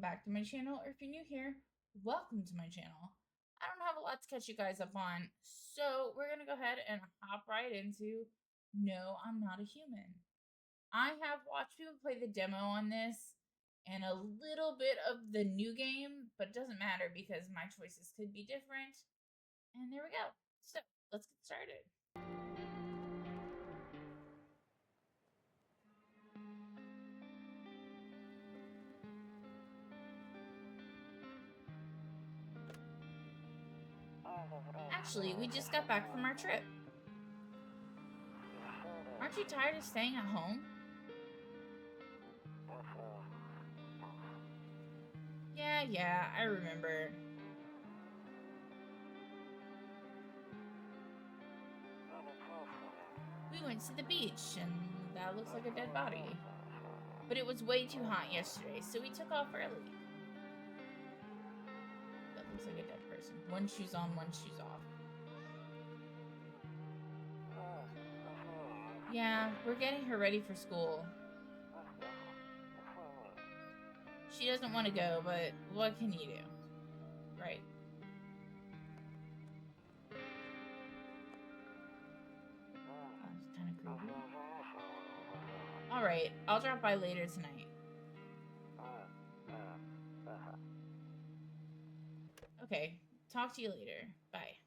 back to my channel, or if you're new here, welcome to my channel. I don't have a lot to catch you guys up on, so we're gonna go ahead and hop right into No, I'm Not a Human. I have watched people play the demo on this and a little bit of the new game, but it doesn't matter because my choices could be different. And there we go. So, let's get started. Actually, we just got back from our trip. Aren't you tired of staying at home? Yeah, I remember. We went to the beach, and that looks like a dead body. But it was way too hot yesterday, so we took off early. That looks like a dead person. One shoe's on, one shoe's off. Yeah, we're getting her ready for school. She doesn't want to go, but what can you do? Right. That's kind of creepy. Alright, I'll drop by later tonight. Okay, talk to you later. Bye.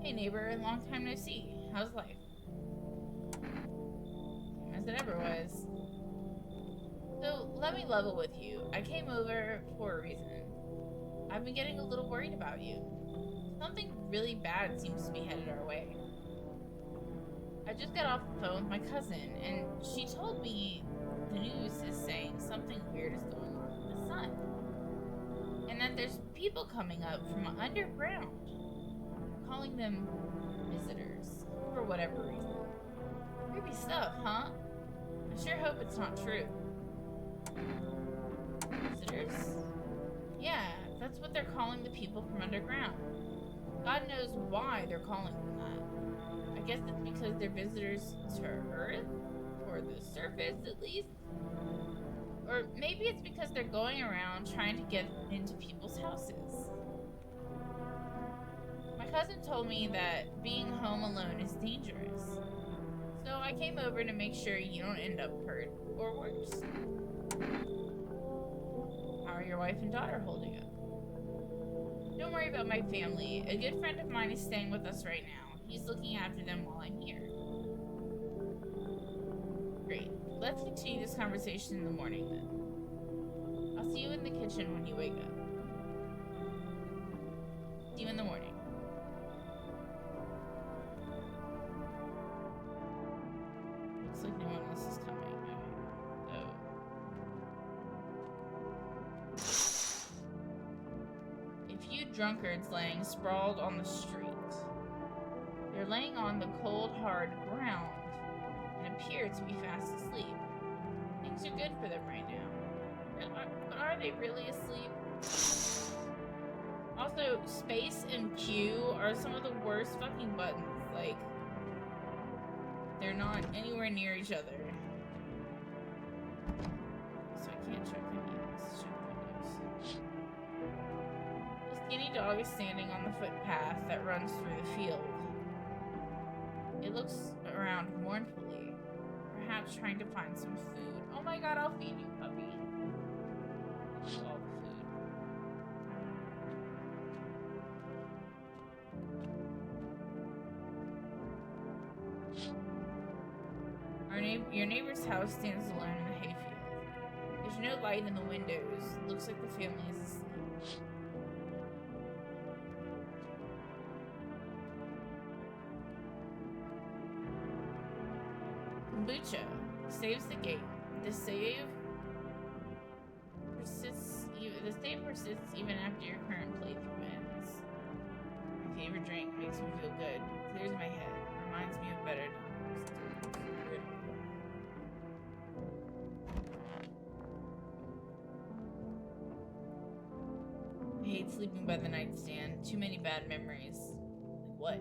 Hey neighbor, long time no see. How's life? As it ever was. So, let me level with you. I came over for a reason. I've been getting a little worried about you. Something really bad seems to be headed our way. I just got off the phone with my cousin, and she told me the news is saying something weird is going on with the sun. And that there's people coming up from underground, calling them visitors, for whatever reason. Creepy stuff, huh? I sure hope it's not true. Visitors? Yeah, that's what they're calling the people from underground. God knows why they're calling them that. I guess it's because they're visitors to Earth? Or the surface, at least? Or maybe it's because they're going around trying to get into people's houses. My cousin told me that being home alone is dangerous. So I came over to make sure you don't end up hurt or worse. How are your wife and daughter holding up? Don't worry about my family. A good friend of mine is staying with us right now. He's looking after them while I'm here. Great. Let's continue this conversation in the morning then. I'll see you in the kitchen when you wake up. See you in the morning. Looks like no one else is coming. A few drunkards laying sprawled on the street. They're laying on the cold, hard ground and appear to be fast asleep. Things are good for them right now. But are they really asleep? Also, space and Q are some of the worst fucking buttons. Like, they're not anywhere near each other. So I can't check windows. The skinny dog is standing on the footpath that runs through the field. It looks around mournfully, perhaps trying to find some food. Oh my god, I'll feed you, puppy. All the food. Your neighbor's house stands alone in the hayfield. There's no light in the windows. Looks like the family is asleep. Kombucha saves the game. The save persists even after your current playthrough ends. My favorite drink makes me feel good. Clears my head. Reminds me of better times. I hate hate sleeping by the nightstand. Too many bad memories. Like what?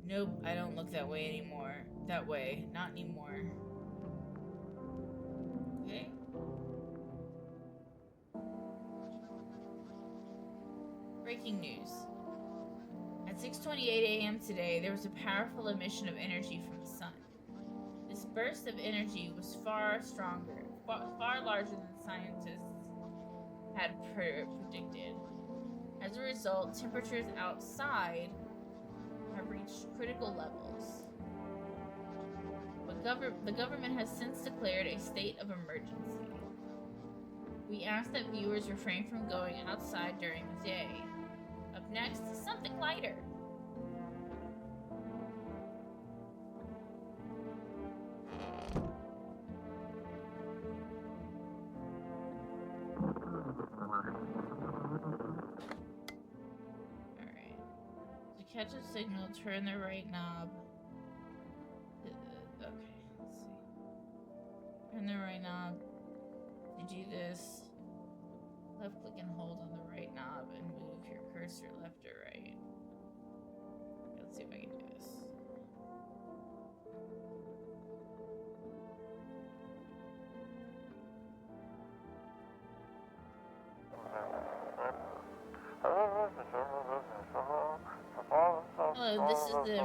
Nope, I don't look that way anymore. That way, not anymore. Okay. Breaking news. At 6:28 a.m. today, there was a powerful emission of energy from the sun. This burst of energy was far stronger, far larger than scientists had predicted. As a result, temperatures outside have reached critical levels. But the government has since declared a state of emergency. We ask that viewers refrain from going outside during the day. Up next, something lighter. Alright. To catch a signal, turn the right knob. Okay, let's see. Turn the right knob. To do this, left click and hold on the right knob and move your cursor left or right. Okay, let's see if I can do this. Hello, this is the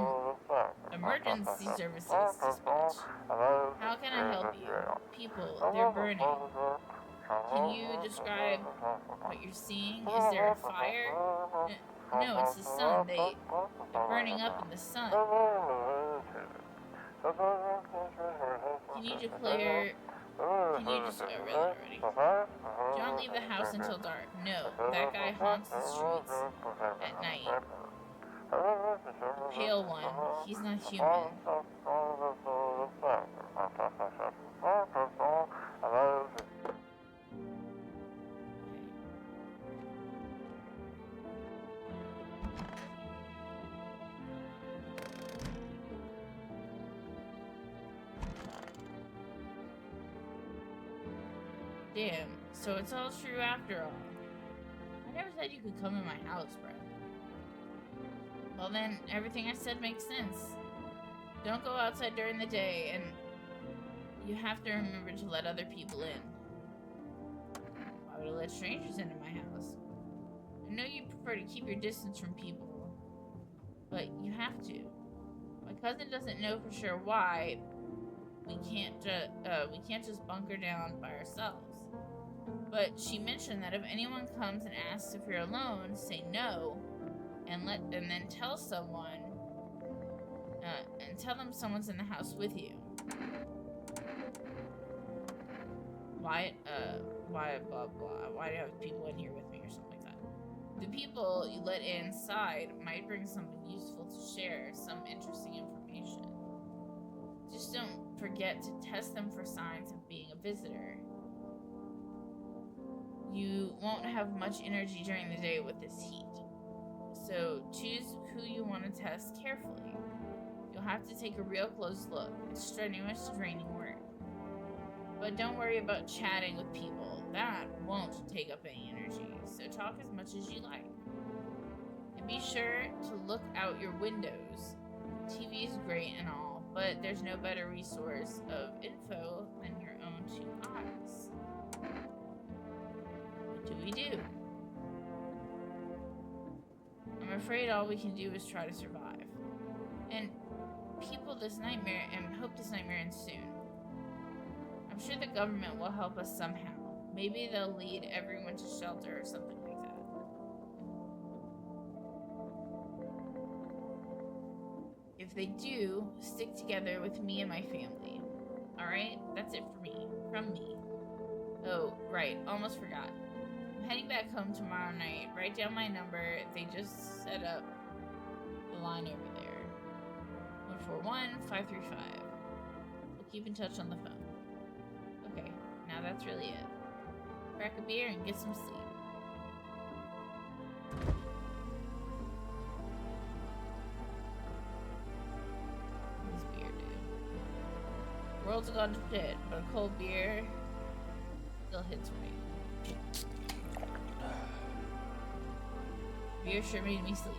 emergency services dispatch. How can I help you? People, they're burning. Can you describe what you're seeing? Is there a fire? No, it's the sun. They're burning up in the sun. Can you declare... Can you just... I read it already. Don't leave the house until dark. No, that guy haunts the streets at night. The pale one. He's not human. Damn, so it's all true after all. I never said you could come in my house, bro. Well then, everything I said makes sense. Don't go outside during the day, and you have to remember to let other people in. Why would I let strangers into my house? I know you prefer to keep your distance from people, but you have to. My cousin doesn't know for sure why we can't just bunker down by ourselves. But she mentioned that if anyone comes and asks if you're alone, say no, and then tell someone, and tell them someone's in the house with you. Why blah blah? Why do you have people in here with me or something like that? The people you let inside might bring something useful to share, some interesting information. Just don't forget to test them for signs of being a visitor. You won't have much energy during the day with this heat. So choose who you want to test carefully. You'll have to take a real close look. It's strenuous, draining work. But don't worry about chatting with people. That won't take up any energy. So talk as much as you like. And be sure to look out your windows. TV is great and all, but there's no better resource of info than your own two eyes. What do we do? I'm afraid all we can do is try to survive. And hope this nightmare ends soon. I'm sure the government will help us somehow. Maybe they'll lead everyone to shelter or something like that. If they do, stick together with me and my family. Alright? That's it for me. From me. Oh, right. Almost forgot. I'm heading back home tomorrow night. Write down my number. They just set up the line over there. 141-535. We'll keep in touch on the phone. Okay, now that's really it. Crack a beer and get some sleep. What does beer do? World's gone to shit, but a cold beer still hits right. Beer sure made me sleepy.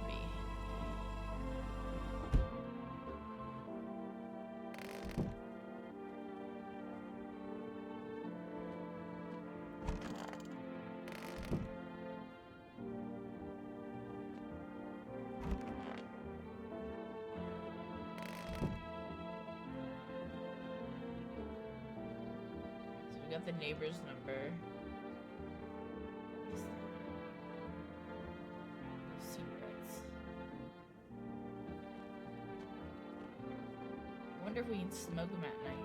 So we got the neighbor's number. I wonder if we can smoke them at night.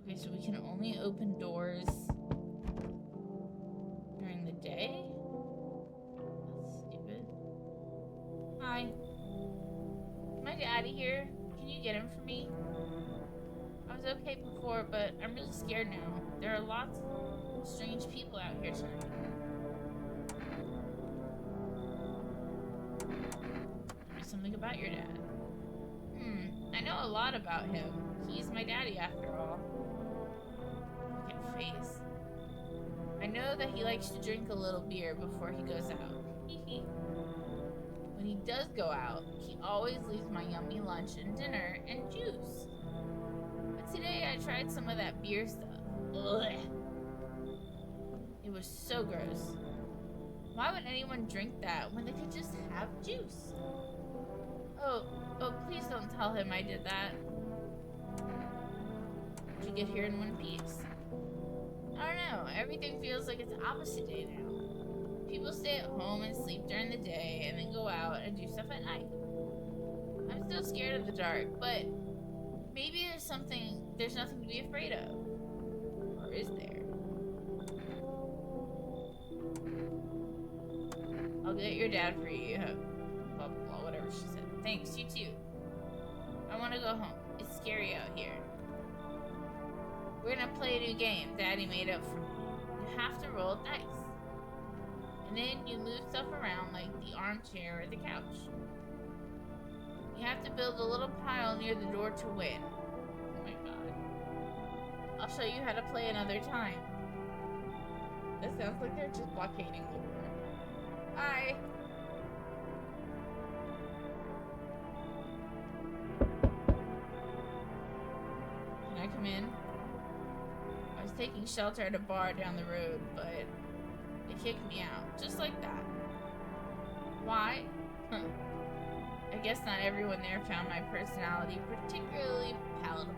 Okay, so we can only open doors during the day? That's stupid. Hi. Is my daddy here? Can you get him for me? I was okay before, but I'm really scared now. There are lots of strange people out here tonight. Tell me something about your dad. I know a lot about him. He's my daddy after all. Look at face. I know that he likes to drink a little beer before he goes out. When he does go out, he always leaves my yummy lunch and dinner and juice. But today I tried some of that beer stuff. Ugh. It was so gross. Why would anyone drink that when they could just have juice? Oh, please don't tell him I did that. Did you get here in one piece? I don't know, everything feels like it's opposite day now. People stay at home and sleep during the day and then go out and do stuff at night. I'm still scared of the dark, but maybe there's nothing to be afraid of. Or is there? I'll get your dad for you. Blah, blah, blah, whatever she said. Thanks, you too. I want to go home. It's scary out here. We're gonna play a new game Daddy made up for me. You have to roll dice. And then you move stuff around like the armchair or the couch. You have to build a little pile near the door to win. Oh my god. I'll show you how to play another time. This sounds like they're just blockading the door. Bye. Can I come in? I was taking shelter at a bar down the road, but they kicked me out. Just like that. Why? I guess not everyone there found my personality particularly palatable.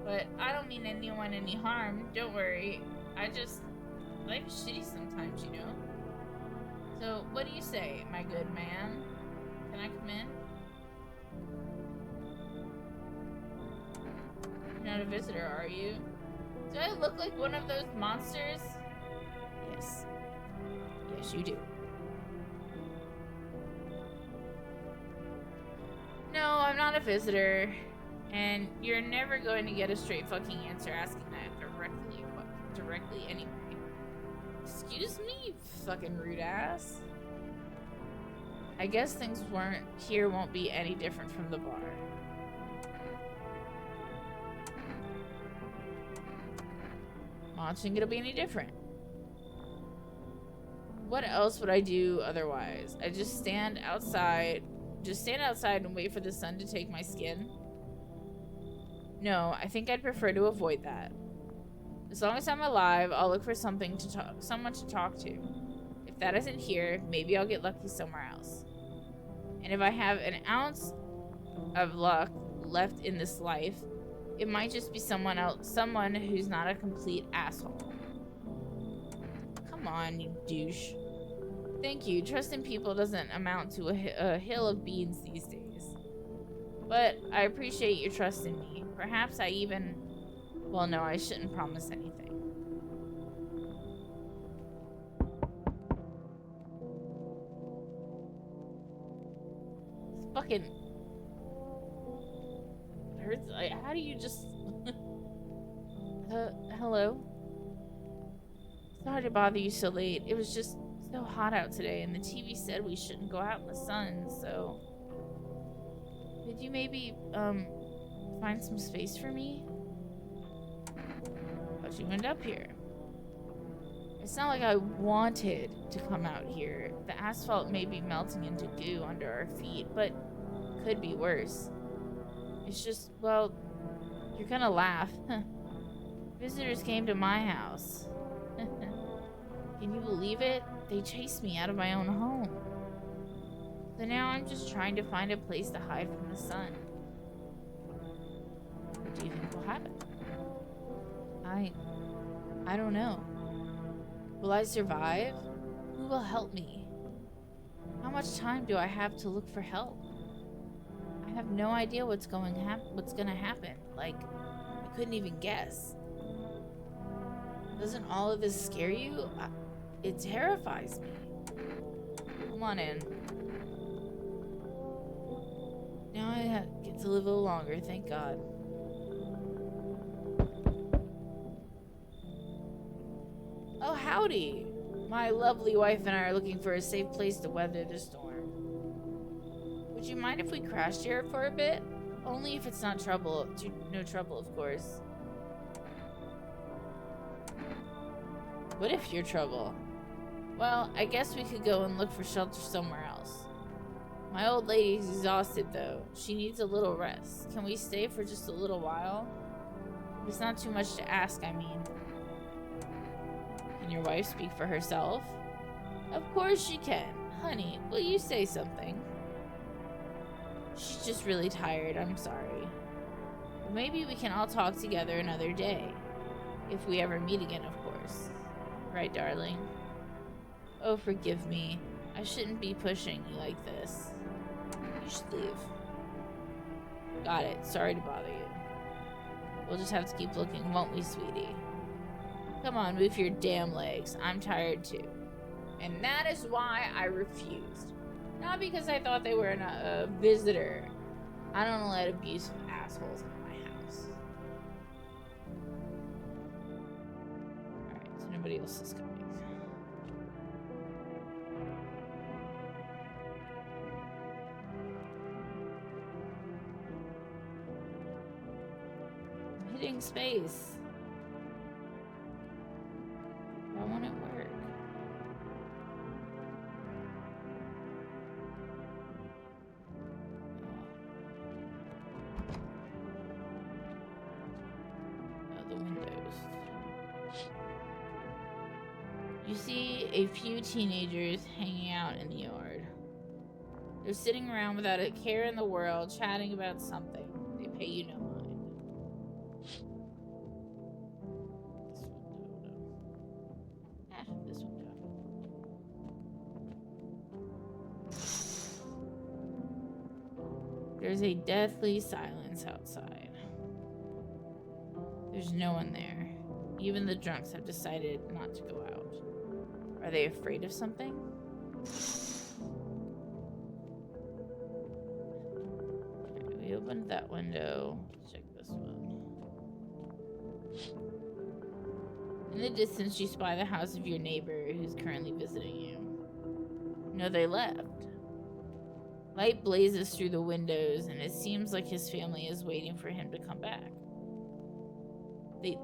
But I don't mean anyone any harm. Don't worry. Life's shitty sometimes, you know? So, what do you say, my good man? Can I come in? You're not a visitor, are you? Do I look like one of those monsters? Yes. Yes, you do. No, I'm not a visitor. And you're never going to get a straight fucking answer asking that directly anyway. Excuse me, you fucking rude ass. I guess things won't be any different from the bar. Well, it's not gonna be any different. What else would I do otherwise? I just stand outside and wait for the sun to take my skin? No, I think I'd prefer to avoid that. As long as I'm alive, I'll look for someone to talk to. If that isn't here, maybe I'll get lucky somewhere else. And if I have an ounce of luck left in this life, it might just be someone who's not a complete asshole. Come on, you douche. Thank you. Trust in people doesn't amount to a hill of beans these days. But I appreciate your trust in me. Perhaps well, no, I shouldn't promise anything. It's fucking hurts. How do you just... hello? Sorry to bother you so late. It was just so hot out today, and the TV said we shouldn't go out in the sun, so... Could you maybe, find some space for me? How'd you end up here? It's not like I wanted to come out here. The asphalt may be melting into goo under our feet, but could be worse. It's just, well, you're gonna laugh. Visitors came to my house. Can you believe it? They chased me out of my own home. So now I'm just trying to find a place to hide from the sun. What do you think will happen? I don't know. Will I survive? Who will help me? How much time do I have to look for help? I have no idea what's gonna happen. Like, I couldn't even guess. Doesn't all of this scare you? It terrifies me. Come on in. Now I get to live a little longer, thank God. Oh, howdy! My lovely wife and I are looking for a safe place to weather the storm. Would you mind if we crashed here for a bit? Only if it's not trouble. No trouble, of course. What if you're trouble? Well, I guess we could go and look for shelter somewhere else. My old lady's exhausted, though. She needs a little rest. Can we stay for just a little while? It's not too much to ask, I mean. Can your wife speak for herself? Of course she can. Honey, will you say something? She's just really tired, I'm sorry. But maybe we can all talk together another day. If we ever meet again, of course. Right, darling? Oh, forgive me. I shouldn't be pushing you like this. You should leave. Got it. Sorry to bother you. We'll just have to keep looking, won't we, sweetie? Come on, move your damn legs. I'm tired too. And that is why I refused. Not because I thought they were a visitor. I don't let abusive assholes in my house. Alright, so nobody else is coming. I'm hitting space. Why won't it work? Oh, the windows. You see a few teenagers hanging out in the yard. They're sitting around without a care in the world, chatting about something. They pay you no mind. This window. There's a deathly silence outside. There's no one there. Even the drunks have decided not to go out. Are they afraid of something? Okay, we opened that window. Let's check this one. In the distance, you spy the house of your neighbor who's currently visiting you. No, they left. Light blazes through the windows, and it seems like his family is waiting for him to come back.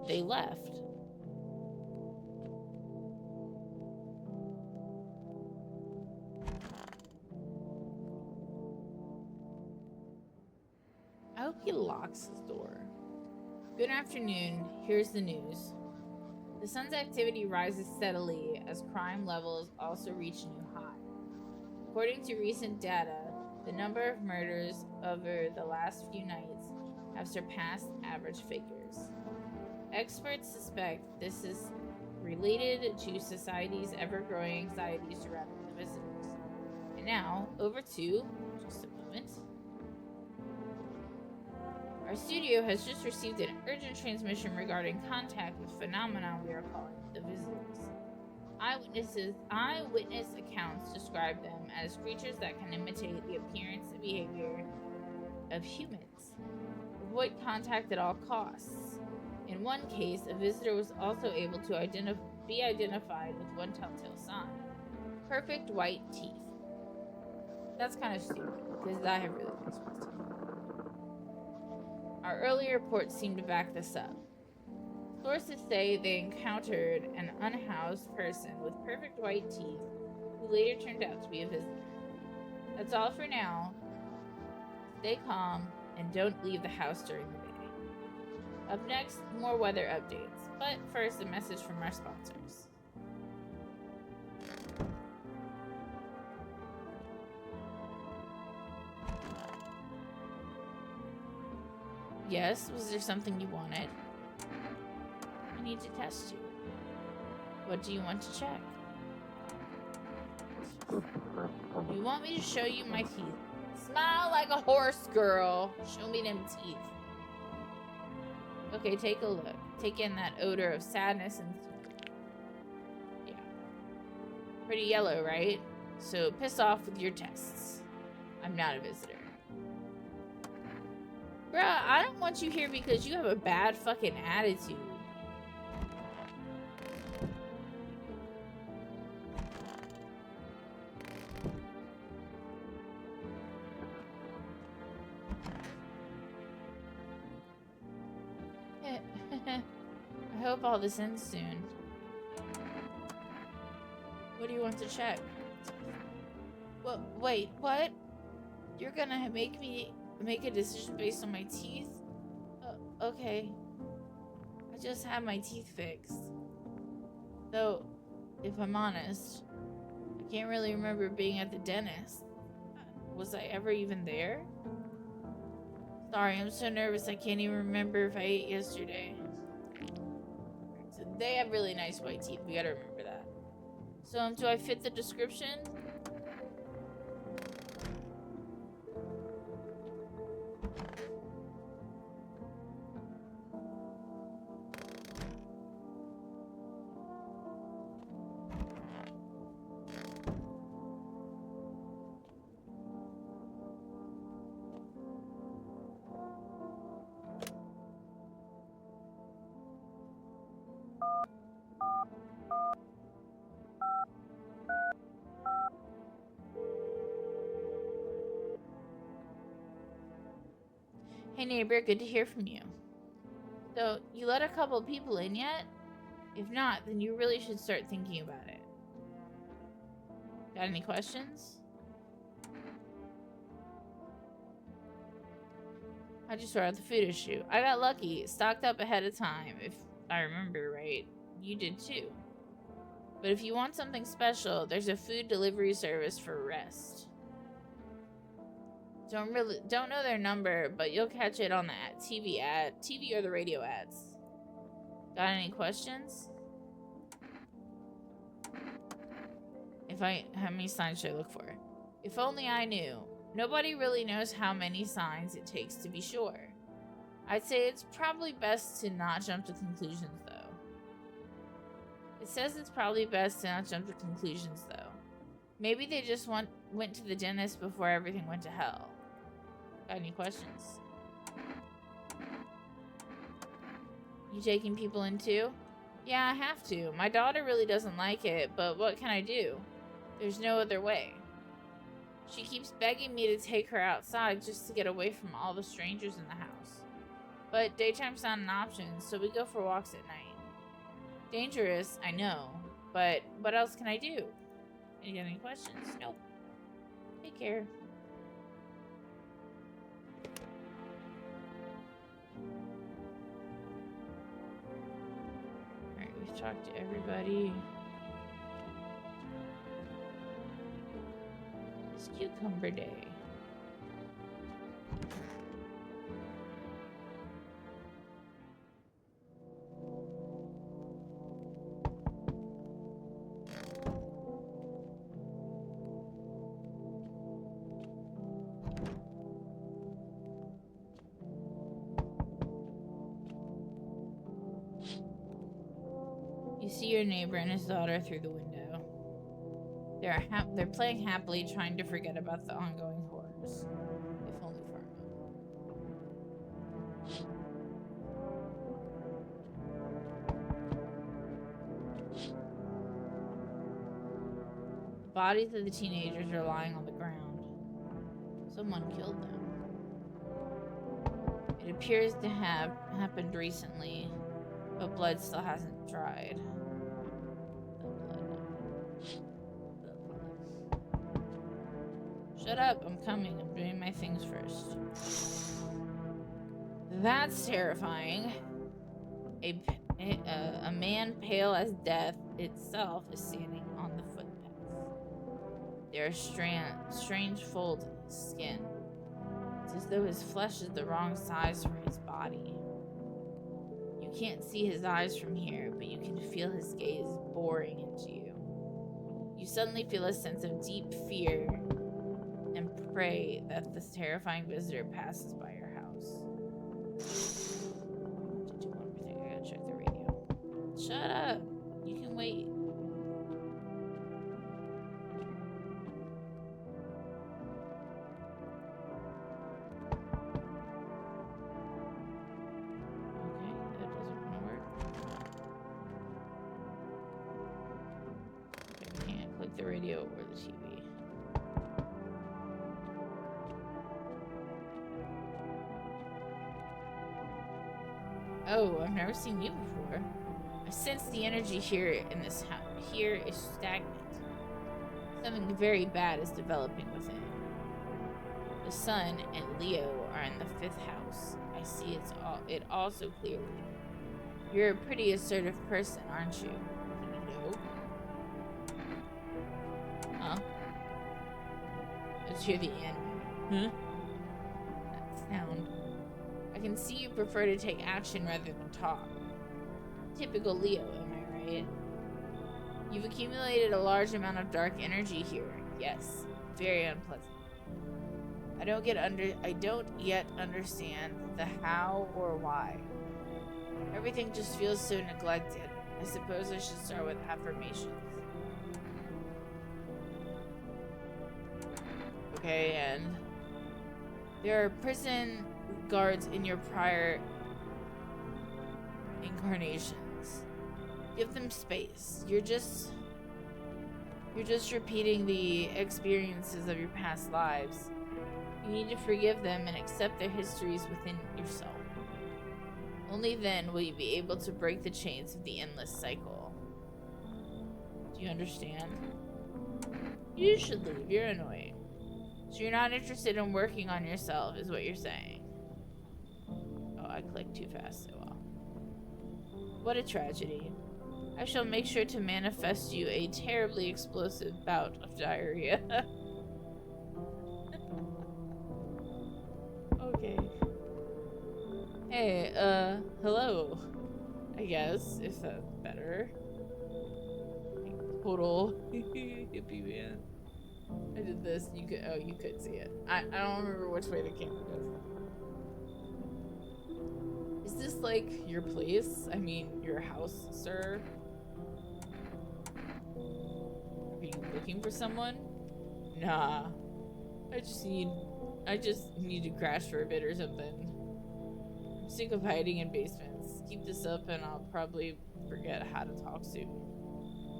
They left. I hope he locks his door. Good afternoon. Here's the news. The sun's activity rises steadily as crime levels also reach a new high. According to recent data, the number of murders over the last few nights have surpassed average figures. Experts suspect this is related to society's ever-growing anxiety surrounding the visitors. And now, over to, just a moment. Our studio has just received an urgent transmission regarding contact with phenomena we are calling the visitors. Eyewitness accounts describe them as creatures that can imitate the appearance and behavior of humans. Avoid contact at all costs. In one case, a visitor was also able to be identified with one telltale sign. Perfect white teeth. That's kind of stupid, because I have really nice white teeth. Our earlier reports seem to back this up. Sources say they encountered an unhoused person with perfect white teeth who later turned out to be a visitor. That's all for now. Stay calm and don't leave the house during the day. Up next, more weather updates. But first, a message from our sponsors. Yes, was there something you wanted? I need to test you. What do you want to check? You want me to show you my teeth? Smile like a horse, girl. Show me them teeth. Okay, take a look. Take in that odor of sadness and... Yeah. Pretty yellow, right? So piss off with your tests. I'm not a visitor. Bruh, I don't want you here because you have a bad fucking attitude. I hope all this ends soon. What do you want to check? Well, wait, what? You're gonna make me make a decision based on my teeth? Okay. I just had my teeth fixed. Though, if I'm honest, I can't really remember being at the dentist. Was I ever even there? Sorry, I'm so nervous I can't even remember if I ate yesterday. So they have really nice white teeth. We gotta remember that. So, do I fit the description? Hey neighbor, good to hear from you. So, you let a couple people in yet? If not, then you really should start thinking about it. Got any questions? How'd you sort out the food issue? I got lucky, stocked up ahead of time, if I remember right. You did too. But if you want something special, there's a food delivery service for rest. Don't know their number, but you'll catch it on the TV or the radio ads. Got any questions? How many signs should I look for? If only I knew. Nobody really knows how many signs it takes to be sure. I'd say it's probably best to not jump to conclusions, though. It says it's probably best to not jump to conclusions, though. Maybe they just went to the dentist before everything went to hell. Got any questions? You taking people in too? Yeah, I have to. My daughter really doesn't like it, but what can I do? There's no other way. She keeps begging me to take her outside just to get away from all the strangers in the house. But daytime's not an option, so we go for walks at night. Dangerous, I know, but what else can I do? You got any questions? Nope. Take care. Alright, we've talked to everybody. It's Cucumber Day. See your neighbor and his daughter through the window. They're playing happily, trying to forget about the ongoing horrors. If only for a moment. bodies of the teenagers are lying on the ground. Someone killed them. It appears to have happened recently, but blood still hasn't dried. The blood. Shut up, I'm coming. I'm doing my things first. That's terrifying. A man pale as death itself is standing on the footpaths. There are strange folds in his skin. It's as though his flesh is the wrong size for his body. You can't see his eyes from here, but you can feel his gaze boring into you. You suddenly feel a sense of deep fear and pray that this terrifying visitor passes by your house. To do one more thing, I gotta check the radio. Shut up! You can wait. Okay, that doesn't want to work. Okay, we can't click the radio or the TV. Oh, I've never seen you before. I sense the energy here in this house. Here is stagnant. Something very bad is developing within. The sun and Leo are in the 5th house. I see it all so clearly. You're a pretty assertive person, aren't you? No. Huh? Let's hear the end. Huh? That sound. I can see you prefer to take action rather than talk. Typical Leo, am I right? You've accumulated a large amount of dark energy here. Yes, very unpleasant. I don't yet understand the how or why. Everything just feels so neglected. I suppose I should start with affirmations. Okay, and there are prison guards in your prior incarnations. Give them space. You're just repeating the experiences of your past lives. You need to forgive them and accept their histories within yourself. Only then will you be able to break the chains of the endless cycle. Do you understand? You should leave. You're annoying. So you're not interested in working on yourself, is what you're saying. Oh, I clicked too fast. Oh well. What a tragedy. I shall make sure to manifest you a terribly explosive bout of diarrhea. Okay. Hey, hello. I guess, if that's better. Total hippie man. I did this, you could see it. I don't remember which way the camera goes. Is this like your place? I mean, your house, sir? Are you looking for someone? Nah. I just need to crash for a bit or something. I'm sick of hiding in basements. Keep this up and I'll probably forget how to talk soon.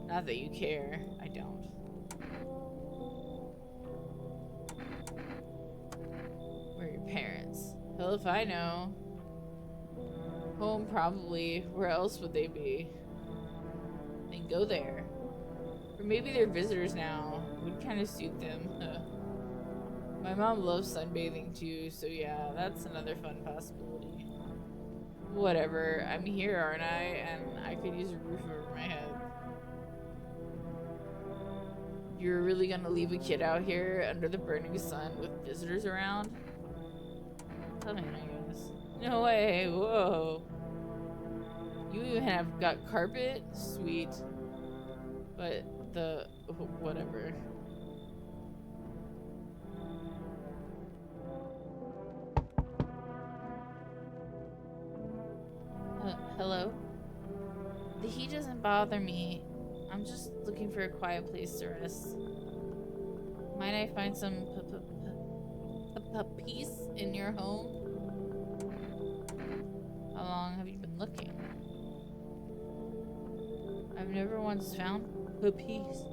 Not that you care. I don't. Where are your parents? Hell if I know. Home, probably. Where else would they be? Then go there. Or maybe they're visitors now. Would kind of suit them. My mom loves sunbathing too, so yeah, that's another fun possibility. Whatever, I'm here, aren't I? And I could use a roof over my head. You're really gonna leave a kid out here under the burning sun with visitors around? Come in, I guess. No way, whoa. You even have got carpet? Sweet. But whatever. Hello? The heat doesn't bother me. I'm just looking for a quiet place to rest. Might I find some peace in your home? How long have you been looking? I've never once found peace.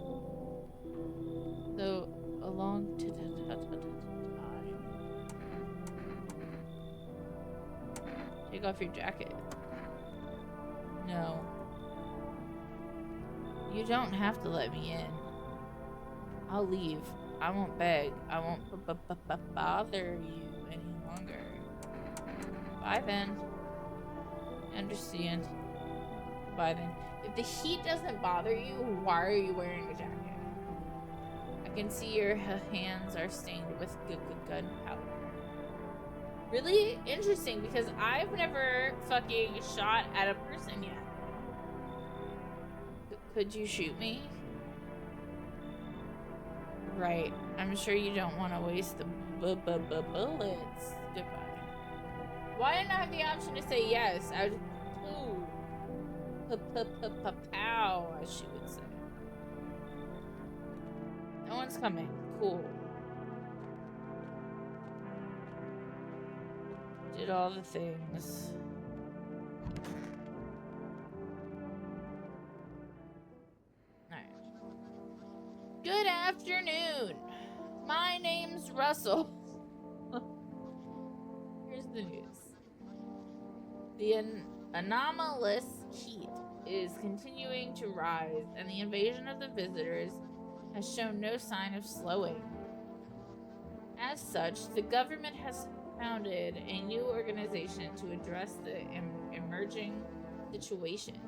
So, a long time. Take off your jacket. No. You don't have to let me in. I'll leave. I won't beg. I won't bother you any longer. Bye then. Understand. Bye then. If the heat doesn't bother you, why are you wearing a jacket? I can see your hands are stained with gunpowder. Really interesting, because I've never fucking shot at a person yet. Could you shoot me? Right. I'm sure you don't want to waste the bullets. Goodbye. Why didn't I have the option to say yes? I would. Pow, as she would say. No one's coming. Cool. Did all the things. Alright. Good afternoon. My name's Russell. Here's the news. The anomalous heat is continuing to rise, and the invasion of the visitors has shown no sign of slowing. As such, the government has founded a new organization to address the emerging situation.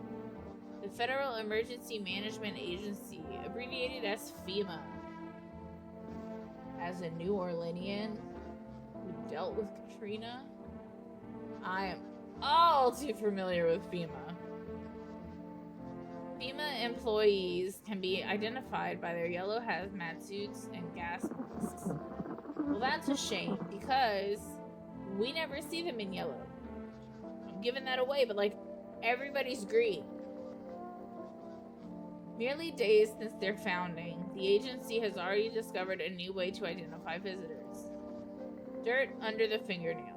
The Federal Emergency Management Agency, abbreviated as FEMA. As a New Orleanian who dealt with Katrina, I am all too familiar with FEMA. FEMA employees can be identified by their yellow hazmat suits and gas masks. Well, that's a shame, because we never see them in yellow. I'm giving that away, but like, everybody's green. Merely days since their founding, the agency has already discovered a new way to identify visitors. Dirt under the fingernails.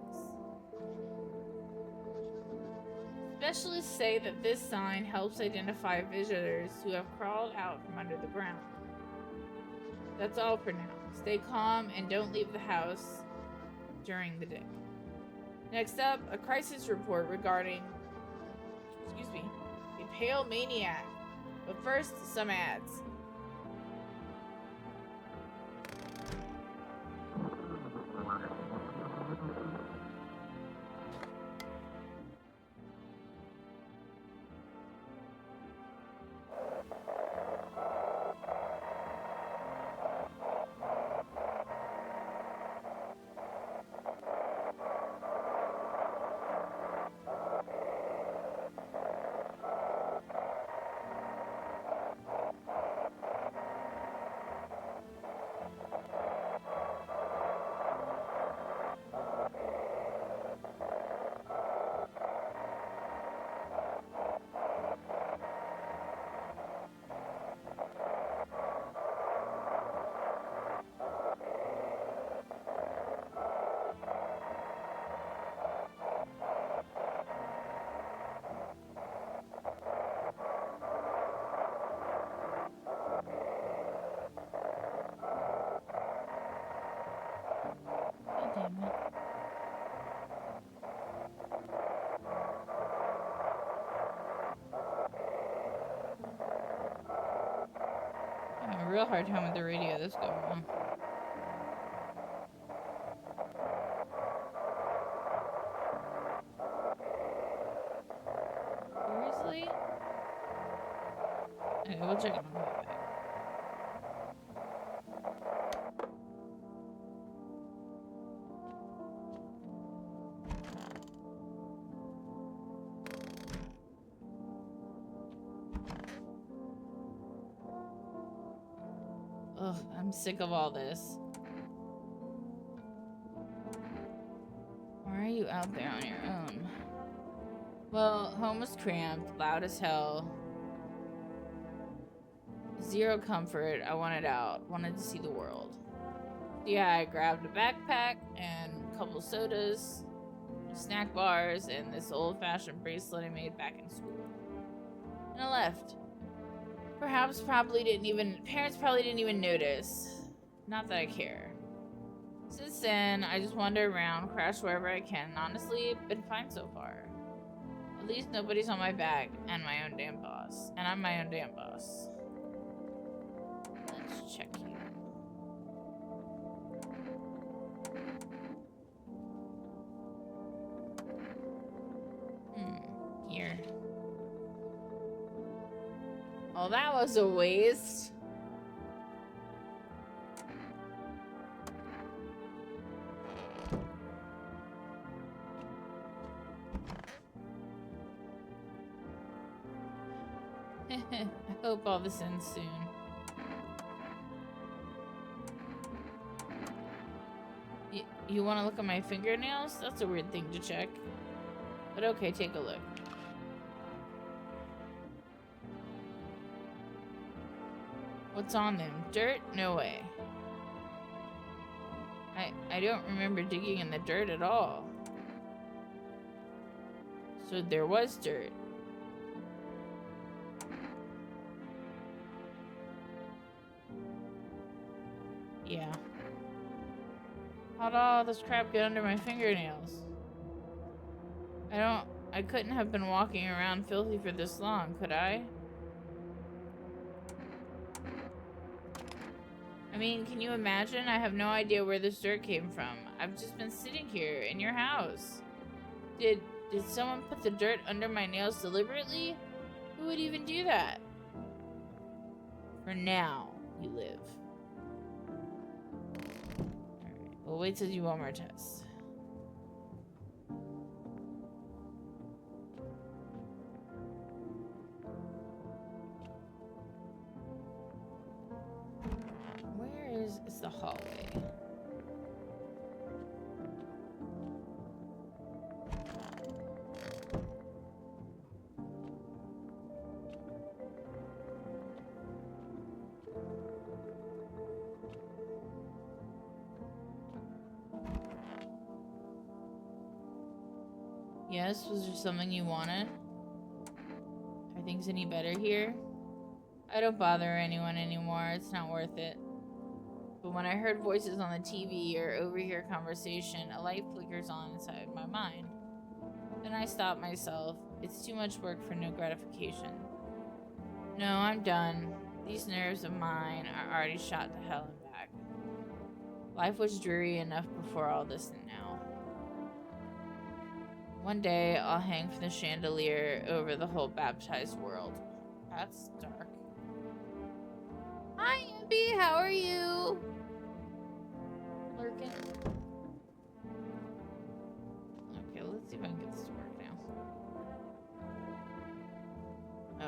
Specialists say that this sign helps identify visitors who have crawled out from under the ground. That's all for now. Stay calm and don't leave the house during the day. Next up, a crisis report regarding, a pale maniac. But first, some ads. I'm having a real hard time with the radio. This going on. Seriously? Okay, we'll check it on the way back. Ugh, I'm sick of all this. Why are you out there on your own? Well, home was cramped, loud as hell. Zero comfort. I wanted out. Wanted to see the world. Yeah, I grabbed a backpack and a couple sodas, snack bars, and this old-fashioned bracelet I made back in school. And I left. Parents probably didn't even notice. Not that I care. Since then, I just wander around, crash wherever I can. Honestly, been fine so far. At least nobody's on my back, and my own damn boss. And I'm my own damn boss. Let's check you. Here. Oh, that was a waste. I hope all this ends soon. You want to look at my fingernails? That's a weird thing to check. But okay, take a look. What's on them? Dirt? No way. I don't remember digging in the dirt at all. So there was dirt. Yeah. How'd all this crap get under my fingernails? I couldn't have been walking around filthy for this long, could I? I mean, can you imagine? I have no idea where this dirt came from. I've just been sitting here in your house. Did someone put the dirt under my nails deliberately? Who would even do that? For now, you live. Alright, we'll wait till you do one more test. Is the hallway. Yes, was there something you wanted? Are things any better here? I don't bother anyone anymore. It's not worth it. But when I heard voices on the TV or overhear conversation, a light flickers on inside my mind. Then I stop myself. It's too much work for no gratification. No, I'm done. These nerves of mine are already shot to hell and back. Life was dreary enough before all this and now. One day, I'll hang from the chandelier over the whole baptized world. That's dark. Hi, Abby. How are you? Lurking. Okay, let's see if I can get this to work now.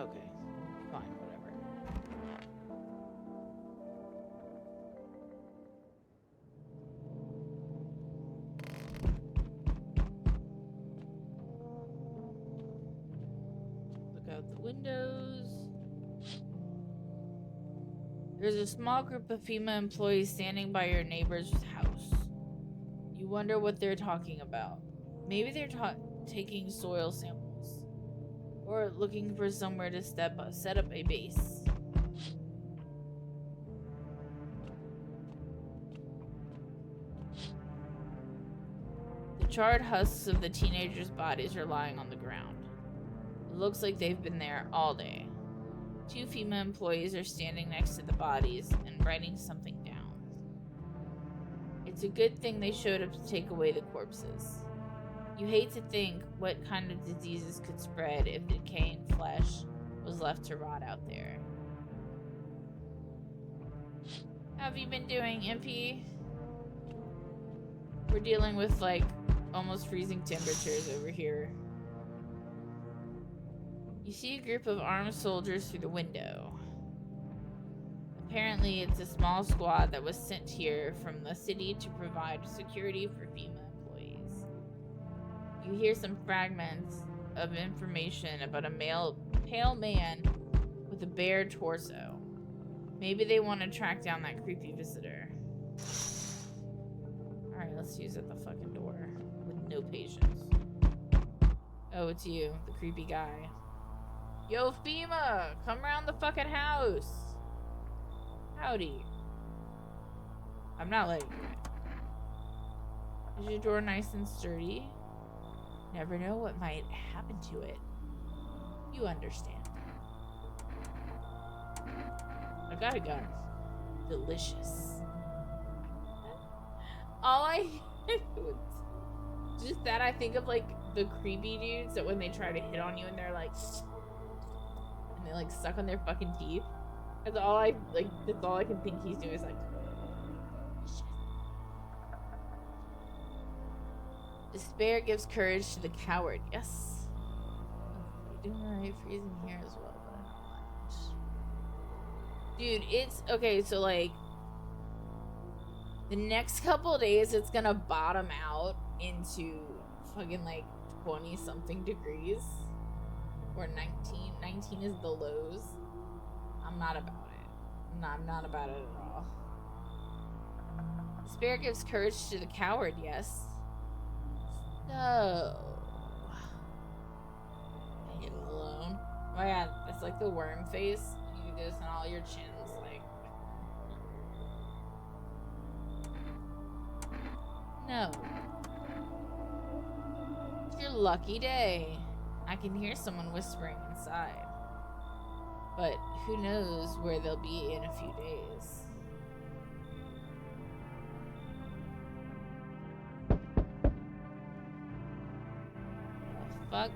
Okay, fine, whatever. Look out the windows. There's a small group of FEMA employees standing by your neighbor's house. You wonder what they're talking about. Maybe they're taking soil samples. Or looking for somewhere to set up a base. The charred husks of the teenagers' bodies are lying on the ground. It looks like they've been there all day. 2 FEMA employees are standing next to the bodies and writing something down. It's a good thing they showed up to take away the corpses. You hate to think what kind of diseases could spread if the decaying flesh was left to rot out there. How have you been doing, MP? We're dealing with, like, almost freezing temperatures over here. You see a group of armed soldiers through the window. Apparently, it's a small squad that was sent here from the city to provide security for FEMA employees. You hear some fragments of information about a pale man with a bare torso. Maybe they want to track down that creepy visitor. Alright, let's use it the fucking door with no patience. Oh, it's you, the creepy guy. Yo, FEMA! Come around the fucking house! Howdy. I'm not letting you in. Is your door nice and sturdy? Never know what might happen to it. You understand. I got a gun. Delicious. All I just that I think of like the creepy dudes that when they try to hit on you and they're like and they like suck on their fucking teeth. That's all I like. That's all I can think he's doing is like. Despair gives courage to the coward. Yes. You're doing alright freezing here as well, but not much. Dude, it's okay. So like. The next couple of days, it's gonna bottom out into fucking like 20 something degrees. Or 19. 19 is the lows. I'm not about it. No, I'm not about it at all. Despair gives courage to the coward, yes. So. Leave it alone. Oh yeah, it's like the worm face. You do this on all your chins. No. It's your lucky day. I can hear someone whispering inside. But who knows where they'll be in a few days. The fuck?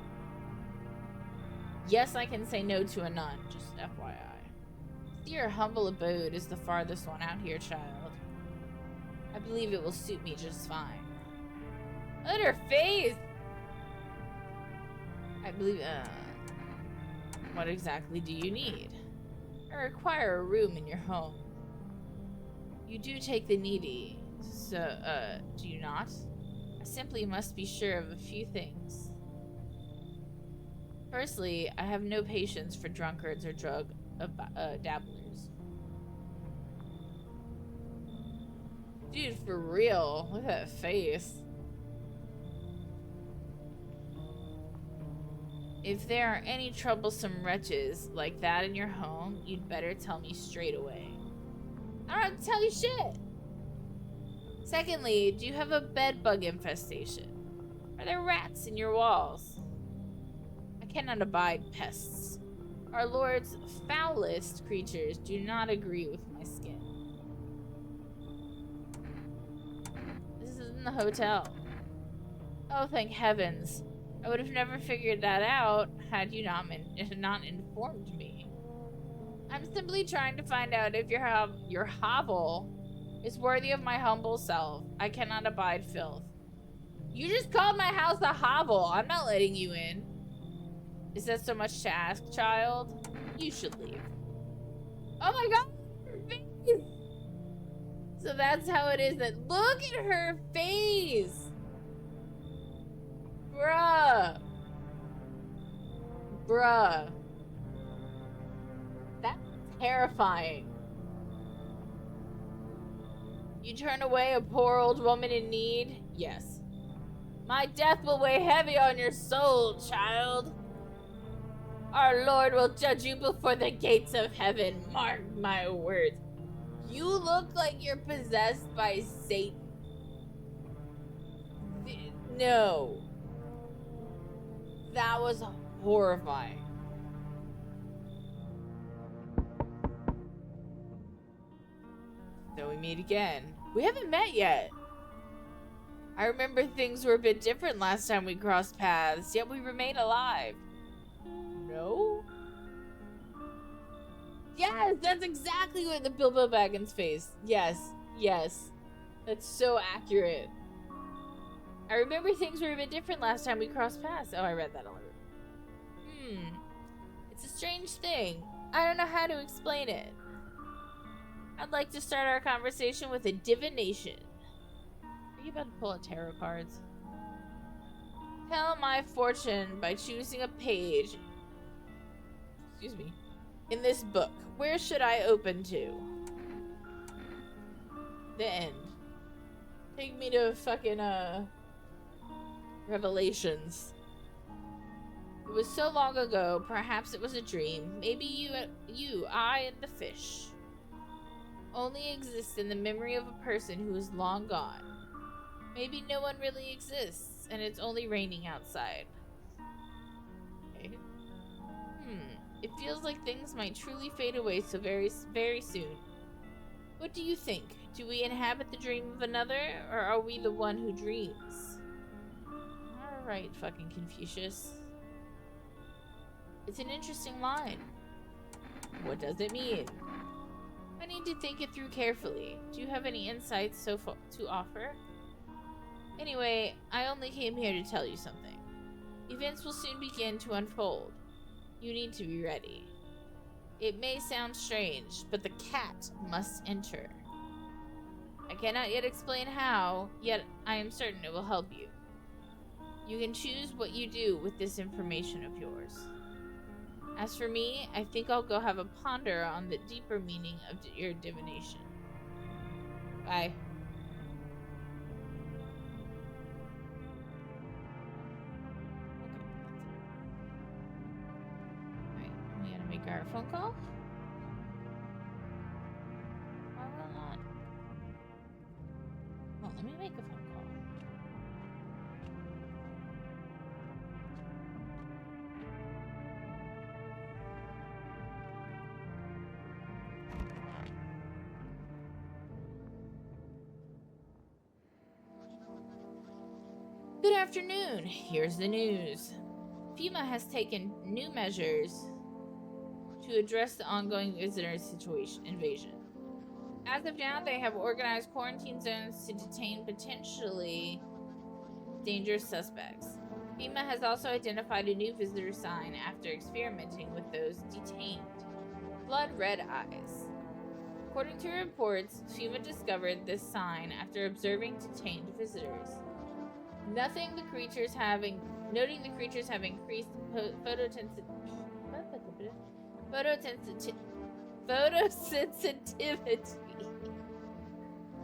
Yes, I can say no to a nun, just FYI. Your humble abode is the farthest one out here, child. I believe it will suit me just fine. Look at her face! I believe, what exactly do you need? I require a room in your home. You do take the needy, so, do you not? I simply must be sure of a few things. Firstly, I have no patience for drunkards or drug dabblers. Dude, for real. Look at that face. If there are any troublesome wretches like that in your home, you'd better tell me straight away. I don't have to tell you shit. Secondly, do you have a bed bug infestation? Are there rats in your walls? I cannot abide pests. Our Lord's foulest creatures do not agree with my skin. In the hotel. Oh, thank heavens. I would have never figured that out had you not informed me. I'm simply trying to find out if your hovel is worthy of my humble self. I cannot abide filth. You just called my house a hovel. I'm not letting you in. Is that so much to ask, child? You should leave. Oh my god! Her face! So that's how it is that. Look at her face! Bruh. Bruh. That's terrifying. You turn away a poor old woman in need? Yes. My death will weigh heavy on your soul, child. Our Lord will judge you before the gates of heaven. Mark my words. You look like you're possessed by Satan. No. That was horrifying. So we meet again. We haven't met yet. I remember things were a bit different last time we crossed paths, yet we remain alive. No? Yes, that's exactly what the Bilbo Baggins face. Yes, yes. That's so accurate. I remember things were a bit different last time we crossed paths. Oh, I read that already. It's a strange thing. I don't know how to explain it. I'd like to start our conversation with a divination. Are you about to pull out tarot cards? Tell my fortune by choosing a page. Excuse me. In this book. Where should I open to? The end. Take me to fucking, Revelations. It was so long ago, perhaps it was a dream. Maybe you, I, and the fish. only exists in the memory of a person who is long gone. Maybe no one really exists, and it's only raining outside. Okay. It feels like things might truly fade away so very, very soon. What do you think? Do we inhabit the dream of another, or are we the one who dreams? Alright, fucking Confucius. It's an interesting line. What does it mean? I need to think it through carefully. Do you have any insights to offer? Anyway, I only came here to tell you something. Events will soon begin to unfold. You need to be ready. It may sound strange, but the cat must enter. I cannot yet explain how, yet I am certain it will help you. You can choose what you do with this information of yours. As for me, I think I'll go have a ponder on the deeper meaning of your divination. Bye. Alright, we gotta make our phone call. Why will not? Well, let me make a phone call. Good afternoon. Here's the news. FEMA has taken new measures to address the ongoing visitor invasion. As of now, they have organized quarantine zones to detain potentially dangerous suspects. FEMA has also identified a new visitor sign after experimenting with those detained. Blood red eyes. According to reports, FEMA discovered this sign after observing detained visitors. Noting the creatures have increased photosensitivity,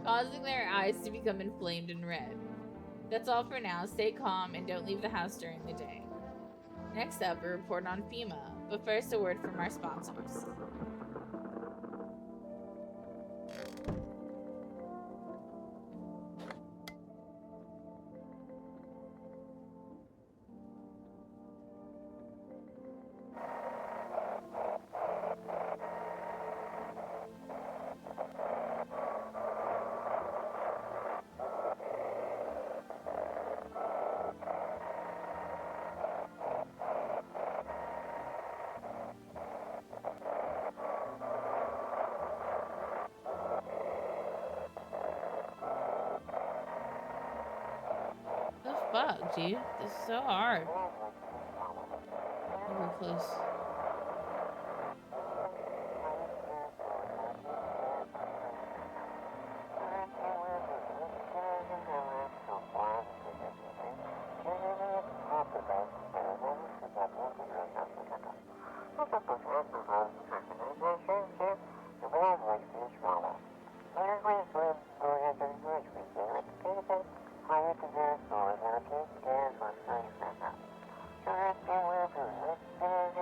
causing their eyes to become inflamed and red. That's all for now. Stay calm and don't leave the house during the day. Next up, a report on FEMA, but first a word from our sponsors. Fuck, dude. This is so hard. We're close.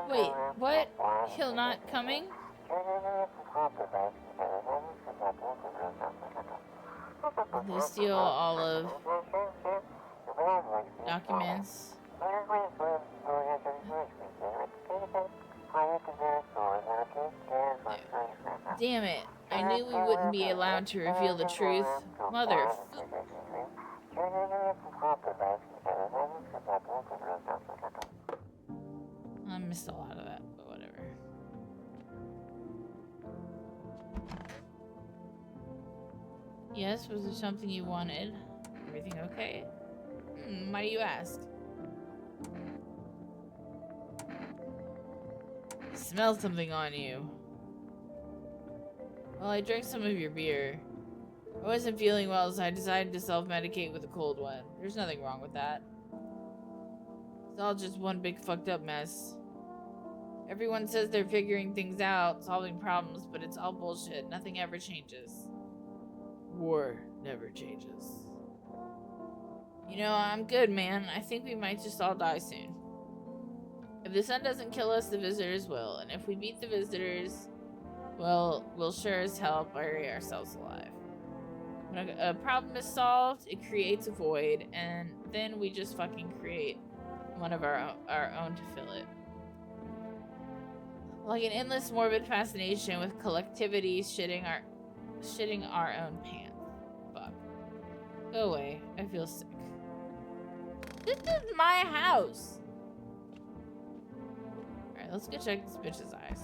Wait, what? He'll not coming? They steal all of documents. Damn it. I knew we wouldn't be allowed to reveal the truth. Mother. I missed a lot of that, but whatever. Yes, was there something you wanted? Everything okay? Why do you ask? I smell something on you. Well, I drank some of your beer. I wasn't feeling well, so I decided to self-medicate with a cold one. There's nothing wrong with that. It's all just one big fucked up mess. Everyone says they're figuring things out, solving problems, but it's all bullshit. Nothing ever changes. War never changes. You know, I'm good, man. I think we might just all die soon. If the sun doesn't kill us, the visitors will. And if we beat the visitors, Well, we'll sure as hell bury ourselves alive. When a problem is solved, it creates a void, and then we just fucking create one of our own to fill it. Like an endless morbid fascination with collectivity shitting our own pants. Fuck. Go away. I feel sick. This is my house. Alright, let's go check this bitch's eyes.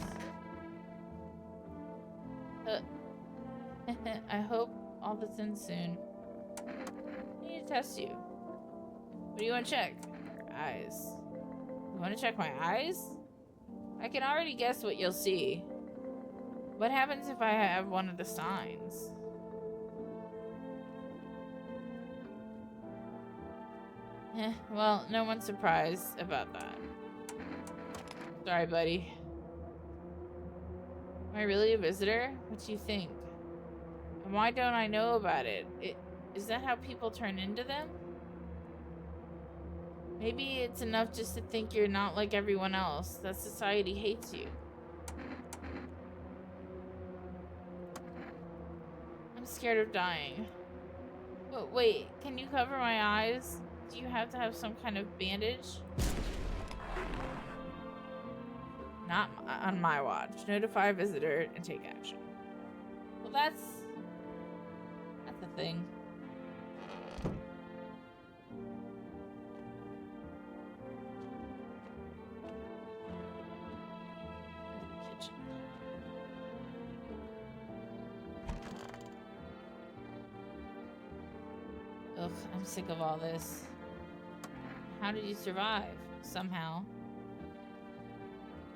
I hope all this ends soon. I need to test you. What do you want to check? Your eyes. You want to check my eyes? I can already guess what you'll see. What happens if I have one of the signs? Well, no one's surprised about that. Sorry, buddy. Am I really a visitor? What do you think? And why don't I know about it? Is that how people turn into them? Maybe it's enough just to think you're not like everyone else, that society hates you. I'm scared of dying. But wait, can you cover my eyes? Do you have to have some kind of bandage? Not on my watch. Notify visitor and take action. Well, that's the thing. Kitchen. Ugh, I'm sick of all this. How did you survive? Somehow.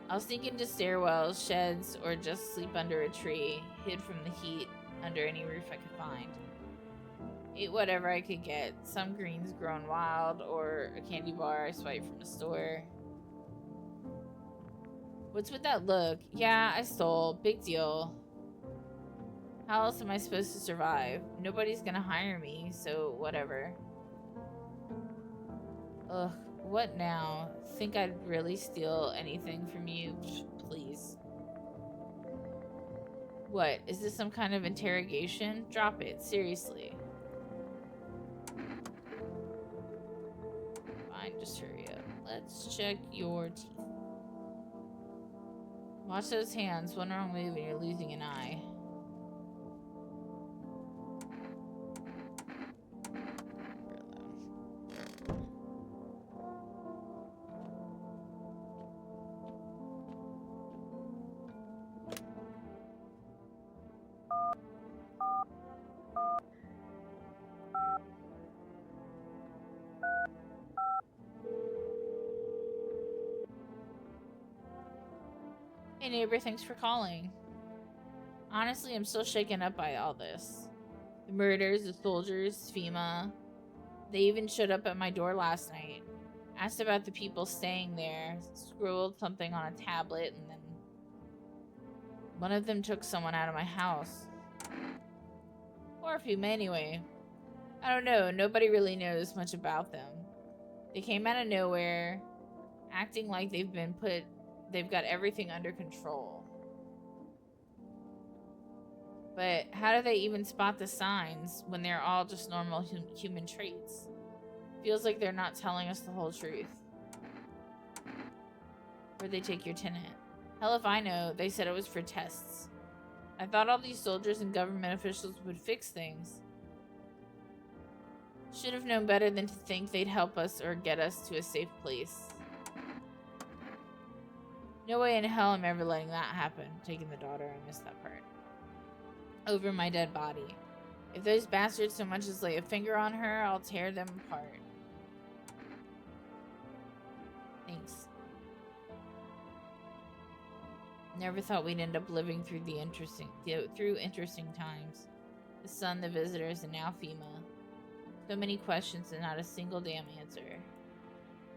I'll sneak into stairwells, sheds, or just sleep under a tree, hid from the heat under any roof I could find. Ate whatever I could get, some greens grown wild, or a candy bar I swiped from the store. What's with that look? Yeah, I stole. Big deal. How else am I supposed to survive? Nobody's gonna hire me, so whatever. Ugh, what now? Think I'd really steal anything from you? Please. What? Is this some kind of interrogation? Drop it, seriously. Fine, just hurry up. Let's check your teeth. Watch those hands. One wrong move and you're losing an eye. Hey neighbor, thanks for calling. Honestly, I'm still shaken up by all this. The murders, the soldiers, FEMA. They even showed up at my door last night. Asked about the people staying there, scribbled something on a tablet, and then one of them took someone out of my house. Or FEMA anyway. I don't know, nobody really knows much about them. They came out of nowhere, acting like they've got everything under control. But how do they even spot the signs when they're all just normal human traits? Feels like they're not telling us the whole truth. Where'd they take your tenant? Hell if I know, they said it was for tests. I thought all these soldiers and government officials would fix things. Should have known better than to think they'd help us or get us to a safe place. No way in hell I'm ever letting that happen. Taking the daughter, I missed that part. Over my dead body. If those bastards so much as lay a finger on her, I'll tear them apart. Thanks. Never thought we'd end up living through interesting times. The sun, the visitors, and now FEMA. So many questions and not a single damn answer.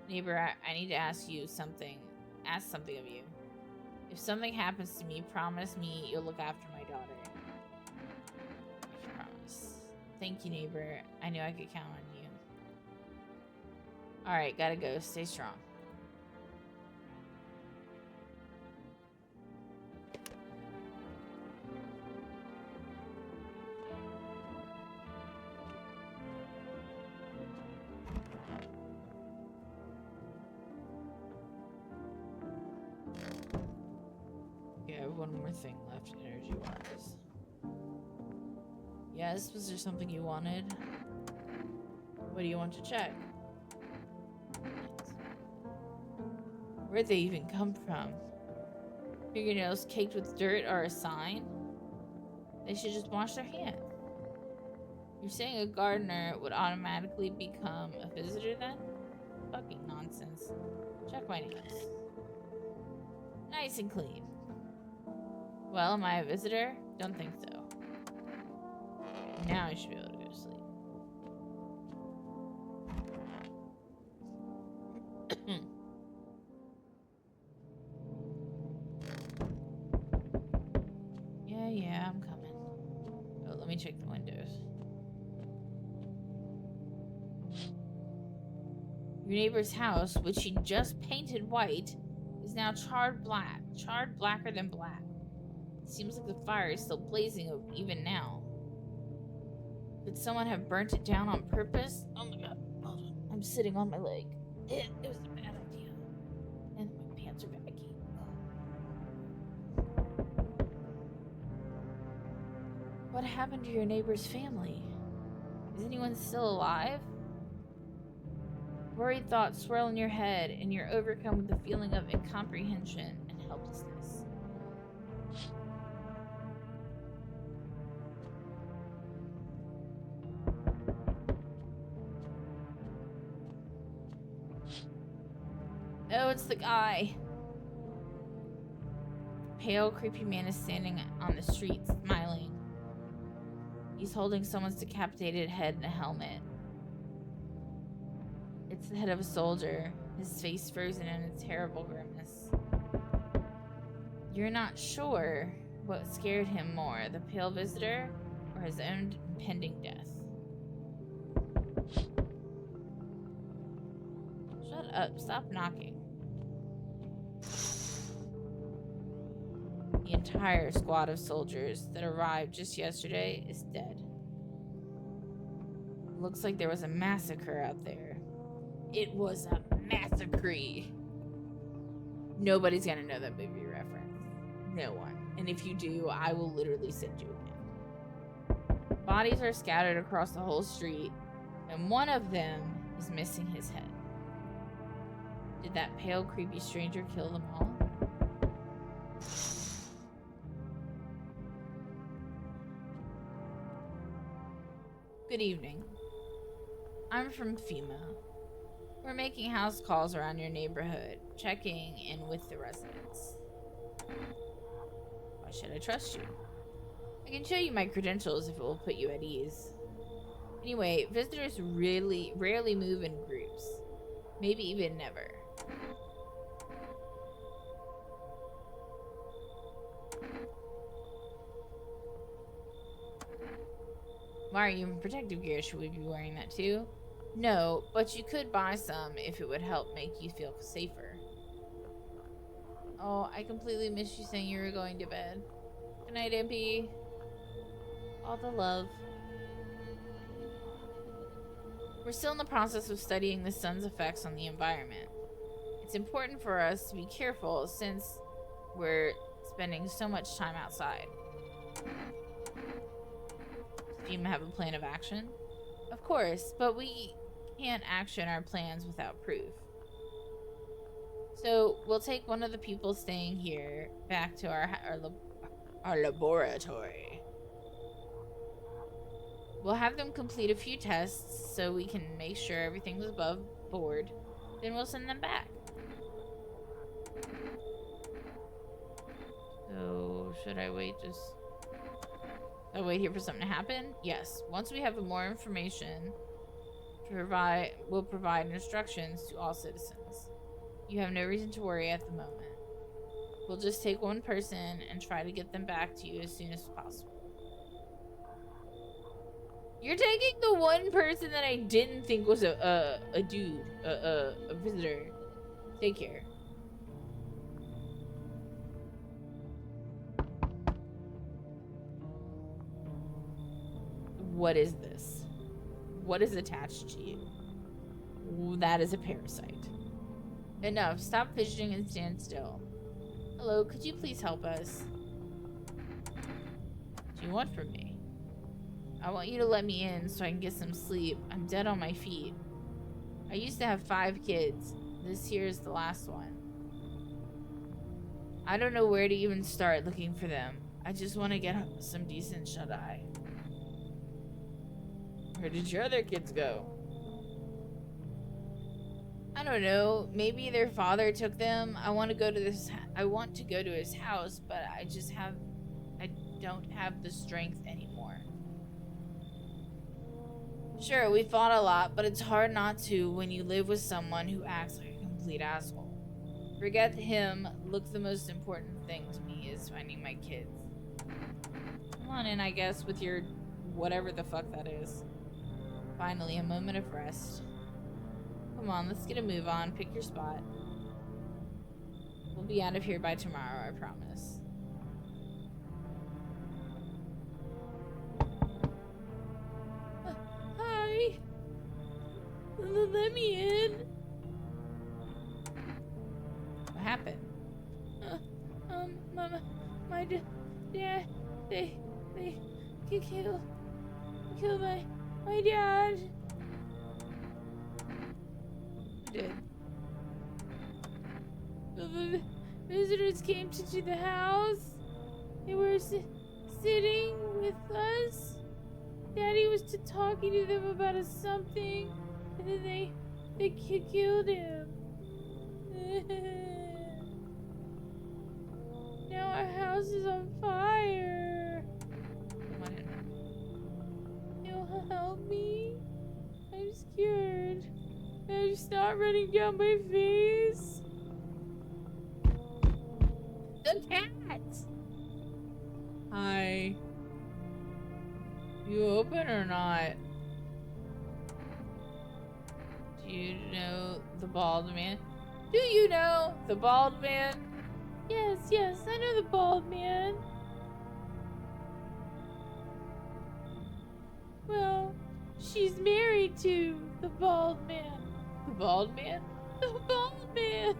Neighbor, I need to ask something of you. If something happens to me, promise me you'll look after my daughter. I promise. Thank you, neighbor. I knew I could count on you. Alright, gotta go. Stay strong. I have one more thing left energy-wise. Yes, was there something you wanted? What do you want to check? Where'd they even come from? Fingernails caked with dirt are a sign? They should just wash their hands. You're saying a gardener would automatically become a visitor then? Fucking nonsense. Check my nails. Nice and clean. Well, am I a visitor? Don't think so. Now I should be able to go to sleep. Yeah, I'm coming. Oh, let me check the windows. Your neighbor's house, which she just painted white, is now charred black. Charred blacker than black. It seems like the fire is still blazing even now. Could someone have burnt it down on purpose? Oh my god. Hold on. I'm sitting on my leg. It was a bad idea. And my pants are baggy. What happened to your neighbor's family? Is anyone still alive? Worried thoughts swirl in your head, and you're overcome with the feeling of incomprehension and helplessness. Oh, it's the guy. The pale, creepy man is standing on the street, smiling. He's holding someone's decapitated head in a helmet. It's the head of a soldier, his face frozen in a terrible grimace. You're not sure what scared him more, the pale visitor or his own impending death. Shut up, stop knocking. The entire squad of soldiers that arrived just yesterday is dead. Looks like there was a massacre out there. It was a massacre. Nobody's gonna know that movie reference. No one. And if you do, I will literally send you again. Bodies are scattered across the whole street, and one of them is missing his head. Did that pale, creepy stranger kill them all? Good evening. I'm from FEMA. We're making house calls around your neighborhood, checking in with the residents. Why should I trust you? I can show you my credentials if it will put you at ease. Anyway, visitors rarely move in groups. Maybe even never. Why are you in protective gear? Should we be wearing that too? No, but you could buy some if it would help make you feel safer. Oh, I completely missed you saying you were going to bed. Good night, MP. All the love. We're still in the process of studying the sun's effects on the environment. It's important for us to be careful since we're spending so much time outside. Do you have a plan of action? Of course, but we can't action our plans without proof. So we'll take one of the people staying here back to our laboratory. We'll have them complete a few tests so we can make sure everything's above board. Then we'll send them back. So should I wait I'll wait here for something to happen? Yes. Once we have more information, we'll provide instructions to all citizens. You have no reason to worry at the moment. We'll just take one person and try to get them back to you as soon as possible. You're taking the one person that I didn't think was a dude, a visitor. Take care. What is this? What is attached to you? That is a parasite. Enough. Stop fidgeting and stand still. Hello, could you please help us? What do you want from me? I want you to let me in so I can get some sleep. I'm dead on my feet. I used to have 5 kids. This here is the last one. I don't know where to even start looking for them. I just want to get some decent shut-eye. Where did your other kids go? I don't know. Maybe their father took them. I want to go to his house, but I don't have the strength anymore. Sure, we fought a lot, but it's hard not to when you live with someone who acts like a complete asshole. Forget him. Look, the most important thing to me is finding my kids. Come on in, I guess, with your whatever the fuck that is. Finally, a moment of rest. Come on, let's get a move on. Pick your spot. We'll be out of here by tomorrow, I promise. Hi. Let me in. What happened? My dad, they killed my dad. Who did? The visitors came to the house. They were sitting with us. Daddy was talking to them about something, and then they killed him. Now our house is on fire. Come on in. You'll help me? I'm scared. There's snot running down my face. The cat! Hi. You open or not? Do you know the bald man? Do you know the bald man? Yes, I know the bald man. Well, she's married to the bald man. The bald man? The bald man!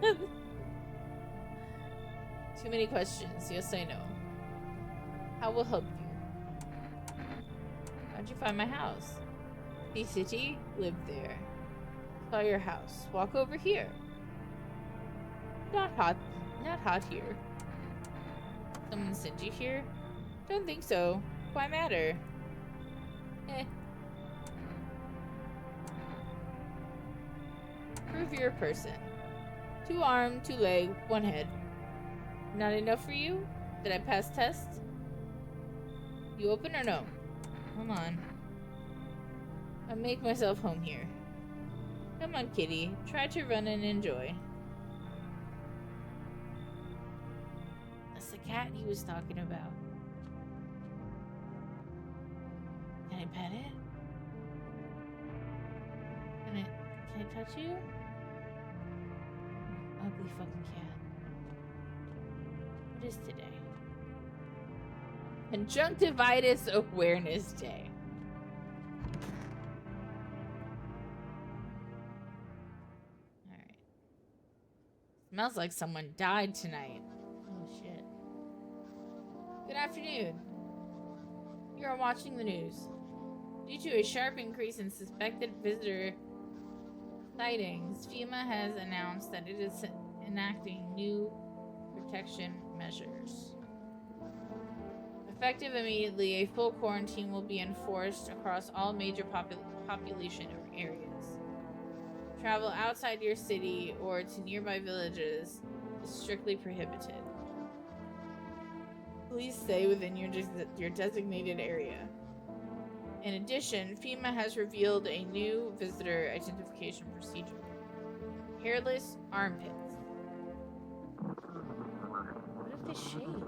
Too many questions. Yes, I know. How will help you? How'd you find my house? The city? Lived there. Saw your house. Walk over here. Not hot here. Someone sent you here? Don't think so. Why matter? Prove you're a person. 2 arm, 2 leg, 1 head. Not enough for you? Did I pass test? You open or no? Come on. I'll make myself home here. Come on, kitty. Try to run and enjoy. That's the cat he was talking about. Can I pet it? Can I touch you? Ugly fucking cat. What is today? Conjunctivitis Awareness Day. Alright. Smells like someone died tonight. Oh shit. Good afternoon. You are watching the news. Due to a sharp increase in suspected visitor sightings, FEMA has announced that it is enacting new protection measures. Effective immediately, a full quarantine will be enforced across all major population areas. Travel outside your city or to nearby villages is strictly prohibited. Please stay within your designated area. In addition, FEMA has revealed a new visitor identification procedure. Hairless armpits. What if they shave?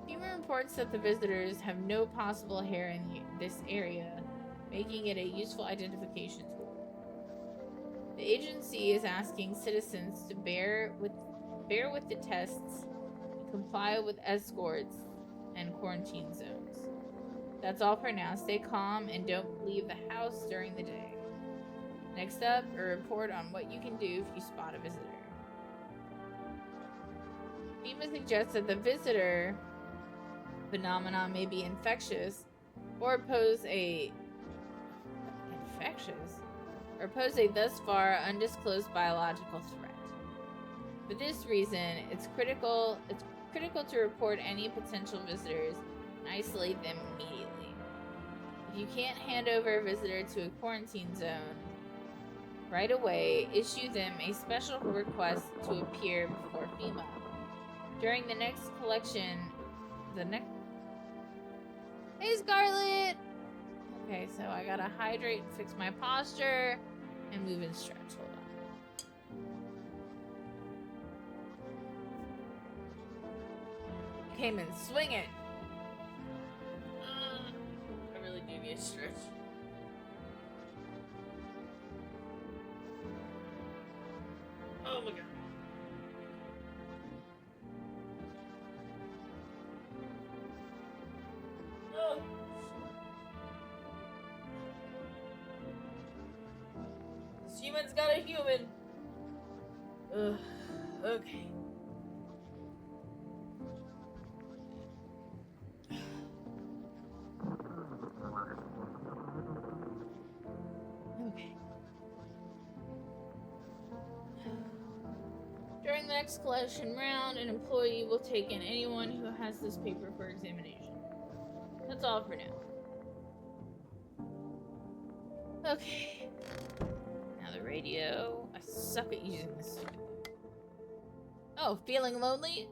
FEMA reports that the visitors have no possible hair in this area, making it a useful identification tool. The agency is asking citizens to bear with the tests and comply with escorts and quarantine zones. That's all for now. Stay calm and don't leave the house during the day. Next up, a report on what you can do if you spot a visitor. FEMA suggests that the visitor phenomenon may be infectious or pose a thus far undisclosed biological threat. For this reason, it's critical to report any potential visitors and isolate them immediately. If you can't hand over a visitor to a quarantine zone right away, issue them a special request to appear before FEMA. During the next collection, Hey, Scarlett! Okay, so I gotta hydrate and fix my posture and move and stretch. Hold on. Came in swinging. I really do need a stretch. Oh my god. Oh. This human's got a human. Ugh. Okay. Okay. During the next collection round, an employee will take in anyone who has this paper for examination. That's all for now. Okay. Now the radio. I suck at using this. Oh, feeling lonely?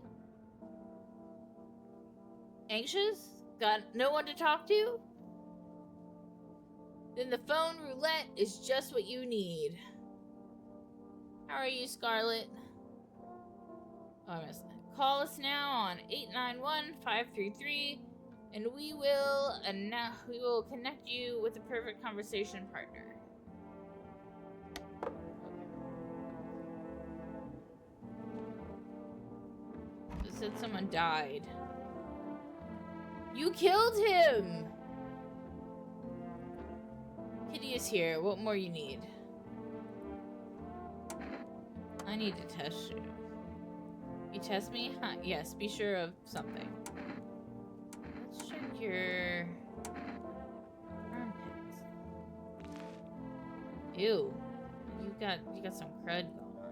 Anxious? Got no one to talk to? Then the phone roulette is just what you need. How are you, Scarlett? Oh, call us now on 891-533, and we will connect you with the perfect conversation partner. It said someone died. You killed him! Kitty is here. What more you need? I need to test you. You test me? Huh, yes, be sure of something. Let's check your armpits. Ew. You got some crud going on.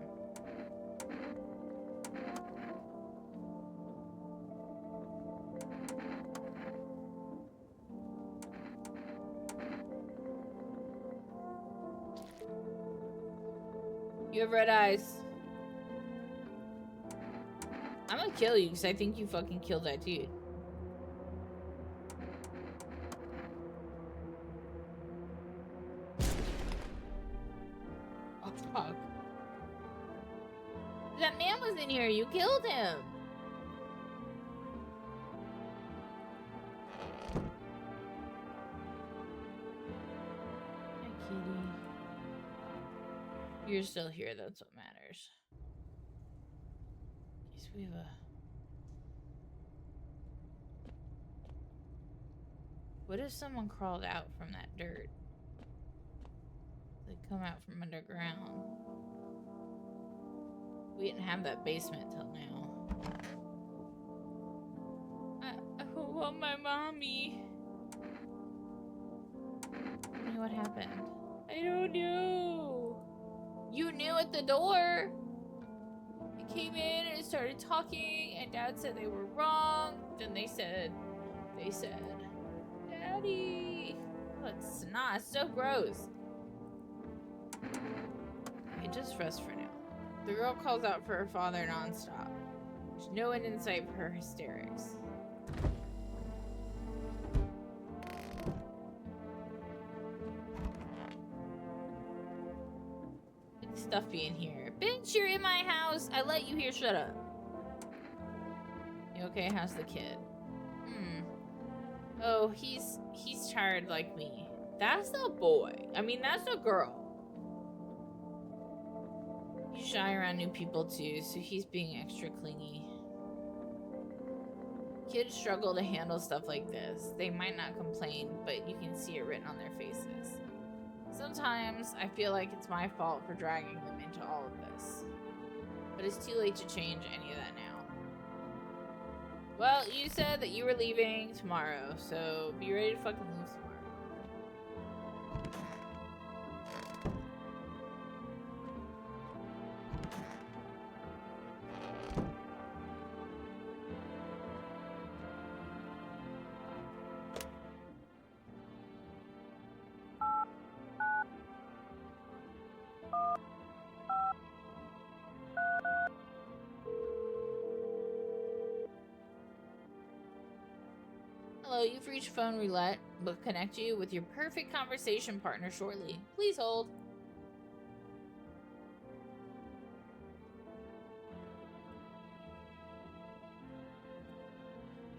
You have red eyes. I'm gonna kill you because I think you fucking killed that dude. Oh, fuck. That man was in here. You killed him. Hi, kitty. You're still here. That's what matters. We have a... What if someone crawled out from that dirt? They come out from underground. We didn't have that basement till now. I want my mommy. Tell me what happened. I don't know. You knew at the door. Came in and started talking, and Dad said they were wrong. Then they said, Daddy. Oh, it's not. It's so gross. Okay, just rest for now. The girl calls out for her father nonstop. There's no end in sight for her hysterics. Stuffy in here. Bitch, you're in my house. I let you here. Shut up. You okay? How's the kid? Oh, he's tired like me. That's a boy. I mean, that's a girl. He's shy around new people too, so he's being extra clingy. Kids struggle to handle stuff like this. They might not complain, but you can see it written on their faces. Sometimes I feel like it's my fault for dragging them into all of this. But it's too late to change any of that now. Well, you said that you were leaving tomorrow, so be ready to fucking leave tomorrow. Hello, you've reached phone roulette. We'll connect you with your perfect conversation partner shortly. Please hold.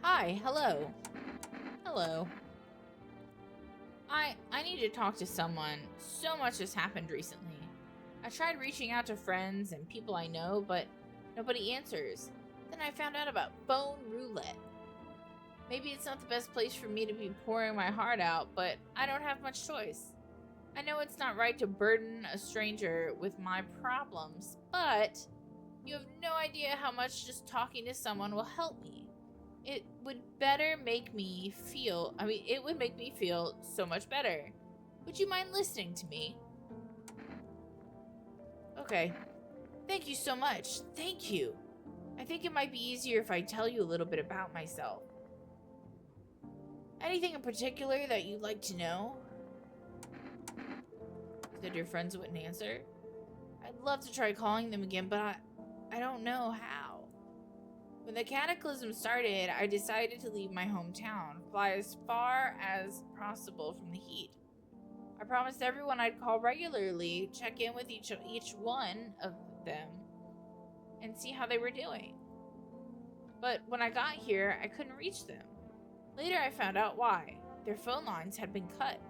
Hi, hello. Hello. I need to talk to someone. So much has happened recently. I tried reaching out to friends and people I know, but nobody answers. Then I found out about phone roulette. Maybe it's not the best place for me to be pouring my heart out, but I don't have much choice. I know it's not right to burden a stranger with my problems, but you have no idea how much just talking to someone will help me. It would make me feel so much better. Would you mind listening to me? Okay. Thank you so much. Thank you. I think it might be easier if I tell you a little bit about myself. Anything in particular that you'd like to know? Said your friends wouldn't answer. I'd love to try calling them again, but I don't know how. When the cataclysm started, I decided to leave my hometown, fly as far as possible from the heat. I promised everyone I'd call regularly, check in with each one of them, and see how they were doing. But when I got here, I couldn't reach them. Later, I found out why. Their phone lines had been cut.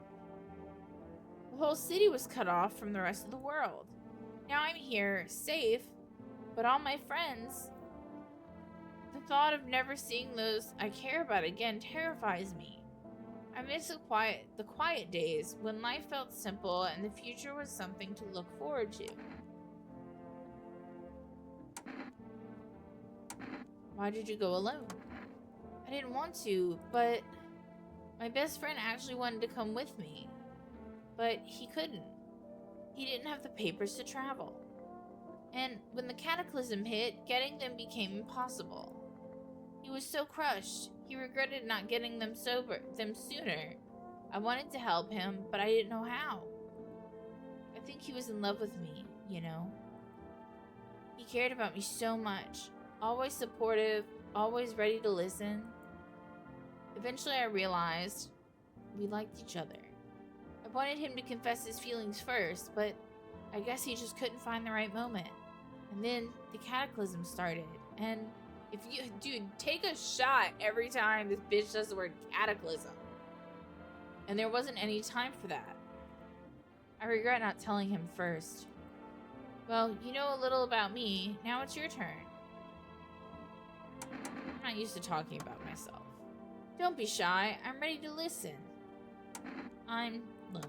The whole city was cut off from the rest of the world. Now I'm here, safe, but all my friends... The thought of never seeing those I care about again terrifies me. I miss the quiet days when life felt simple and the future was something to look forward to. Why did you go alone? I didn't want to, but my best friend actually wanted to come with me. But he couldn't. He didn't have the papers to travel. And when the cataclysm hit, getting them became impossible. He was so crushed. He regretted not getting them sooner. I wanted to help him, but I didn't know how. I think he was in love with me, you know. He cared about me so much. Always supportive, always ready to listen. Eventually I realized we liked each other. I wanted him to confess his feelings first, but I guess he just couldn't find the right moment. And then the cataclysm started, and dude, take a shot every time this bitch says the word cataclysm. And there wasn't any time for that. I regret not telling him first. Well, you know a little about me. Now it's your turn. I'm not used to talking about myself. Don't be shy. I'm ready to listen. I'm lonely.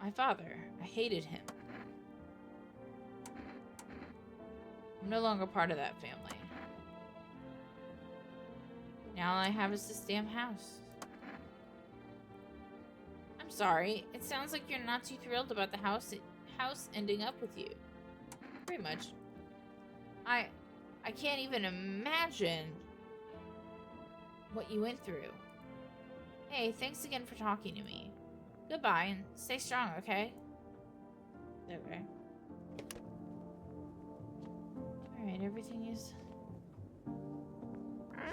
My father. I hated him. I'm no longer part of that family. Now all I have is this damn house. I'm sorry. It sounds like you're not too thrilled about the house ending up with you. Pretty much. I can't even imagine what you went through. Hey, thanks again for talking to me. Goodbye, and stay strong, okay? Okay. Alright, everything is...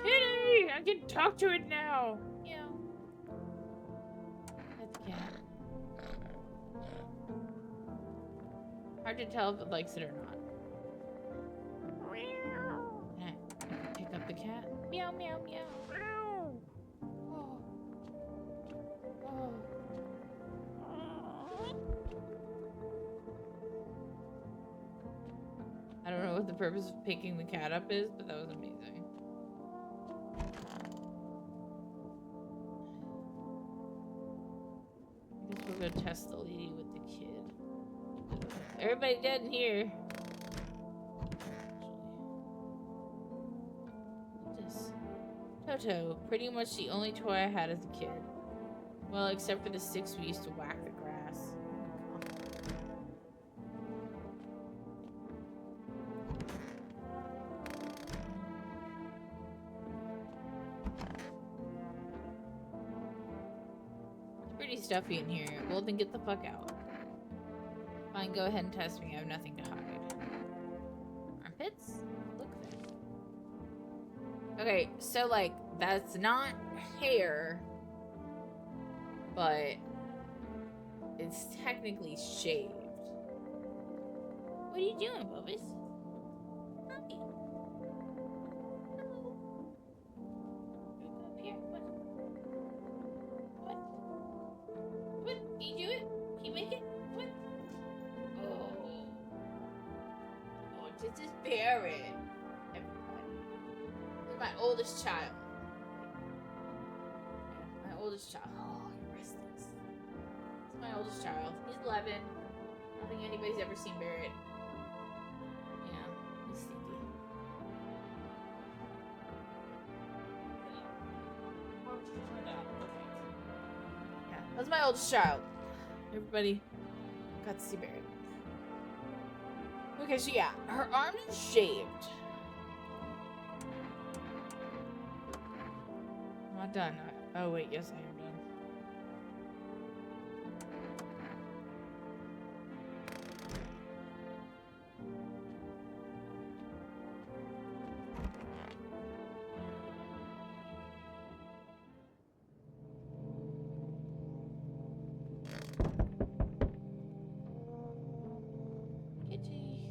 Kitty! I can talk to it now! Yeah. Pet the cat. Hard to tell if it likes it or not. I can pick up the cat. Meow, meow, meow. Oh. Oh. I don't know what the purpose of picking the cat up is, but that was amazing. I guess we'll go test the lady with the kid. Everybody dead in here. this? Toto, pretty much the only toy I had as a kid. Well, except for the sticks we used to whack the grass. It's pretty stuffy in here. Well, then get the fuck out. Fine, go ahead and test me. I have nothing to hide. Armpits? Look there. Okay, so, like, that's not hair, but it's technically shaved. What are you doing, Bubbles? Hi. Hello. Come up here. What? What? Can you do it? Can you make it? What? Oh. Oh, just bear it. Everybody. This is my oldest child. Yeah, my oldest child. Oh, your wrist sticks. This is my oldest child. He's 11. I don't think anybody's ever seen Barrett. Yeah, he's stinky. Yeah, that's my oldest child. Everybody got to see Barrett. Okay, so yeah, her arm is shaved. I'm not done. Oh wait, yes I am done. Kitty.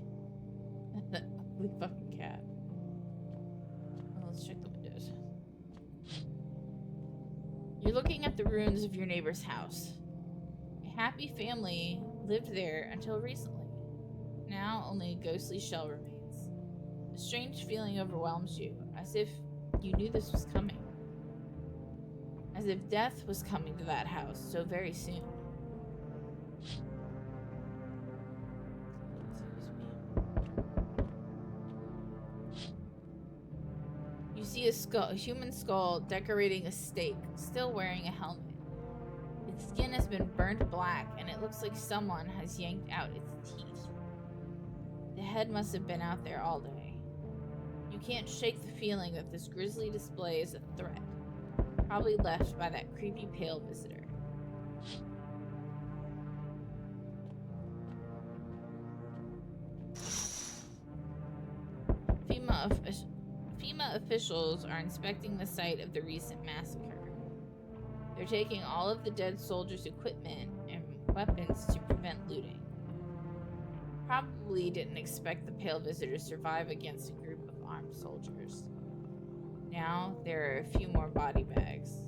That ugly fucking cat. Well, let's check the windows. You're looking at the ruins of your neighbor's house. A happy family lived there until recently. Now only a ghostly shell remains. A strange feeling overwhelms you, as if you knew this was coming. As if death was coming to that house so very soon. You see a human skull decorating a stake, still wearing a helmet. Its skin has been burnt black, and it looks like someone has yanked out its teeth. The head must have been out there all day. You can't shake the feeling that this grisly display is a threat, probably left by that creepy pale visitor. FEMA officials are inspecting the site of the recent massacre. They're taking all of the dead soldiers' equipment and weapons to prevent looting. Probably didn't expect the pale visitor to survive against a group of armed soldiers. Now there are a few more body bags.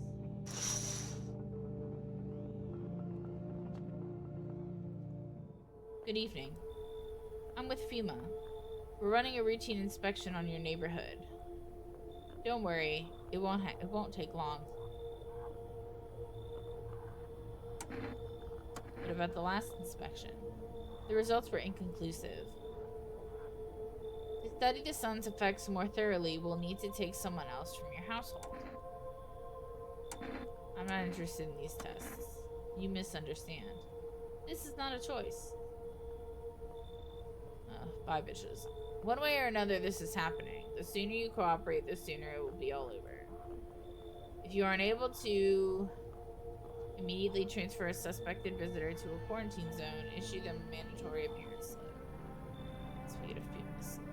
Good evening. I'm with FEMA. We're running a routine inspection on your neighborhood. Don't worry, it won't take long. What about the last inspection? The results were inconclusive. To study the sun's effects more thoroughly, we'll need to take someone else from your household. I'm not interested in these tests. You misunderstand. This is not a choice. Bye, bitches. One way or another, this is happening. The sooner you cooperate, the sooner it will be all over. If you aren't able to immediately transfer a suspected visitor to a quarantine zone, issue them a mandatory appearance slip. Let's get a FEMA slip.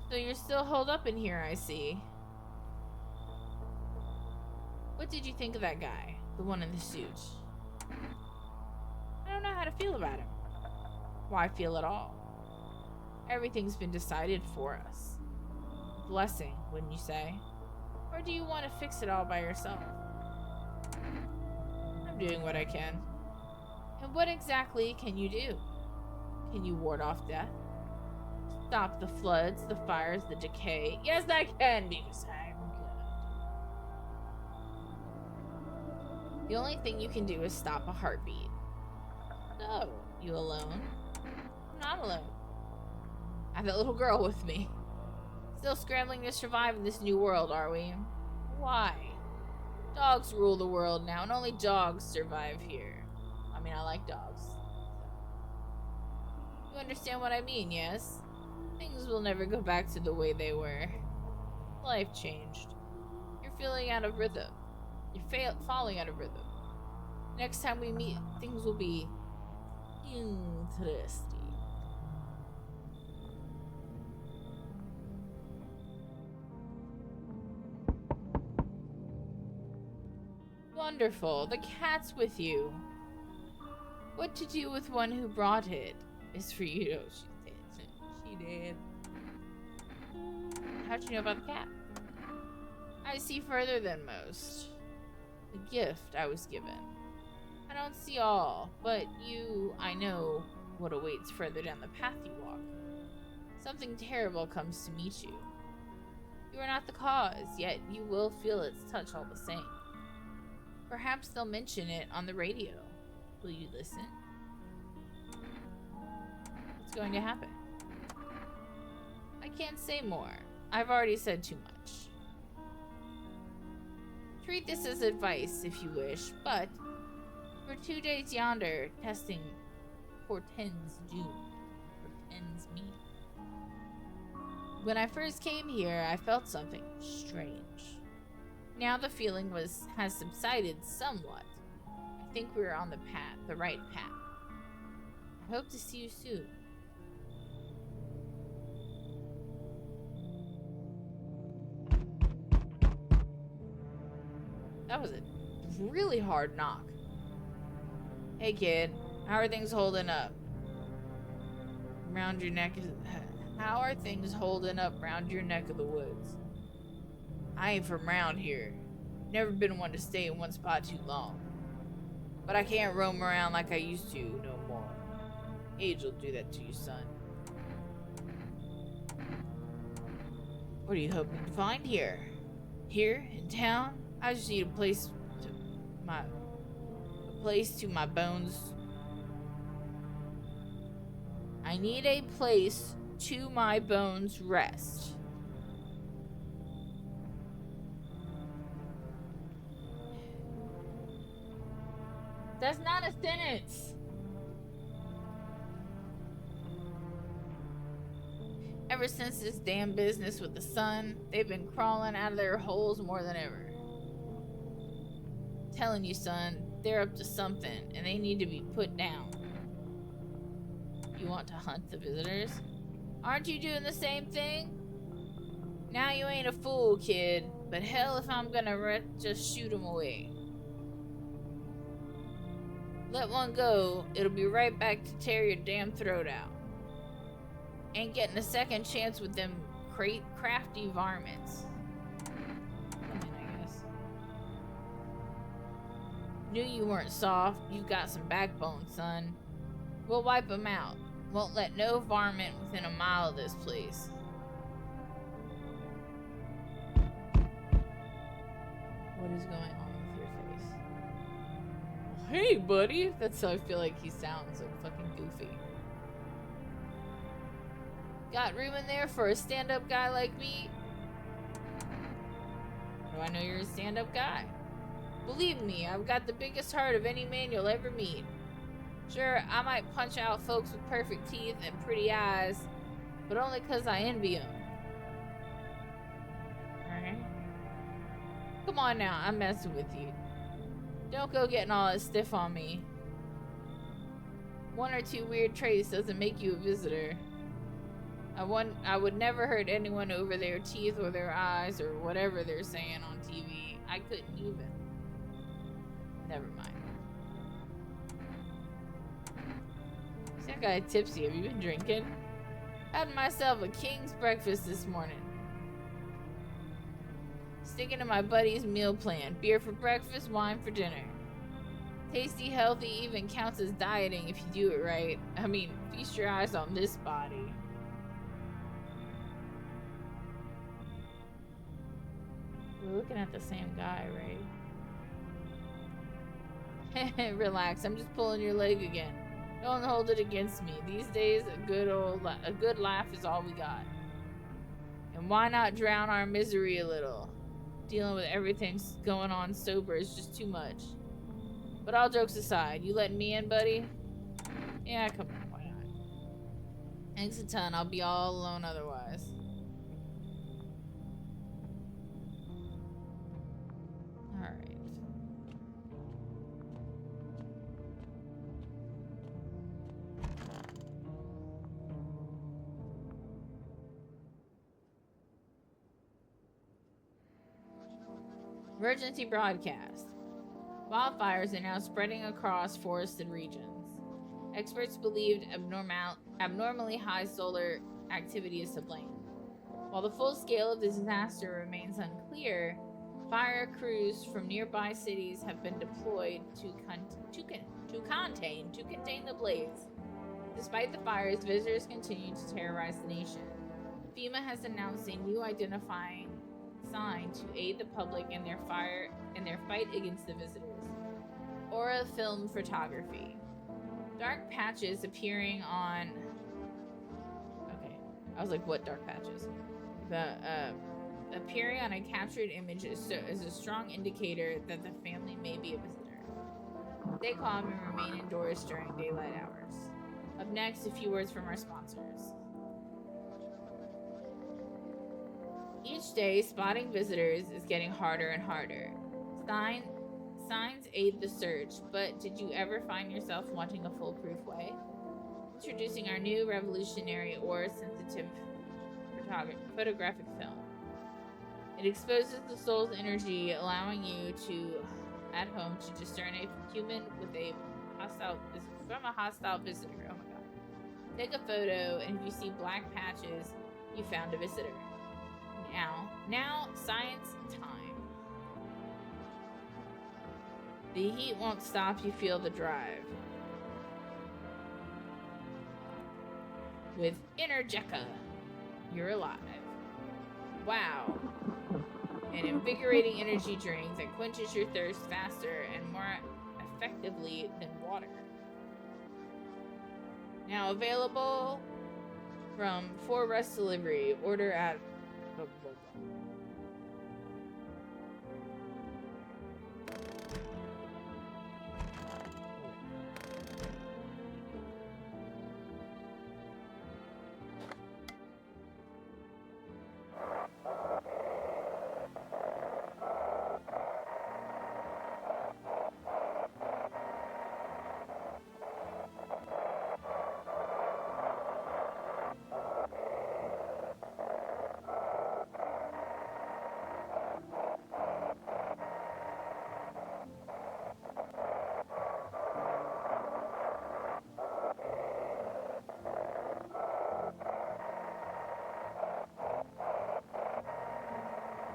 So you're still holed up in here, I see. What did you think of that guy? The one in the suit? I don't know how to feel about him. Why feel at all? Everything's been decided for us. Blessing, wouldn't you say? Or do you want to fix it all by yourself? I'm doing what I can. And what exactly can you do? Can you ward off death? Stop the floods, the fires, the decay? Yes, I can, because I'm good. The only thing you can do is stop a heartbeat. No, you alone? I'm not alone. have that little girl with me. Still scrambling to survive in this new world, are we? Why? Dogs rule the world now, and only dogs survive here. I mean, I like dogs. You understand what I mean, yes? Things will never go back to the way they were. Life changed. You're feeling out of rhythm. You're falling out of rhythm. Next time we meet, things will be interesting. Wonderful. The cat's with you. What to do with one who brought it is for you to know. She did. How'd you know about the cat? I see further than most. The gift I was given. I don't see all, but I know what awaits further down the path you walk. Something terrible comes to meet you. You are not the cause, yet you will feel its touch all the same. Perhaps they'll mention it on the radio. Will you listen? What's going to happen? I can't say more. I've already said too much. Treat this as advice if you wish, but for 2 days yonder, testing portends doom. Portends me. When I first came here, I felt something strange. Now the feeling has subsided somewhat. I think we're on the right path. I hope to see you soon. That was a really hard knock. Hey kid, how are things holding up? Round your neck How are things holding up round your neck of the woods? I ain't from round here. Never been one to stay in one spot too long. But I can't roam around like I used to no more. Age will do that to you, son. What are you hoping to find here? Here, in town? I just need a place to my bones. I need a place to my bones rest. That's not a sentence. Ever since this damn business with the sun, they've been crawling out of their holes more than ever. Telling you, son, they're up to something, and they need to be put down. You want to hunt the visitors? Aren't you doing the same thing? Now you ain't a fool, kid, but hell if I'm gonna just shoot them away. Let one go, it'll be right back to tear your damn throat out. Ain't getting a second chance with them crafty varmints. I guess. Knew you weren't soft. You got some backbone, son. We'll wipe them out. Won't let no varmint within a mile of this place. What is going on with your face? Hey, buddy. That's how I feel like he sounds, like fucking goofy. Got room in there for a stand-up guy like me? How do I know you're a stand-up guy? Believe me, I've got the biggest heart of any man you'll ever meet. Sure, I might punch out folks with perfect teeth and pretty eyes, but only 'cause I envy them. Alright? Come on now, I'm messing with you. Don't go getting all that stiff on me. 1 or 2 weird traits doesn't make you a visitor. I would never hurt anyone over their teeth or their eyes or whatever they're saying on TV. I couldn't even. Never mind. That guy tipsy. Have you been drinking? Had myself a king's breakfast this morning. Sticking to my buddy's meal plan. Beer for breakfast, wine for dinner. Tasty, healthy, even counts as dieting if you do it right. I mean, feast your eyes on this body. We're looking at the same guy, right? Relax, I'm just pulling your leg again. Don't hold it against me. These days, a good laugh is all we got. And why not drown our misery a little? Dealing with everything going on sober is just too much. But all jokes aside, you letting me in, buddy? Yeah, come on, why not? Thanks a ton. I'll be all alone otherwise. Alright. Emergency broadcast. Wildfires are now spreading across forested regions. Experts believed abnormally high solar activity is to blame. While the full scale of the disaster remains unclear, fire crews from nearby cities have been deployed to contain the blaze. Despite the fires, visitors continue to terrorize the nation. FEMA has announced a new identifying sign to aid the public in their fight against the visitors. Aura film photography. Dark patches appearing on. Okay, I was like, what dark patches? The appearing on a captured image is a strong indicator that the family may be a visitor. Stay calm and remain indoors during daylight hours. Up next, a few words from our sponsors. Each day, spotting visitors is getting harder and harder. Signs aid the search, but did you ever find yourself wanting a foolproof way? Introducing our new revolutionary aura-sensitive photographic film. It exposes the soul's energy, allowing you to, at home, to discern a human with a hostile visitor. Oh my god. Take a photo, and if you see black patches, you found a visitor. Now, science time. The heat won't stop you feel the drive. With Energeca, you're alive. Wow. An invigorating energy drink that quenches your thirst faster and more effectively than water. Now available from 4 Rest Delivery. Order at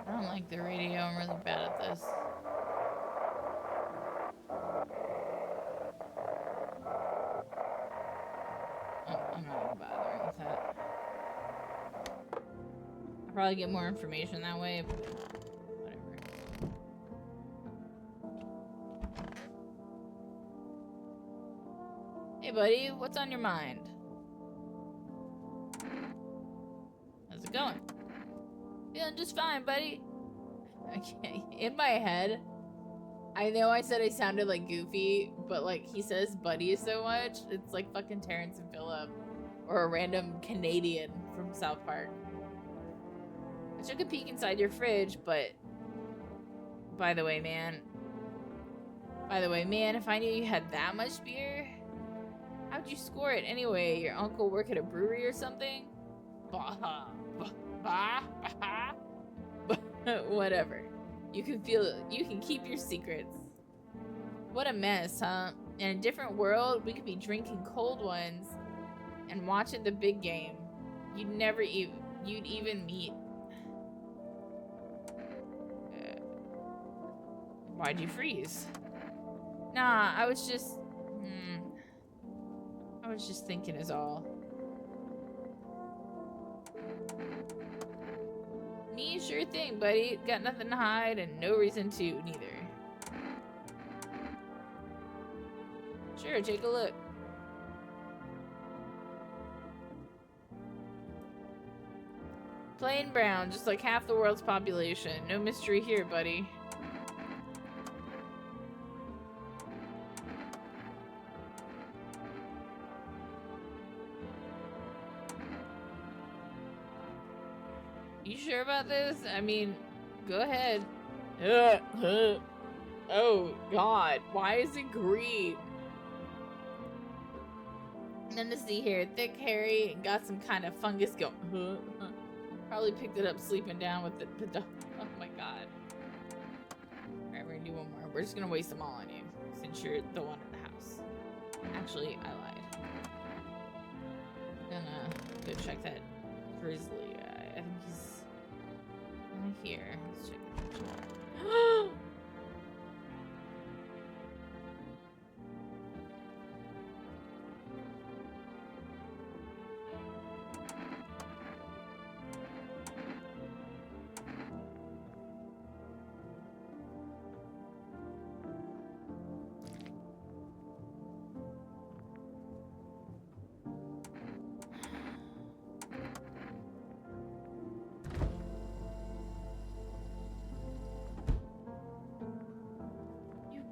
I don't like the radio. I'm really bad at this. I'm not even bothering with that. I'll probably get more information that way, but whatever. Hey, buddy, what's on your mind? How's it going? Feeling just fine, buddy. Okay, in my head, I know I said I sounded like Goofy, but like he says buddy so much, it's like fucking Terrence and Phillip, or a random Canadian from South Park. I took a peek inside your fridge, but by the way, man, if I knew you had that much beer, how'd you score it anyway? Your uncle work at a brewery or something? Whatever. You can keep your secrets. What a mess, huh? In a different world, we could be drinking cold ones and watching the big game. You'd even meet. Why'd you freeze? Nah, I was just thinking is all. Me, sure thing, buddy. Got nothing to hide and no reason to, neither. Sure, take a look. Plain brown, just like half the world's population. No mystery here, buddy. You sure about this? I mean, go ahead. Oh, God. Why is it green? None to see here. Thick, hairy, and got some kind of fungus going. Probably picked it up sleeping down with the dog. Oh, my God. Alright, we're gonna do one more. We're just gonna waste them all on you, since you're the one in the house. Actually, I lied. Gonna go check that grizzly guy. I think he's here. Let's check it.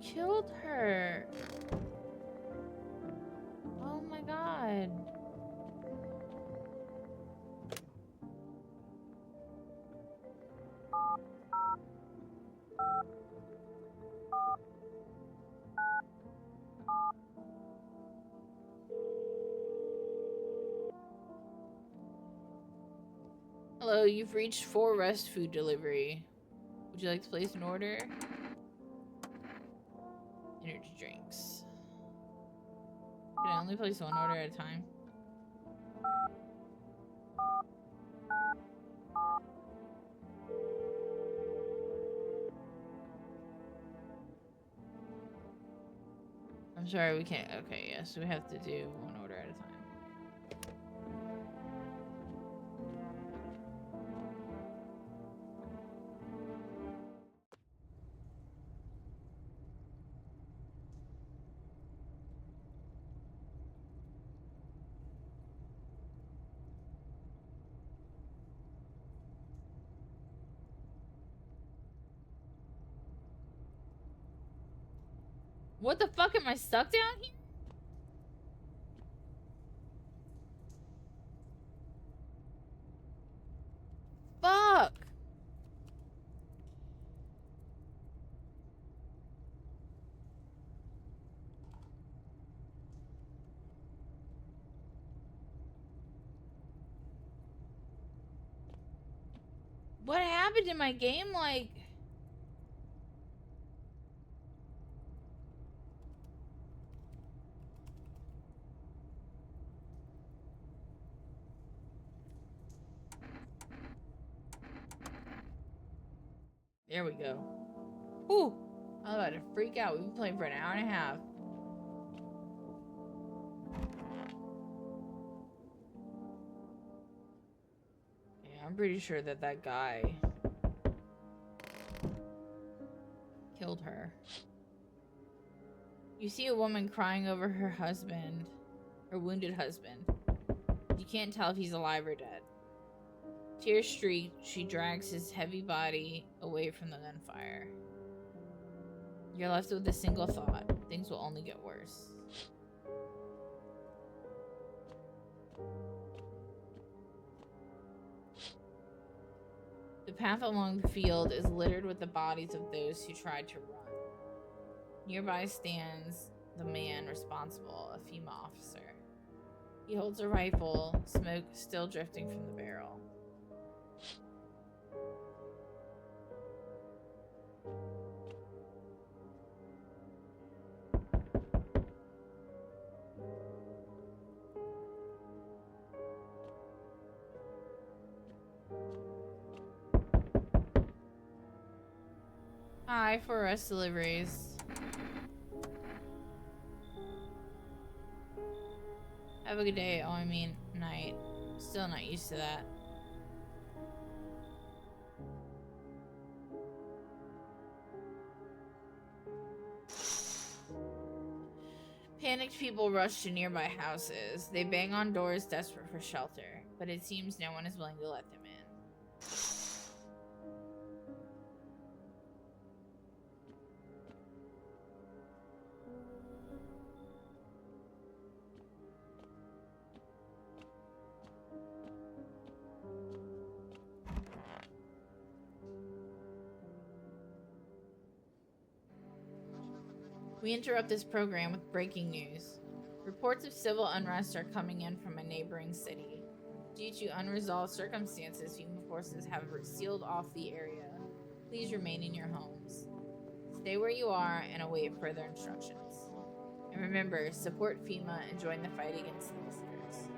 Killed her. Oh my God. Hello, you've reached 4 Rest Food Delivery. Would you like to place an order? Energy drinks. Can I only place one order at a time? I'm sorry, we can't. Okay, yes, yeah, so we have to do one order at a time. What the fuck? Am I stuck down here? Fuck! What happened in my game? Like... There we go. Whew! I'm about to freak out. We've been playing for an hour and a half. Yeah, I'm pretty sure that that guy killed her. You see a woman crying over her husband, her wounded husband. You can't tell if he's alive or dead. Tears streaked, she drags his heavy body away from the gunfire. You're left with a single thought. Things will only get worse. The path along the field is littered with the bodies of those who tried to run. Nearby stands the man responsible, a female officer. He holds a rifle, smoke still drifting from the barrel. Hi, for rest deliveries. Have a good day. Oh, I mean, night. Still not used to that. Panicked people rush to nearby houses. They bang on doors, desperate for shelter, but it seems no one is willing to let them in. We interrupt this program with breaking news. Reports of civil unrest are coming in from a neighboring city. Due to unresolved circumstances, FEMA forces have sealed off the area. Please remain in your homes. Stay where you are and await further instructions. And remember, support FEMA and join the fight against the visitors.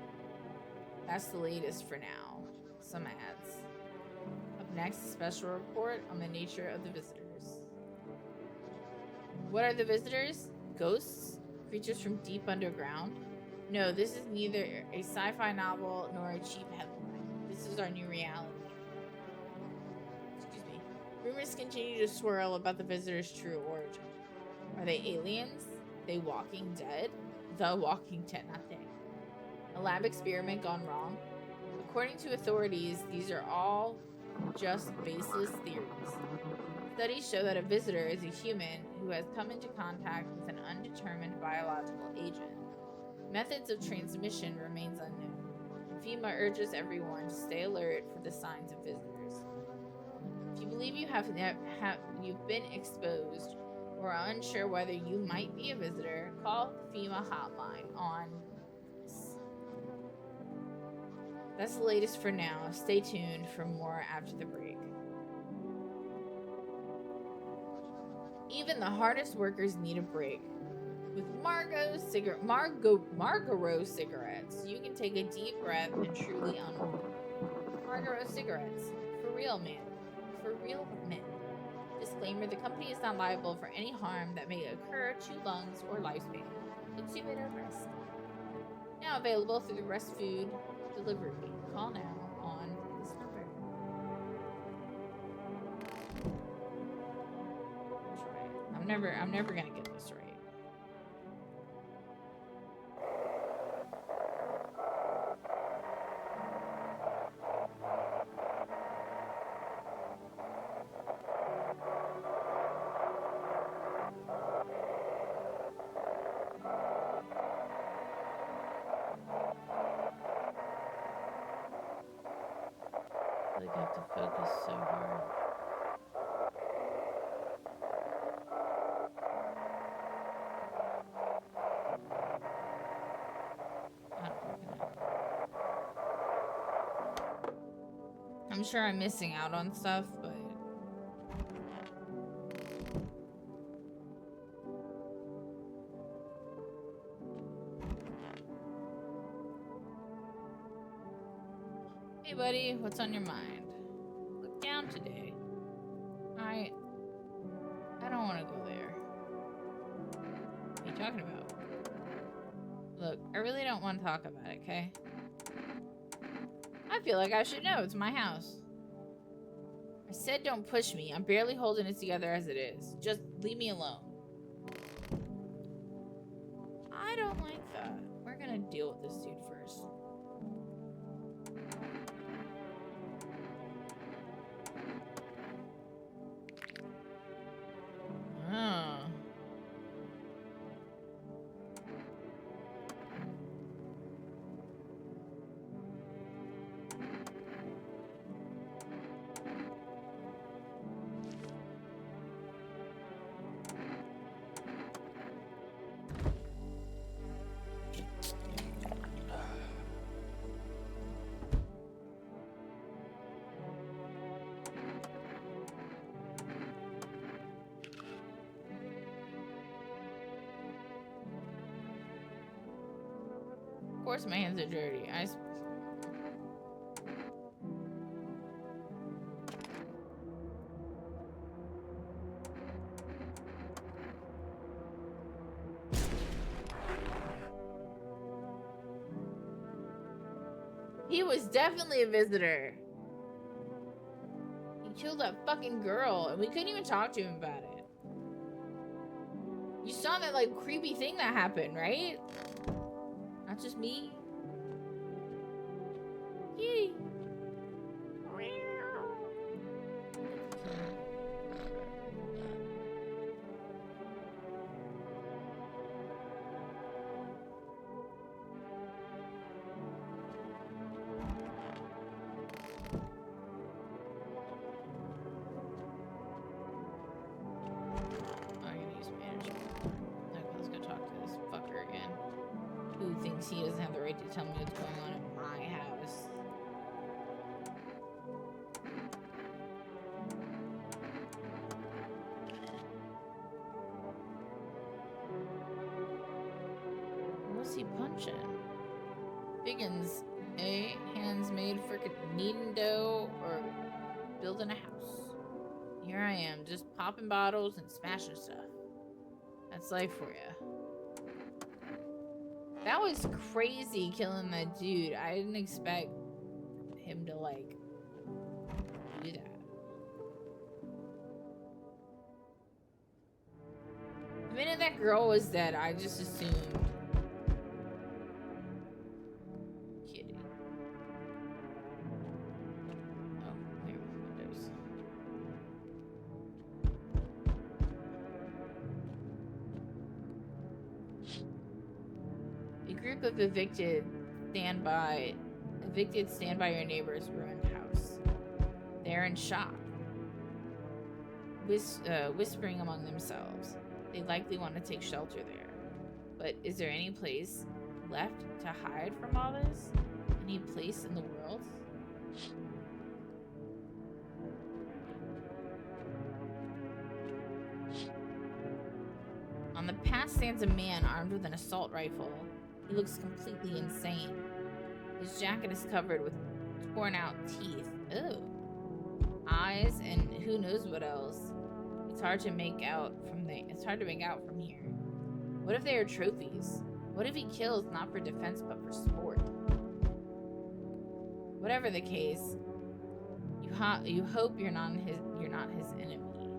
That's the latest for now. Some ads. Up next, a special report on the nature of the visitors. What are the visitors? Ghosts? Creatures from deep underground? No, this is neither a sci-fi novel nor a cheap headline. This is our new reality. Excuse me. Rumors continue to swirl about the visitors' true origin. Are they aliens? They Walking Dead? The Walking Dead, not they. A lab experiment gone wrong? According to authorities, these are all just baseless theories. Studies show that a visitor is a human who has come into contact with an undetermined biological agent. Methods of transmission remains unknown. FEMA urges everyone to stay alert for the signs of visitors. If you believe you've been exposed or are unsure whether you might be a visitor, call the FEMA hotline on this. That's the latest for now. Stay tuned for more after the break. Even the hardest workers need a break. With Marlboro cigarettes, you can take a deep breath and truly unwind. Marlboro cigarettes. For real men. Disclaimer, the company is not liable for any harm that may occur to lungs or lifespan. Consume it at risk. Now available through the Rest Food delivery. Call now on this number. I'm never gonna get this right. I feel like I have to focus so hard. I'm sure I'm missing out on stuff, but hey buddy, what's on your mind? Look down today. I don't want to go there. What are you talking about? Look, I really don't want to talk about it, okay? I feel like I should know. It's my house. I said don't push me. I'm barely holding it together as it is. Just leave me alone. I don't like that. We're gonna deal with this dude first. Oh. Of course my hands are dirty. He was definitely a visitor. He killed that fucking girl, and we couldn't even talk to him about it. You saw that, like, creepy thing that happened, right? Not just me. Yee. tell me what's going on in my house. What's he punching? Biggins, eh? Hands made for kneading dough or building a house. Here I am, just popping bottles and smashing stuff. That's life for you. That was crazy killing that dude. I didn't expect him to, like, do that. The minute that girl was dead, I just assumed. Kitty. Oh, there were windows. A group of evicted stand by your neighbor's ruined house. They're in shock, whispering among themselves. They likely want to take shelter there. But is there any place left to hide from all this? Any place in the world? On the path stands a man armed with an assault rifle. He looks completely insane. His jacket is covered with torn out teeth. Ew. Eyes and who knows what else. It's hard to make out from here. What if they are trophies? What if he kills not for defense but for sport? Whatever the case, you hope you're not his enemy.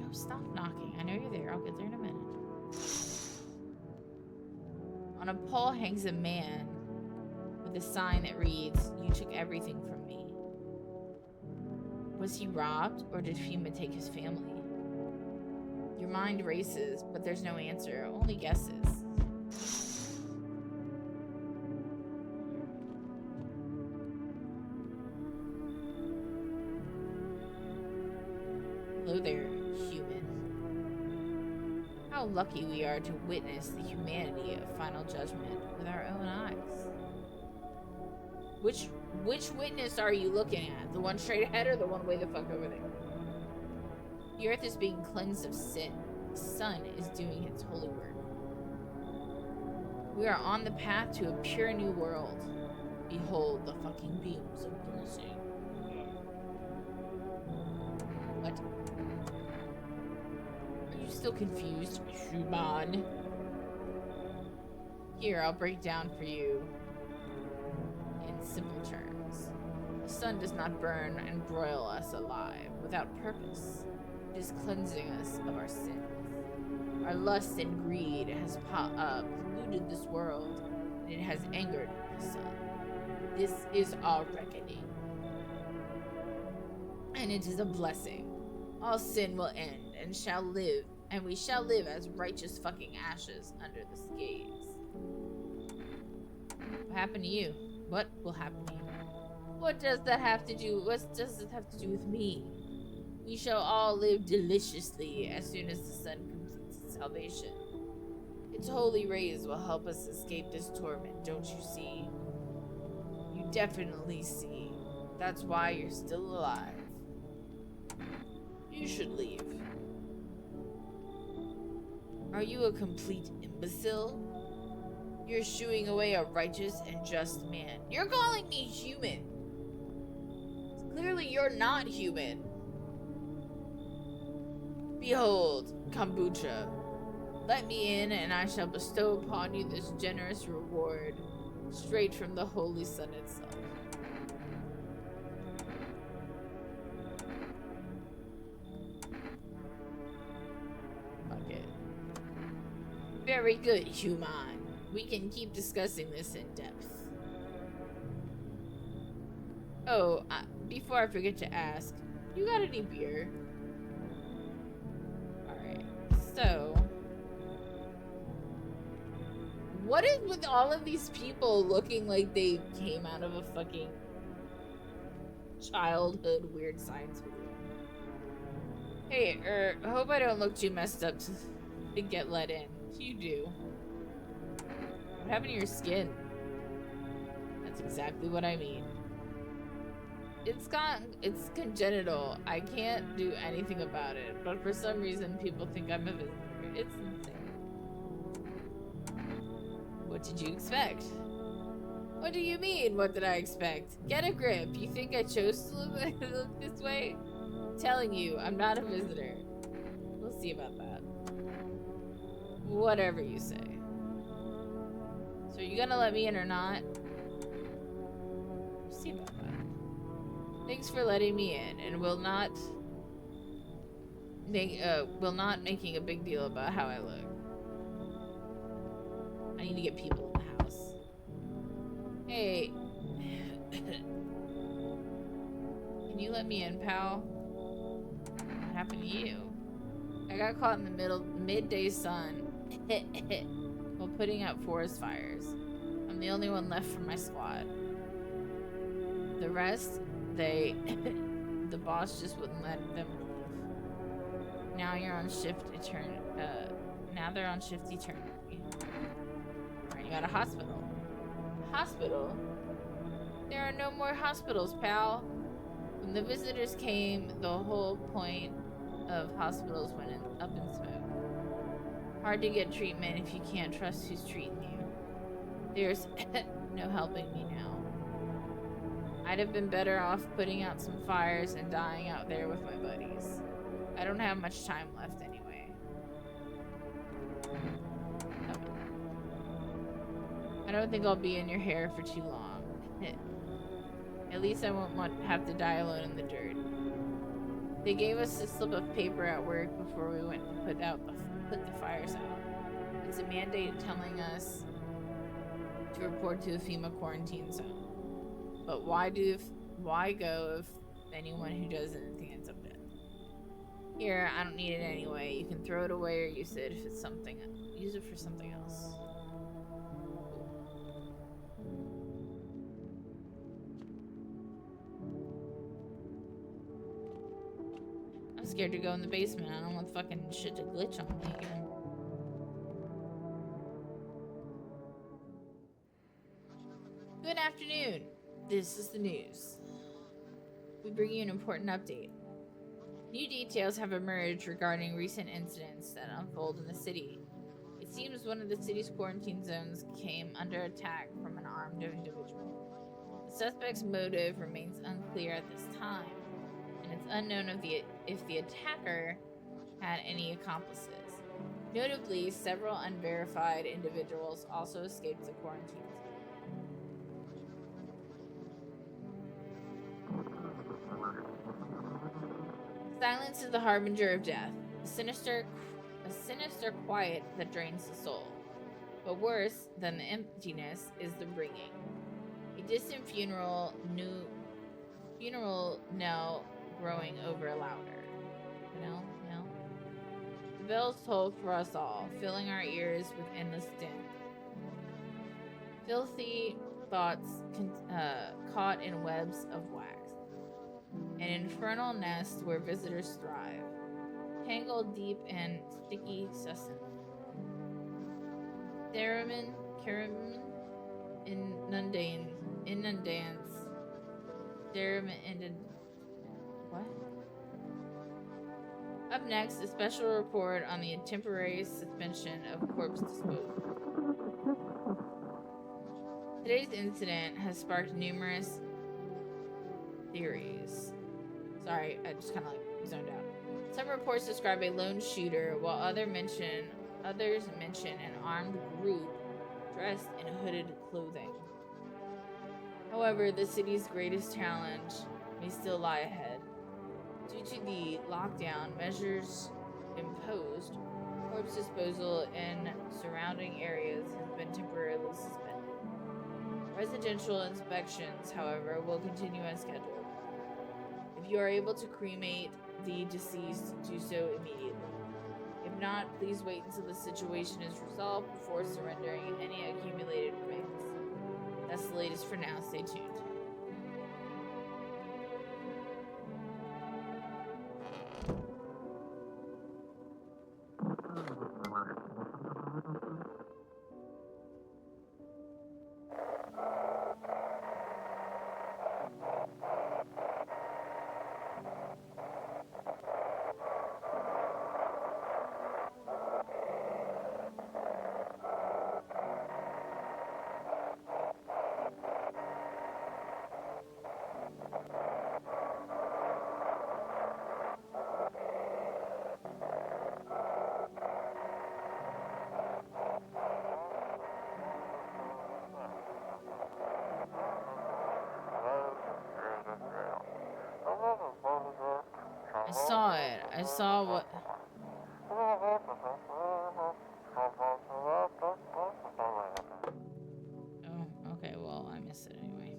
Oh, stop knocking. I know you're there. I'll get there in a minute. On a pole hangs a man with a sign that reads, "You took everything from me." Was he robbed, or did FEMA take his family? Your mind races, but there's no answer, only guesses. Hello there, human. How lucky we are to witness the humanity of final judgment with our own eyes. Which witness are you looking at? The one straight ahead or the one way the fuck over there? The earth is being cleansed of sin. The sun is doing its holy work. We are on the path to a pure new world. Behold the fucking beams of blessing. What? Are you still confused, Shuban? Here, I'll break down for you in simple terms. The sun does not burn and broil us alive without purpose. It is cleansing us of our sins. Our lust and greed has polluted this world, and it has angered the sun. This is our reckoning. And it is a blessing. All sin will end and we shall live as righteous fucking ashes under the scales. What happened to you? What will happen to you? What does that have to do? What does it have to do with me? We shall all live deliciously as soon as the sun completes its salvation. Its holy rays will help us escape this torment, don't you see? You definitely see. That's why you're still alive. You should leave. Are you a complete imbecile? You're shooing away a righteous and just man. You're calling me human. Clearly you're not human. Behold, kombucha. Let me in and I shall bestow upon you this generous reward, straight from the holy sun itself. Fuck it. Very good, human. We can keep discussing this in depth. Oh, before I forget to ask, you got any beer? Alright, so... what is with all of these people looking like they came out of a fucking childhood weird science video? Hey, I hope I don't look too messed up to get let in. You do. What happened to your skin? That's exactly what I mean. It's congenital. I can't do anything about it, but for some reason people think I'm a visitor. It's insane. What did you expect? What do you mean, what did I expect? Get a grip. You think I chose to look this way? I'm telling you, I'm not a visitor. We'll see about that. Whatever you say. So are you gonna let me in or not? We'll see about that. Thanks for letting me in, and will not making a big deal about how I look. I need to get people in the house. Hey. Can you let me in, pal? What happened to you? I got caught in the midday sun while putting out forest fires. I'm the only one left from my squad. The rest, the boss just wouldn't let them leave. Now you're on shift now they're on shift eternity. Alright, you got a hospital. Hospital? There are no more hospitals, pal. When the visitors came, the whole point of hospitals went up in smoke. Hard to get treatment if you can't trust who's treating you. There's no helping me now. I'd have been better off putting out some fires and dying out there with my buddies. I don't have much time left anyway. I don't think I'll be in your hair for too long. At least I won't have to die alone in the dirt. They gave us a slip of paper at work before we went to put the fires out. It's a mandate telling us to report to a FEMA quarantine zone. But why go if anyone who does anything ends up dead? Here, I don't need it anyway. You can throw it away or use it if it's use it for something else. I'm scared to go in the basement. I don't want fucking shit to glitch on me again. Good afternoon. This is the news. We bring you an important update. New details have emerged regarding recent incidents that unfold in the city. It seems one of the city's quarantine zones came under attack from an armed individual. The suspect's motive remains unclear at this time, and it's unknown if the attacker had any accomplices. Notably, several unverified individuals also escaped the quarantine zone. Silence is the harbinger of death, a sinister quiet that drains the soul. But worse than the emptiness is the ringing. A distant funeral knell growing ever louder. No. The bells toll for us all, filling our ears with endless din. Filthy thoughts caught in webs of wax. An infernal nest where visitors thrive, tangled deep in sticky sustenance. Theremin, inundance, what? Up next, a special report on the temporary suspension of corpse disposal. Today's incident has sparked numerous theories. Sorry, I just kind of zoned out. Some reports describe a lone shooter, while others mention an armed group dressed in hooded clothing. However, the city's greatest challenge may still lie ahead. Due to the lockdown measures imposed, corpse disposal in surrounding areas has been temporarily suspended. Residential inspections, however, will continue as scheduled. If you are able to cremate the deceased, do so immediately. If not, please wait until the situation is resolved before surrendering any accumulated remains. That's the latest for now. Stay tuned. I saw it. I saw what... Oh, okay, well, I missed it anyway.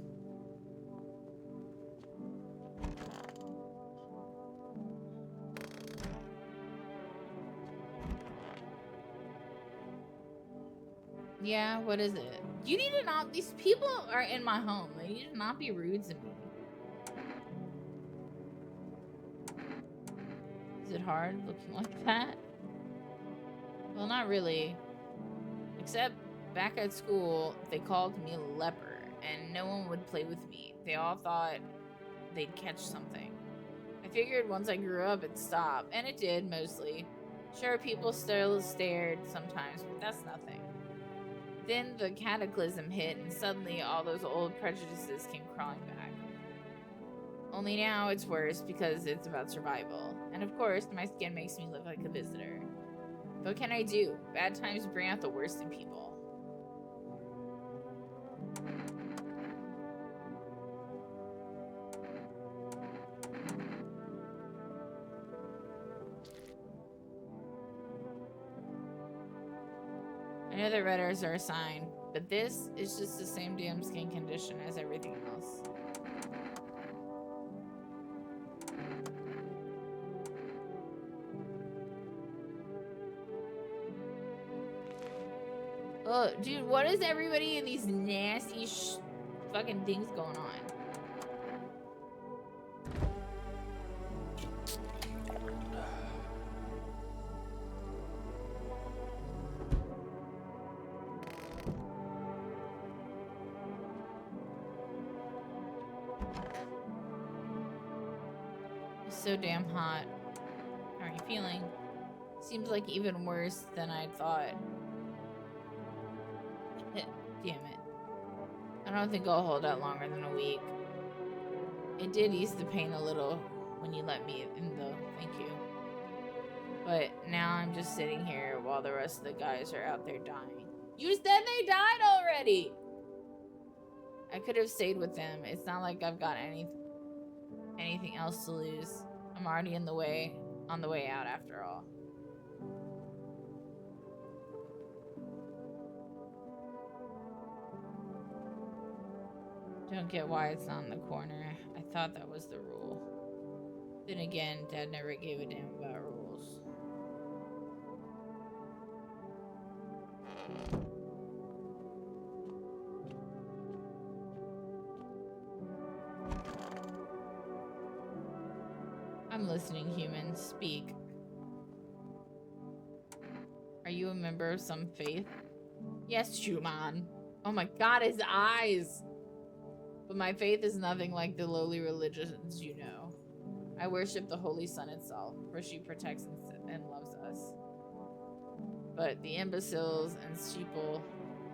Yeah, what is it? You need to not... These people are in my home. They need to not be rude to me. Is it hard looking like that? Well, not really. Except back at school, they called me a leper, and no one would play with me. They all thought they'd catch something. I figured once I grew up, it'd stop, and it did, mostly. Sure, people still stared sometimes, but that's nothing. Then the cataclysm hit, and suddenly all those old prejudices came crawling back. Only now it's worse because it's about survival. And of course, my skin makes me look like a visitor. What can I do? Bad times bring out the worst in people. I know that redders are a sign, but this is just the same damn skin condition as everything else. Oh, dude, what is everybody in these nasty fucking things going on? It's so damn hot. How are you feeling? Seems like even worse than I'd thought. Damn it. I don't think I'll hold out longer than a week. It did ease the pain a little when you let me in though, thank you. But now I'm just sitting here while the rest of the guys are out there dying. You said they died already! I could have stayed with them. It's not like I've got anything else to lose. I'm already on the way out after all. Don't get why it's not in the corner. I thought that was the rule. Then again, Dad never gave a damn about rules. I'm listening, human. Speak. Are you a member of some faith? Yes, human. Oh my god, his eyes! But my faith is nothing like the lowly religions you know. I worship the Holy Sun itself, for she protects and loves us. But the imbeciles and sheeple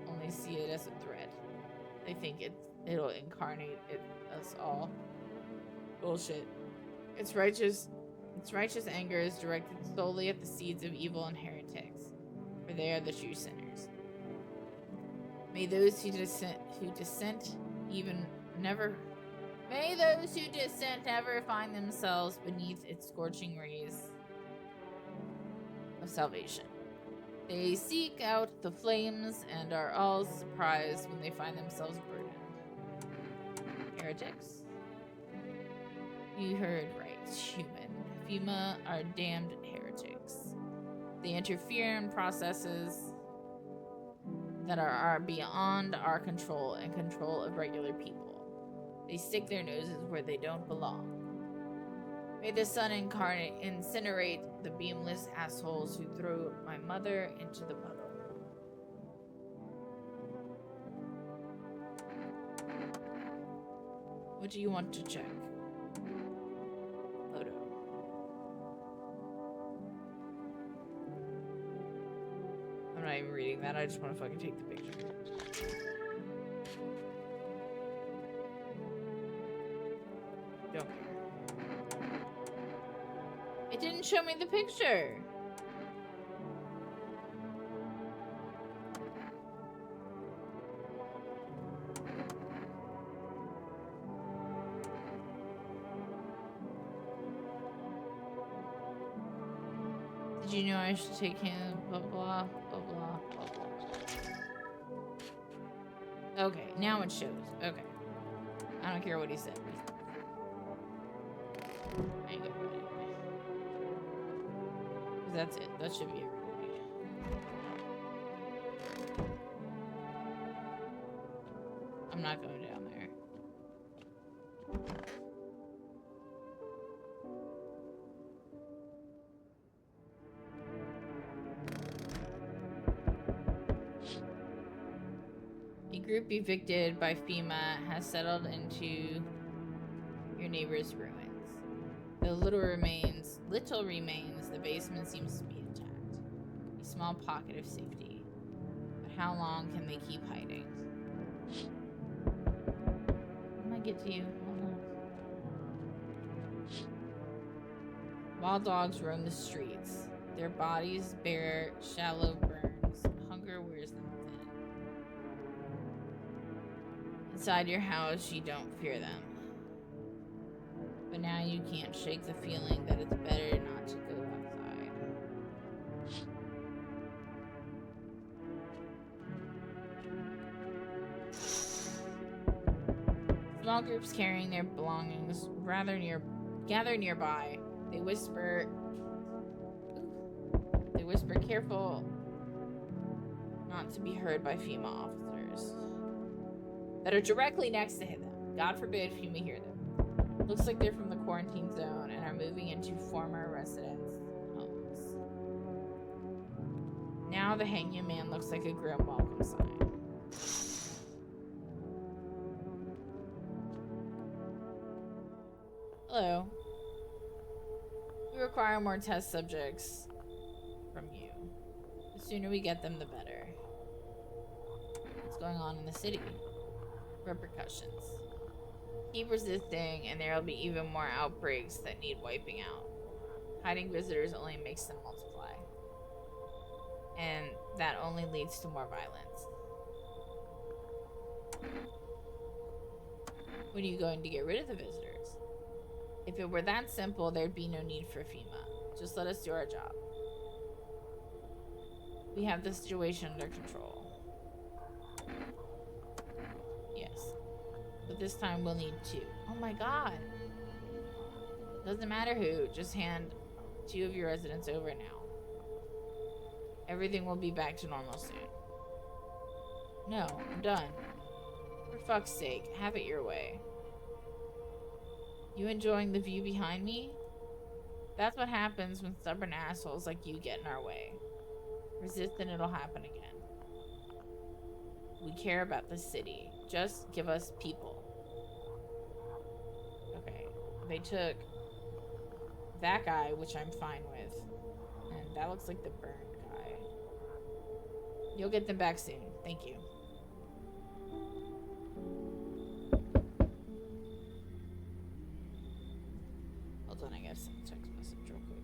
only see it as a threat. They think it'll incarnate us all. Bullshit. Its righteous anger is directed solely at the seeds of evil and heretics, for they are the true sinners. May those who dissent never find themselves beneath its scorching rays of salvation. They seek out the flames and are all surprised when they find themselves burdened. Heretics? You heard right, human. FEMA are damned heretics. They interfere in processes that are beyond our control and control of regular people. They stick their noses where they don't belong. May the sun incinerate the beamless assholes who threw my mother into the puddle. What do you want to check? Photo. I'm not even reading that. I just want to fucking take the picture. Don't care. It didn't show me the picture. Did you know I should take him? Blah, blah, blah, blah, blah, blah. Okay, now it shows. Okay. I don't care what he said. I ain't gonna read it. That's it. That should be everybody. I'm not going down there. A group evicted by FEMA has settled into your neighbor's ruins. Though little remains, the basement seems to be intact. A small pocket of safety. But how long can they keep hiding? I might get to you. Hold on. Wild dogs roam the streets. Their bodies bear shallow burns. Hunger wears them thin. Inside your house, you don't fear them. But now you can't shake the feeling that it's better not to go outside. Small groups carrying their belongings gather nearby. They whisper, careful not to be heard by FEMA officers that are directly next to them. God forbid FEMA hear them. Looks like they're from the quarantine zone and are moving into former residents' homes. Now the hanging man looks like a grim welcome sign. Hello. We require more test subjects from you. The sooner we get them, the better. What's going on in the city? Repercussions. Keep resisting, and there will be even more outbreaks that need wiping out. Hiding visitors only makes them multiply. And that only leads to more violence. When are you going to get rid of the visitors? If it were that simple, there'd be no need for FEMA. Just let us do our job. We have the situation under control. Yes. But this time we'll need two. Oh my god. Doesn't matter who, just hand 2 of your residents over now. Everything will be back to normal soon. No, I'm done. For fuck's sake, have it your way. You enjoying the view behind me? That's what happens when stubborn assholes like you get in our way. Resist and it'll happen again. We care about the city. Just give us people. Okay. They took that guy, which I'm fine with. And that looks like the burned guy. You'll get them back soon. Thank you. Hold on, I gotta send a text message real quick.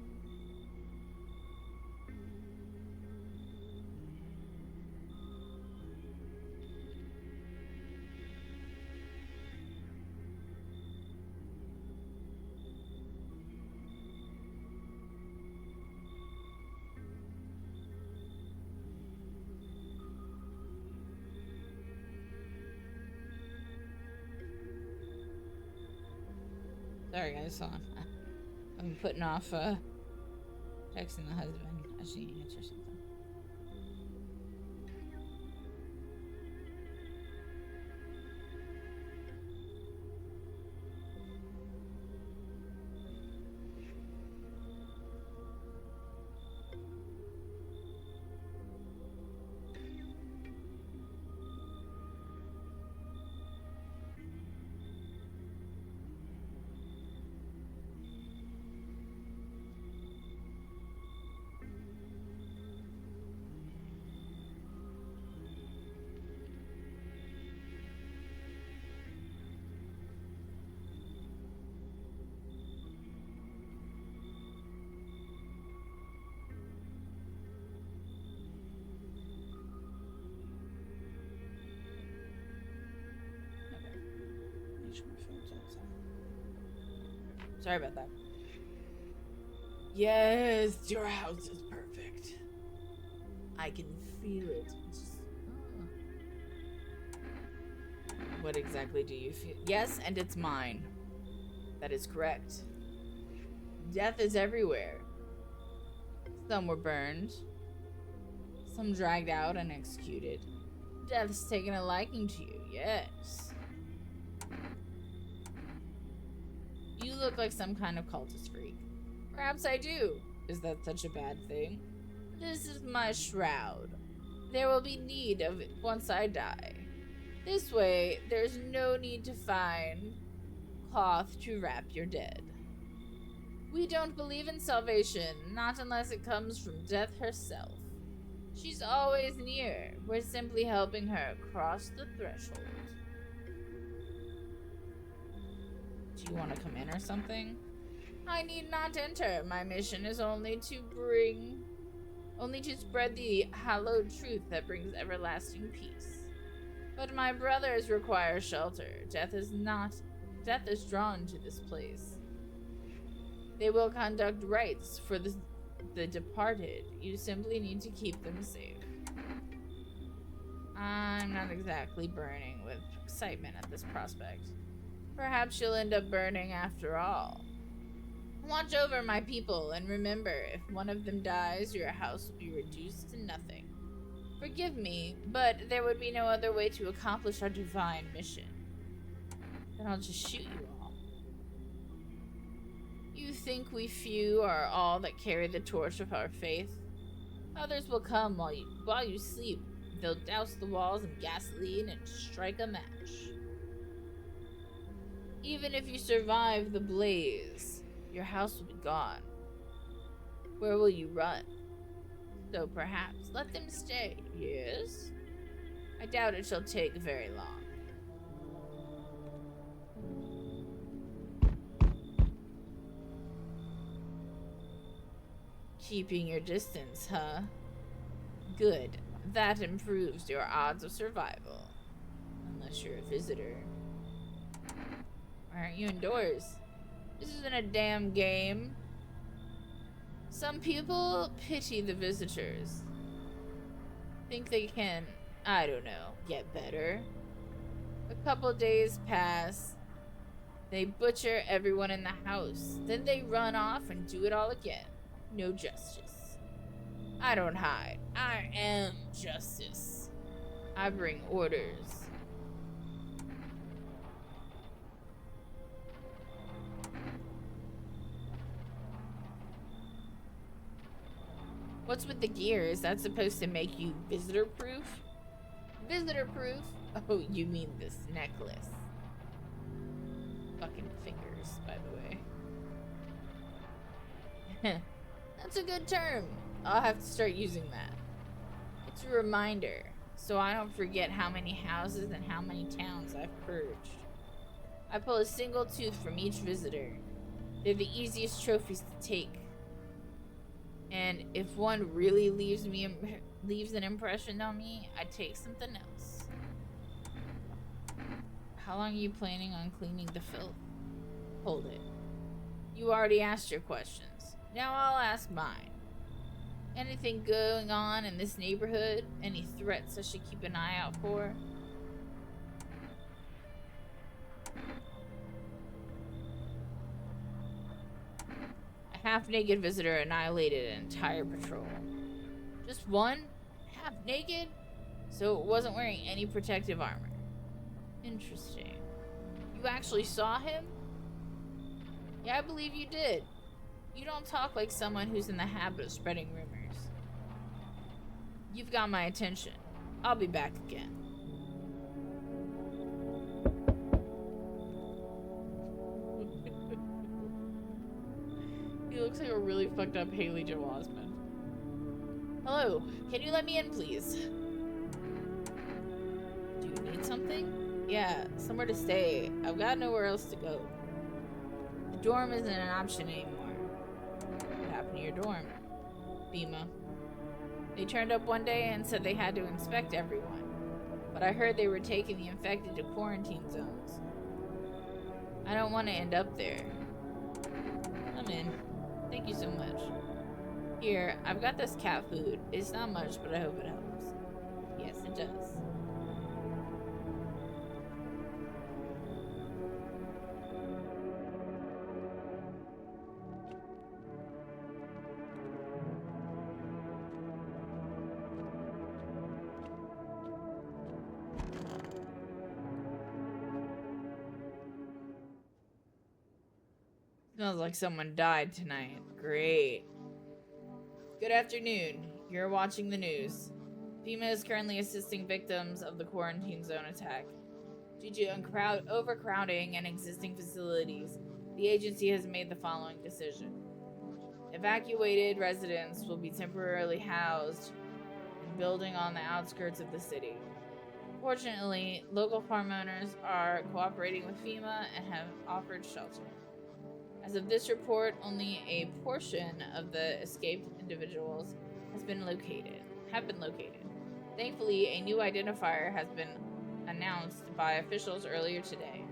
Sorry guys, hold on. I'm putting off texting the husband. I should answer something. Sorry about that. Yes, your house is perfect. I can feel it. What exactly do you feel? Yes, and it's mine. That is correct. Death is everywhere. Some were burned, some dragged out and executed. Death's taken a liking to you, yes. You look like some kind of cultist freak. Perhaps I do. Is that such a bad thing? This is my shroud. There will be need of it once I die. This way, there's no need to find cloth to wrap your dead. We don't believe in salvation, not unless it comes from death herself. She's always near. We're simply helping her cross the threshold. Do you want to come in or something? I need not enter. My mission is only to spread the hallowed truth that brings everlasting peace. But my brothers require shelter. Death is drawn to this place. They will conduct rites for the departed. You simply need to keep them safe. I'm not exactly burning with excitement at this prospect. Perhaps you'll end up burning after all. Watch over my people, and remember, if one of them dies, your house will be reduced to nothing. Forgive me, but there would be no other way to accomplish our divine mission. Then I'll just shoot you all. You think we few are all that carry the torch of our faith? Others will come while you sleep. They'll douse the walls in gasoline and strike a match. Even if you survive the blaze, your house will be gone. Where will you run? So perhaps let them stay, yes? I doubt it shall take very long. Keeping your distance, huh? Good. That improves your odds of survival. Unless you're a visitor. Why aren't you indoors? This isn't a damn game. Some people pity the visitors. Think they can, I don't know, get better. A couple days pass. They butcher everyone in the house. Then they run off and do it all again. No justice. I don't hide. I am justice. I bring orders. What's with the gear? Is that supposed to make you visitor-proof? Visitor-proof? Oh, you mean this necklace. Fucking fingers, by the way. That's a good term. I'll have to start using that. It's a reminder, so I don't forget how many houses and how many towns I've purged. I pull a single tooth from each visitor. They're the easiest trophies to take. And if one really leaves an impression on me, I take something else. How long are you planning on cleaning the filth? Hold it. You already asked your questions. Now I'll ask mine. Anything going on in this neighborhood? Any threats I should keep an eye out for? A half-naked visitor annihilated an entire patrol. Just one? Half-naked? So it wasn't wearing any protective armor. Interesting. You actually saw him? Yeah, I believe you did. You don't talk like someone who's in the habit of spreading rumors. You've got my attention. I'll be back again. He looks like a really fucked up Haley Joel Osment. Hello, can you let me in, please? Do you need something? Yeah, somewhere to stay. I've got nowhere else to go. The dorm isn't an option anymore. What happened to your dorm? Bima. They turned up one day and said they had to inspect everyone. But I heard they were taking the infected to quarantine zones. I don't want to end up there. I'm in. Thank you so much. Here, I've got this cat food. It's not much, but I hope it helps. Yes, it does. Smells like someone died tonight. Great. Good afternoon. You're watching the news. FEMA is currently assisting victims of the quarantine zone attack. Due to overcrowding in existing facilities, the agency has made the following decision. Evacuated residents will be temporarily housed in a building on the outskirts of the city. Fortunately, local farm owners are cooperating with FEMA and have offered shelter. As of this report, only a portion of the escaped individuals have been located. Thankfully, a new identifier has been announced by officials earlier today.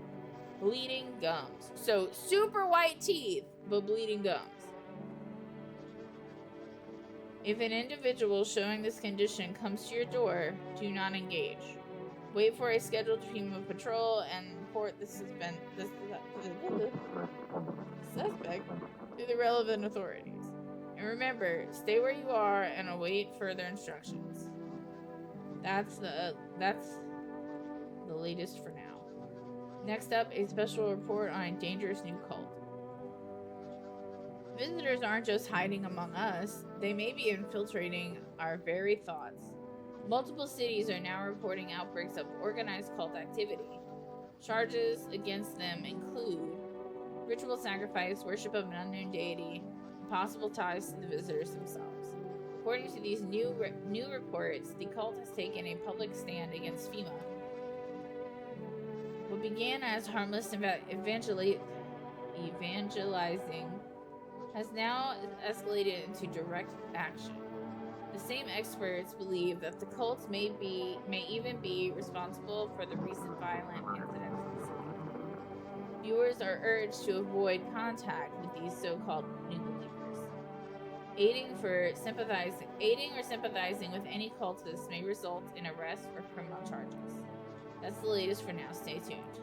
Bleeding gums. So, super white teeth, but bleeding gums. If an individual showing this condition comes to your door, do not engage. Wait for a scheduled FEMA patrol and report the suspect to the relevant authorities. And remember, stay where you are and await further instructions. That's the latest for now. Next up, a special report on a dangerous new cult. Visitors aren't just hiding among us, they may be infiltrating our very thoughts. Multiple cities are now reporting outbreaks of organized cult activity. Charges against them include ritual sacrifice, worship of an unknown deity, and possible ties to the visitors themselves. According to these new reports, the cult has taken a public stand against FEMA. What began as harmless evangelizing has now escalated into direct action. The same experts believe that the cults may even be responsible for the recent violent incidents in the city. Viewers are urged to avoid contact with these so-called new believers. Aiding or sympathizing with any cultists may result in arrest or criminal charges. That's the latest for now. Stay tuned.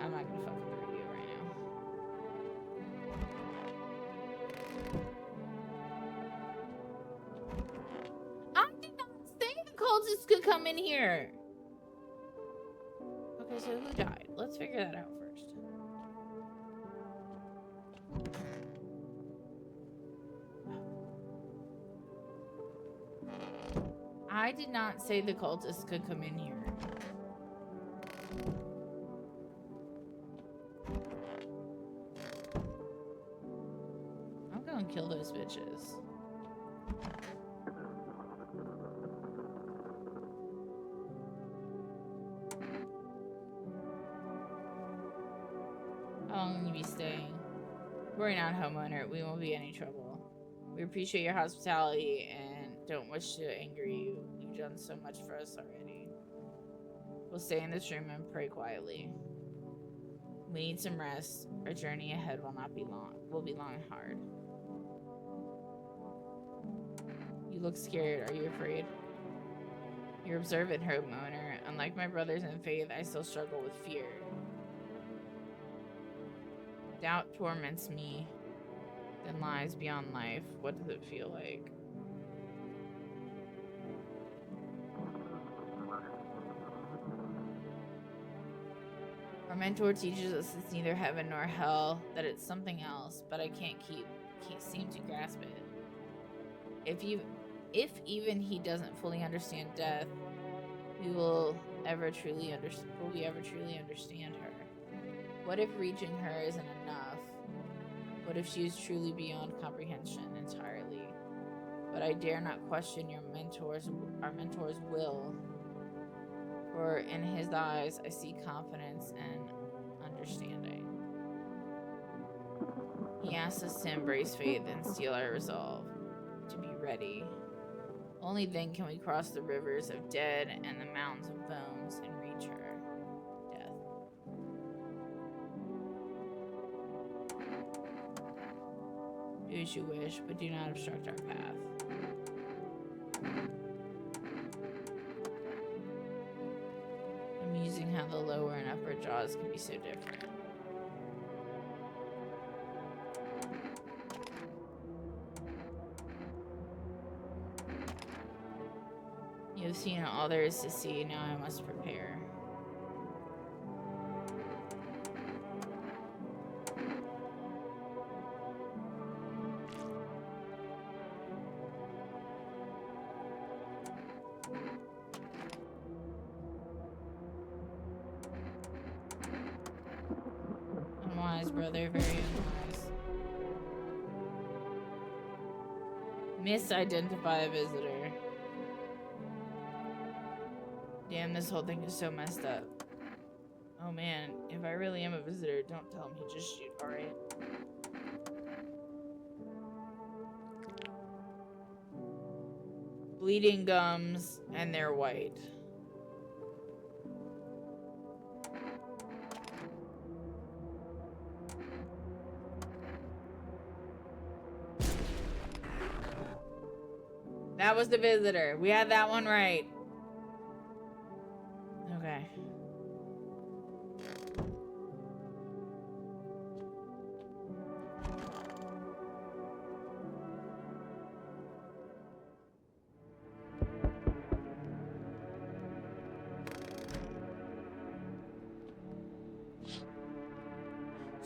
I'm not gonna fuck with the radio right now. I did not say the cultists could come in here. Okay, so who died? Let's figure that out first. I did not say the cultists could come in here. I'm gonna kill those bitches. How long will you be staying? Worry not, homeowner. We won't be any trouble. We appreciate your hospitality and don't wish to anger you. You've done so much for us already. We'll stay in this room and pray quietly. We need some rest. Our journey ahead will be long and hard. You look scared. Are you afraid? You're observant, homeowner. Unlike my brothers in faith, I still struggle with fear. Doubt torments me, then lies beyond life. What does it feel like? Our mentor teaches us it's neither heaven nor hell, that it's something else, but I can't seem to grasp it. If even he doesn't fully understand death, will we ever truly understand her? What if reaching her isn't enough? What if she is truly beyond comprehension entirely? But I dare not question our mentor's will, for in his eyes I see confidence and understanding. He asks us to embrace faith and steel our resolve, to be ready. Only then can we cross the rivers of dead and the mountains of bones and reach her. Death. Do as you wish, but do not obstruct our path. Amusing how the lower and upper jaws can be so different. You have seen all there is to see, now I must prepare. Unwise, brother, very unwise. Misidentify a visitor. Damn, this whole thing is so messed up. Oh man, if I really am a visitor, don't tell me, just shoot, alright? Bleeding gums, and they're white. That was the visitor. We had that one right. Okay.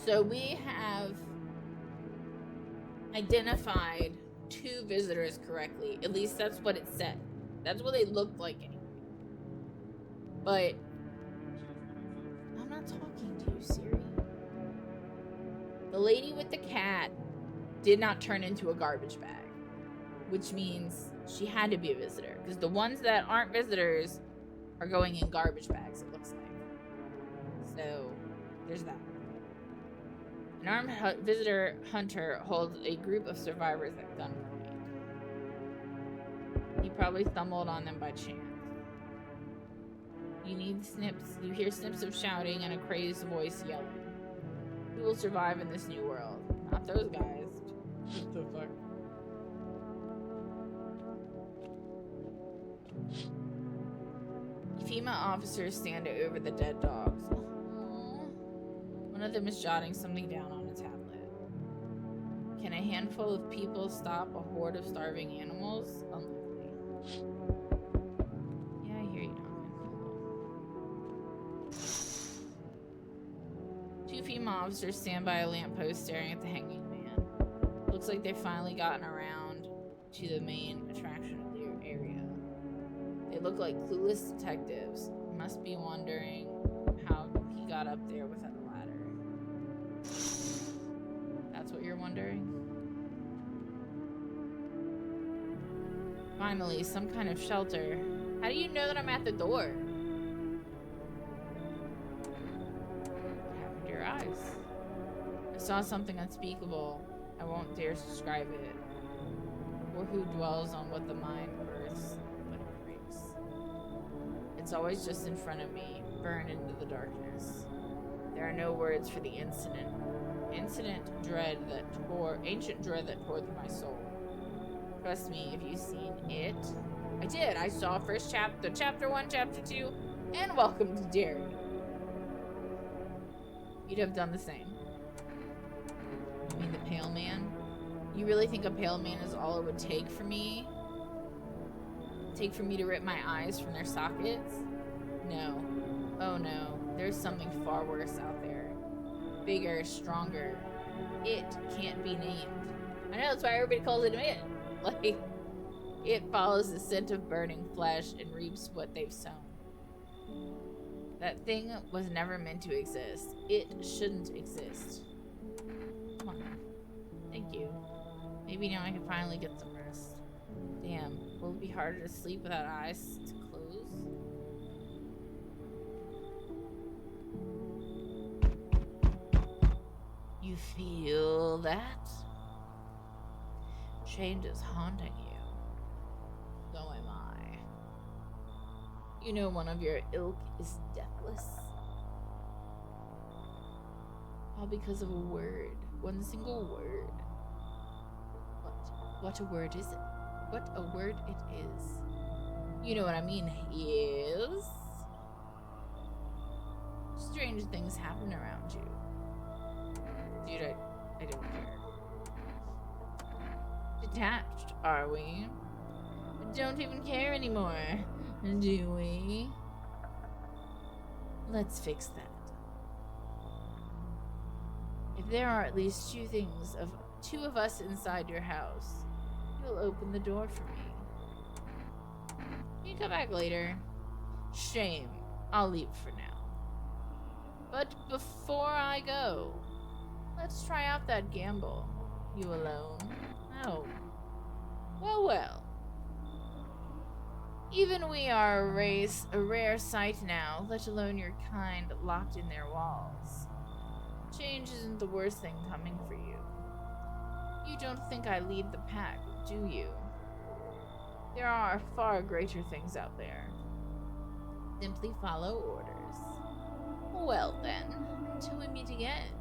So we have identified 2 visitors correctly. At least that's what it said. That's what they looked like anyway. But I'm not talking to you, Siri. The lady with the cat did not turn into a garbage bag, which means she had to be a visitor, because the ones that aren't visitors are going in garbage bags, it looks like. So there's that. An armed visitor hunter holds a group of survivors at gunpoint. He probably stumbled on them by chance. You hear snips of shouting and a crazed voice yelling. Who will survive in this new world? Not those guys. What the fuck? FEMA officers stand over the dead dogs. One of them is jotting something down on a tablet. Can a handful of people stop a horde of starving animals? Unlikely. Yeah, I hear you, Donovan. 2 female officers stand by a lamppost staring at the hanging man. Looks like they've finally gotten around to the main attraction of the area. They look like clueless detectives. Must be wondering how he got up there without a ladder. That's what you're wondering? Finally, some kind of shelter. How do you know that I'm at the door? What happened to your eyes? I saw something unspeakable. I won't dare describe it. Or who dwells on what the mind births, but it breaks. It's always just in front of me, burned into the darkness. There are no words for the ancient dread that tore through my soul. Trust me, if you've seen it. I did. I saw first chapter 1, chapter 2, and Welcome to Derry. You'd have done the same. You mean the pale man? You really think a pale man is all it would take for me? Take for me to rip my eyes from their sockets? No. Oh no. There's something far worse out there. Bigger, stronger. It can't be named. I know, that's why everybody calls it it. Like, it follows the scent of burning flesh and reaps what they've sown. That thing was never meant to exist. It shouldn't exist. Come on. Thank you. Maybe now I can finally get some rest. Damn, will it be harder to sleep without eyes to close? You feel that? Change is haunting you. So am I. You know one of your ilk is deathless. All because of a word. One single word. What a word is it? What a word it is. You know what I mean? Yes. Strange things happen around you. Dude, I don't care. Detached, are we? Don't even care anymore, do we? Let's fix that. If there are at least two of us inside your house, you'll open the door for me. You can come back later. Shame. I'll leave for now. But before I go, let's try out that gamble. You alone? Oh. Well, well. Even we are a rare sight now, let alone your kind locked in their walls. Change isn't the worst thing coming for you. You don't think I lead the pack, do you? There are far greater things out there. Simply follow orders. Well then, until we meet again.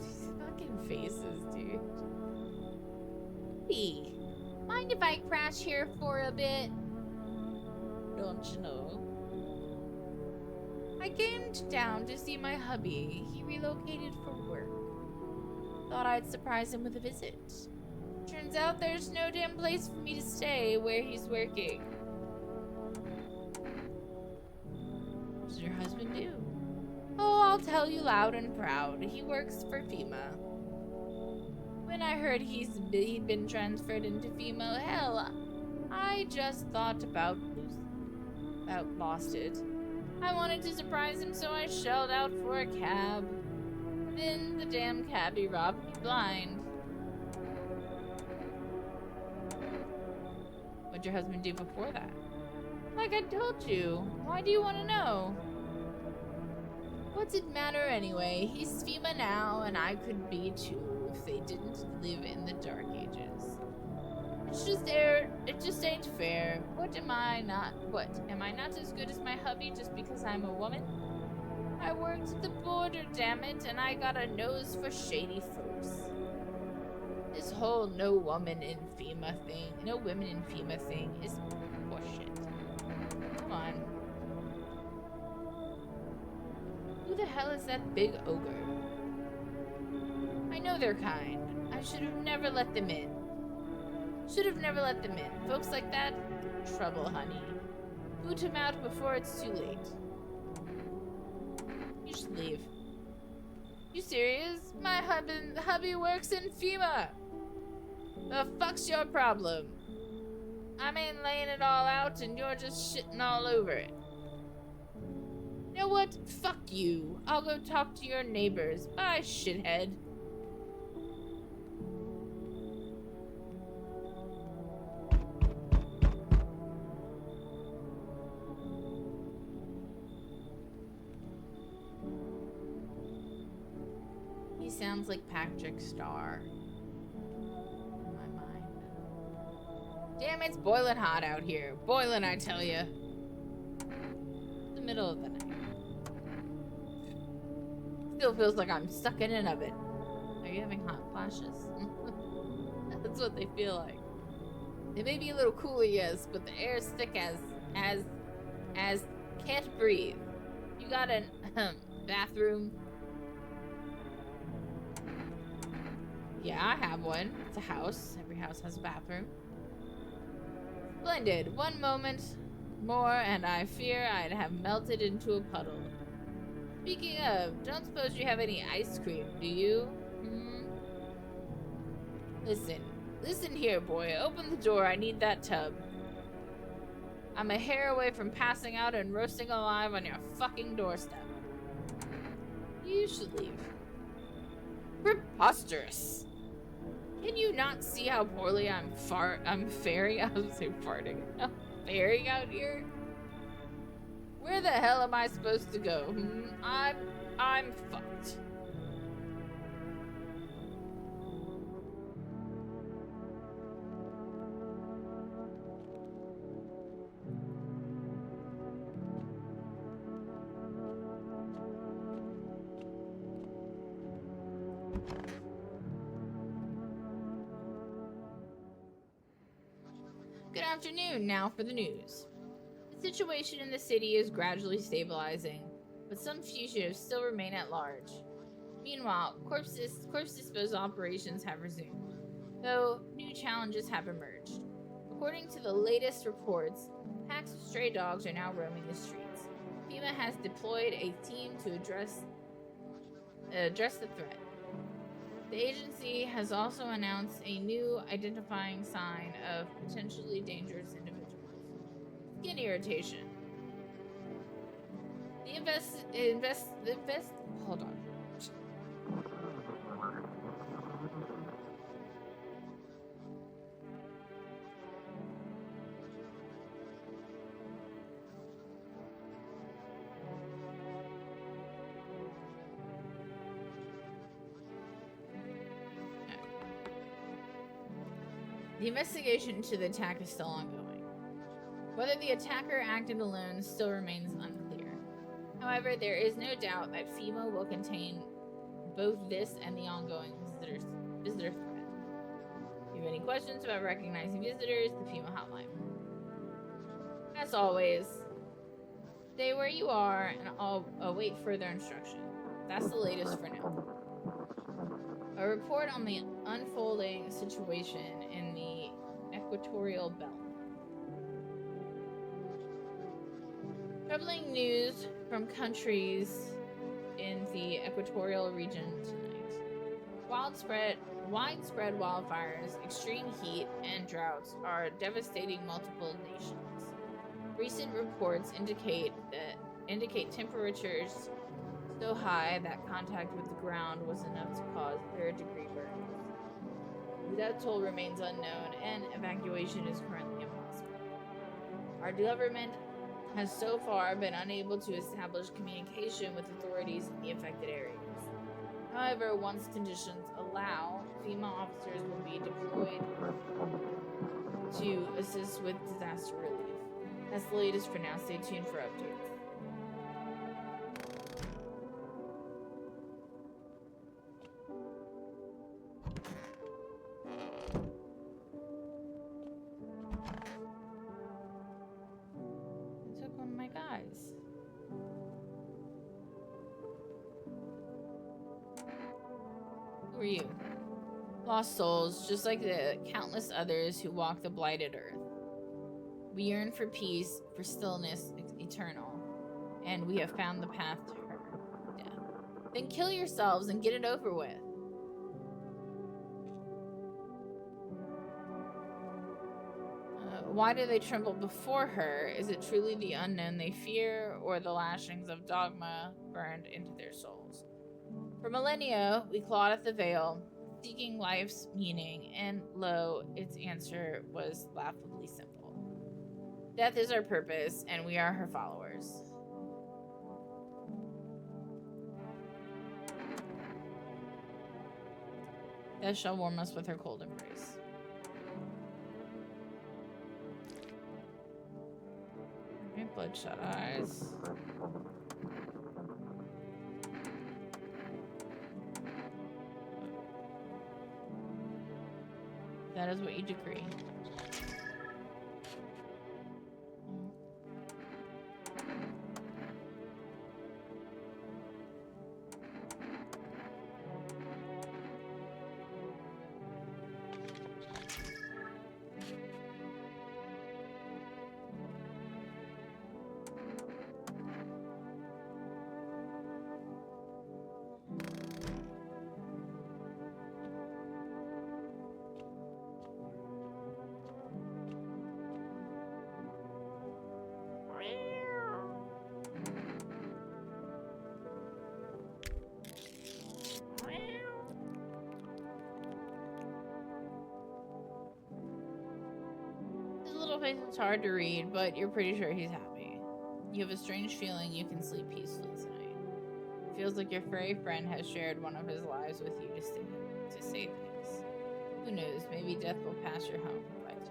These fucking faces, dude. Hey, mind if I crash here for a bit? Don't you know? I came to town to see my hubby. He relocated for work. Thought I'd surprise him with a visit. Turns out there's no damn place for me to stay where he's working. What does your husband do? Oh, I'll tell you loud and proud. He works for FEMA. When I heard he'd been transferred into FEMA, hell, I just thought about lost it. I wanted to surprise him, so I shelled out for a cab. Then the damn cabbie robbed me blind. What'd your husband do before that? Like I told you. Why do you want to know? What's it matter anyway? He's FEMA now, and I could be too if they didn't live in the Dark Ages. It just ain't fair. Am I not as good as my hubby just because I'm a woman? I worked at the border, damn it, and I got a nose for shady folks. This whole no women in FEMA thing is horseshit. Come on. Who the hell is that big ogre? I know they're kind. I should have never let them in. Folks like that, trouble, honey. Boot him out before it's too late. You should leave. You serious? My hubby works in FEMA. The fuck's your problem? I mean, laying it all out and you're just shitting all over it. You know what? Fuck you. I'll go talk to your neighbors. Bye, shithead. He sounds like Patrick Star. In my mind. Damn, it's boiling hot out here. Boiling, I tell you. The middle of the night. Still feels like I'm stuck in an oven. Are you having hot flashes? That's what they feel like. They may be a little cooler, yes, but the air is thick as can't breathe. You got a bathroom? Yeah, I have one. It's a house. Every house has a bathroom. Splendid. One moment more, and I fear I'd have melted into a puddle. Speaking of, don't suppose you have any ice cream, do you? Listen here, boy. Open the door. I need that tub. I'm a hair away from passing out and roasting alive on your fucking doorstep. You should leave. Preposterous. Can you not see how poorly I'm faring? I was say farting. I'm faring out here. Where the hell am I supposed to go? I'm fucked. Good afternoon, now for the news. The situation in the city is gradually stabilizing, but some fugitives still remain at large. Meanwhile, corpse disposal operations have resumed, though new challenges have emerged. According to the latest reports, packs of stray dogs are now roaming the streets. FEMA has deployed a team to address the threat. The agency has also announced a new identifying sign of potentially dangerous individuals: skin irritation. Hold on. The investigation into the attack is still ongoing. Whether the attacker acted alone still remains unclear. However, there is no doubt that FEMA will contain both this and the ongoing visitor threat. If you have any questions about recognizing visitors, the FEMA hotline. As always, stay where you are and I'll await further instruction. That's the latest for now. A report on the unfolding situation in the equatorial belt. Troubling news from countries in the equatorial region tonight. Widespread wildfires, extreme heat, and droughts are devastating multiple nations. Recent reports indicate temperatures so high that contact with the ground was enough to cause third-degree burns. The death toll remains unknown, and evacuation is currently impossible. Our government has so far been unable to establish communication with authorities in the affected areas. However, once conditions allow, FEMA officers will be deployed to assist with disaster relief. That's the latest for now. Stay tuned for updates. I took one of my guys. Who are you? Lost souls, just like the countless others who walk the blighted earth. We yearn for peace, for stillness eternal, and we have found the path to her death. Then kill yourselves and get it over with. Why do they tremble before her? Is it truly the unknown they fear, or the lashings of dogma burned into their souls? For millennia, we clawed at the veil, seeking life's meaning, and lo, its answer was laughably simple. Death is our purpose, and we are her followers. Death shall warm us with her cold embrace. Okay, bloodshot eyes. That is what you decree. His little face is hard to read, but you're pretty sure he's happy. You have a strange feeling you can sleep peacefully tonight. It feels like your furry friend has shared one of his lives with you to say things. Who knows, maybe death will pass your home by tonight.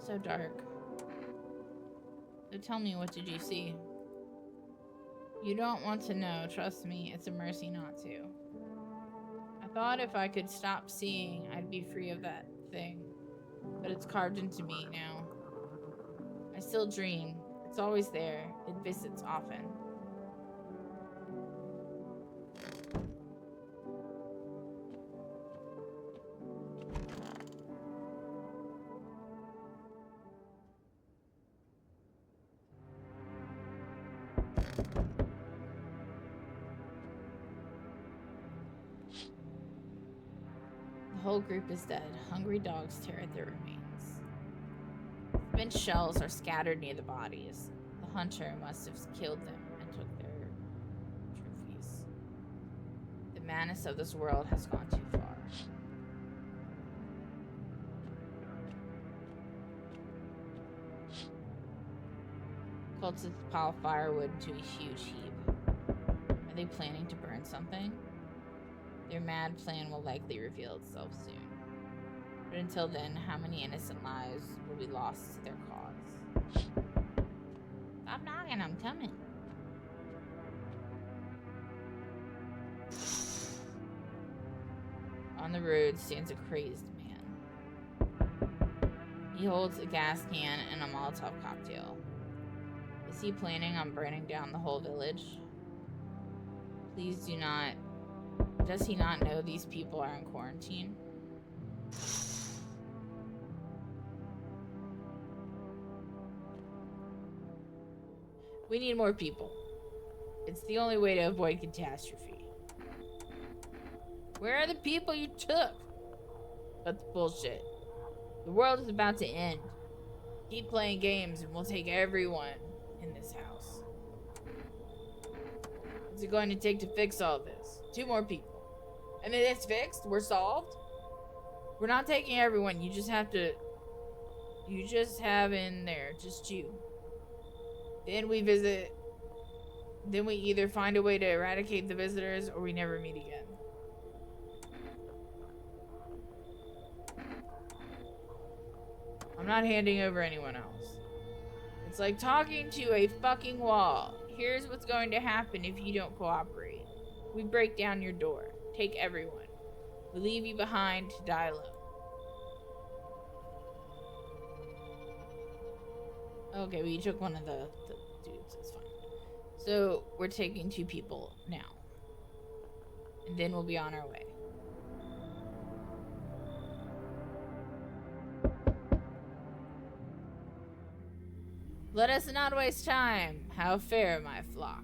So dark. So tell me, what did you see? You don't want to know. Trust me, it's a mercy not to. I thought if I could stop seeing, I'd be free of that thing. But it's carved into me now. I still dream. It's always there. It visits often. The whole group is dead. Hungry dogs tear at their remains. Spent shells are scattered near the bodies. The hunter must have killed them and took their trophies. The madness of this world has gone too far. Cultists pile firewood into a huge heap. Are they planning to burn something? Their mad plan will likely reveal itself soon. But until then, how many innocent lives will be lost to their cause? Stop knocking, I'm coming. On the road stands a crazed man. He holds a gas can and a Molotov cocktail. Is he planning on burning down the whole village? Please do not. Does he not know these people are in quarantine? We need more people. It's the only way to avoid catastrophe. Where are the people you took? That's bullshit. The world is about to end. Keep playing games and we'll take everyone in this house. What's it going to take to fix all this? 2 more people. And then it's fixed? We're solved? We're not taking everyone. You just have in there, just you. Then we visit. Then we either find a way to eradicate the visitors or we never meet again. I'm not handing over anyone else. It's like talking to a fucking wall. Here's what's going to happen if you don't cooperate. We break down your door. Take everyone. We leave you behind to die alone. Okay, we took one of the dudes. It's fine. So, we're taking 2 people now. And then we'll be on our way. Let us not waste time. How fair, my flock.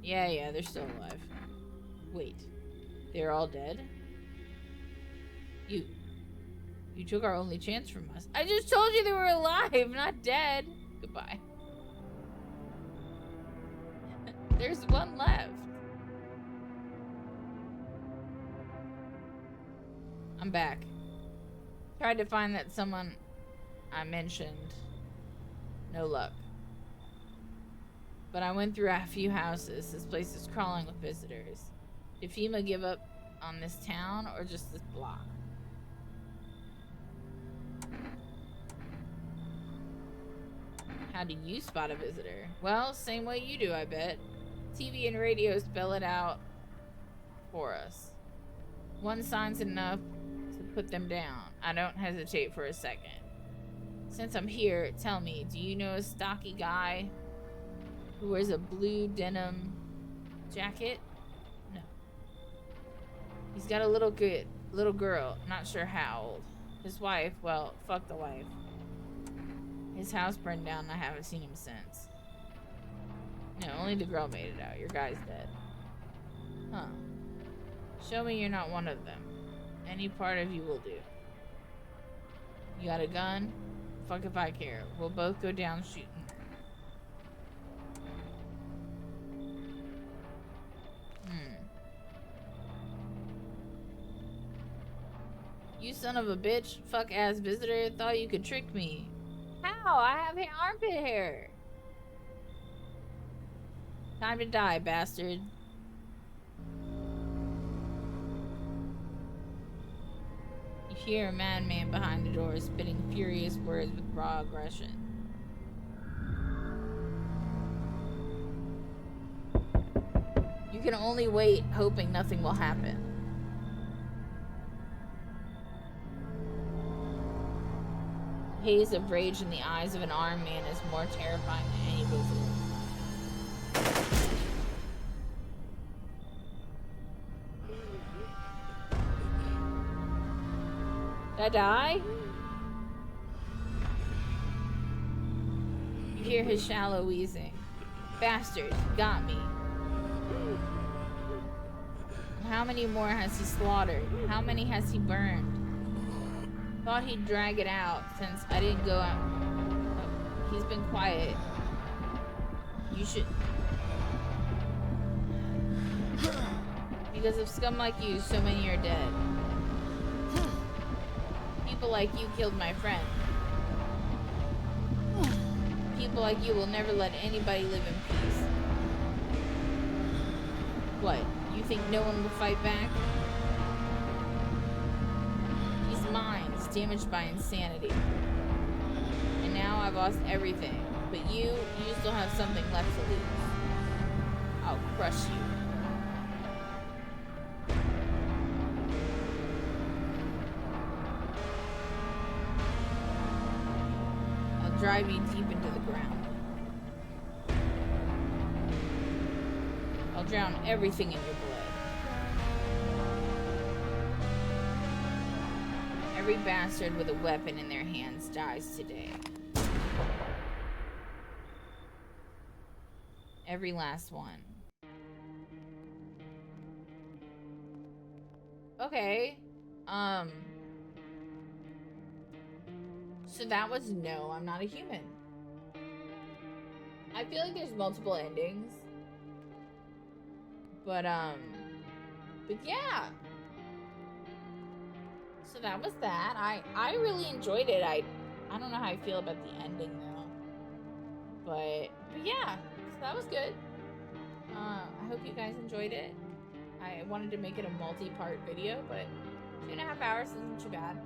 Yeah, they're still alive. Wait, they're all dead? You took our only chance from us. I just told you they were alive, not dead. Goodbye. There's one left. I'm back. Tried to find that someone I mentioned. No luck. But I went through a few houses. This place is crawling with visitors. Did FEMA give up on this town or just this block? How do you spot a visitor? Well, same way you do, I bet. TV and radio spell it out for us. One sign's enough to put them down. I don't hesitate for a second. Since I'm here, tell me, do you know a stocky guy who wears a blue denim jacket? No. He's got a little girl, not sure how old. His wife, well, fuck the wife. His house burned down and I haven't seen him since. No, only the girl made it out. Your guy's dead. Huh. Show me you're not one of them. Any part of you will do. You got a gun? Fuck if I care. We'll both go down shooting. You son of a bitch, fuck ass visitor, thought you could trick me. How? I have armpit hair. Time to die, bastard. You hear a madman behind the door spitting furious words with raw aggression. You can only wait, hoping nothing will happen. Haze of rage in the eyes of an armed man is more terrifying than any visitor. Did I die? You hear his shallow wheezing. Bastard, he got me. How many more has he slaughtered? How many has he burned? Thought he'd drag it out since I didn't go out. Oh, he's been quiet. You should... Because of scum like you, so many are dead. People like you killed my friend. People like you will never let anybody live in peace. What? You think no one will fight back? He's mine. He's damaged by insanity. And now I've lost everything. But you still have something left to lose. I'll crush you. I'll drive you deep into the ground. I'll drown everything in your blood. Every bastard with a weapon in their hands dies today. Every last one. Okay. So that was no, I'm not a human. I feel like there's multiple endings. But yeah. So that was that. I really enjoyed it. I don't know how I feel about the ending though. But yeah, so that was good. I hope you guys enjoyed it. I wanted to make it a multi-part video, but 2.5 hours isn't too bad.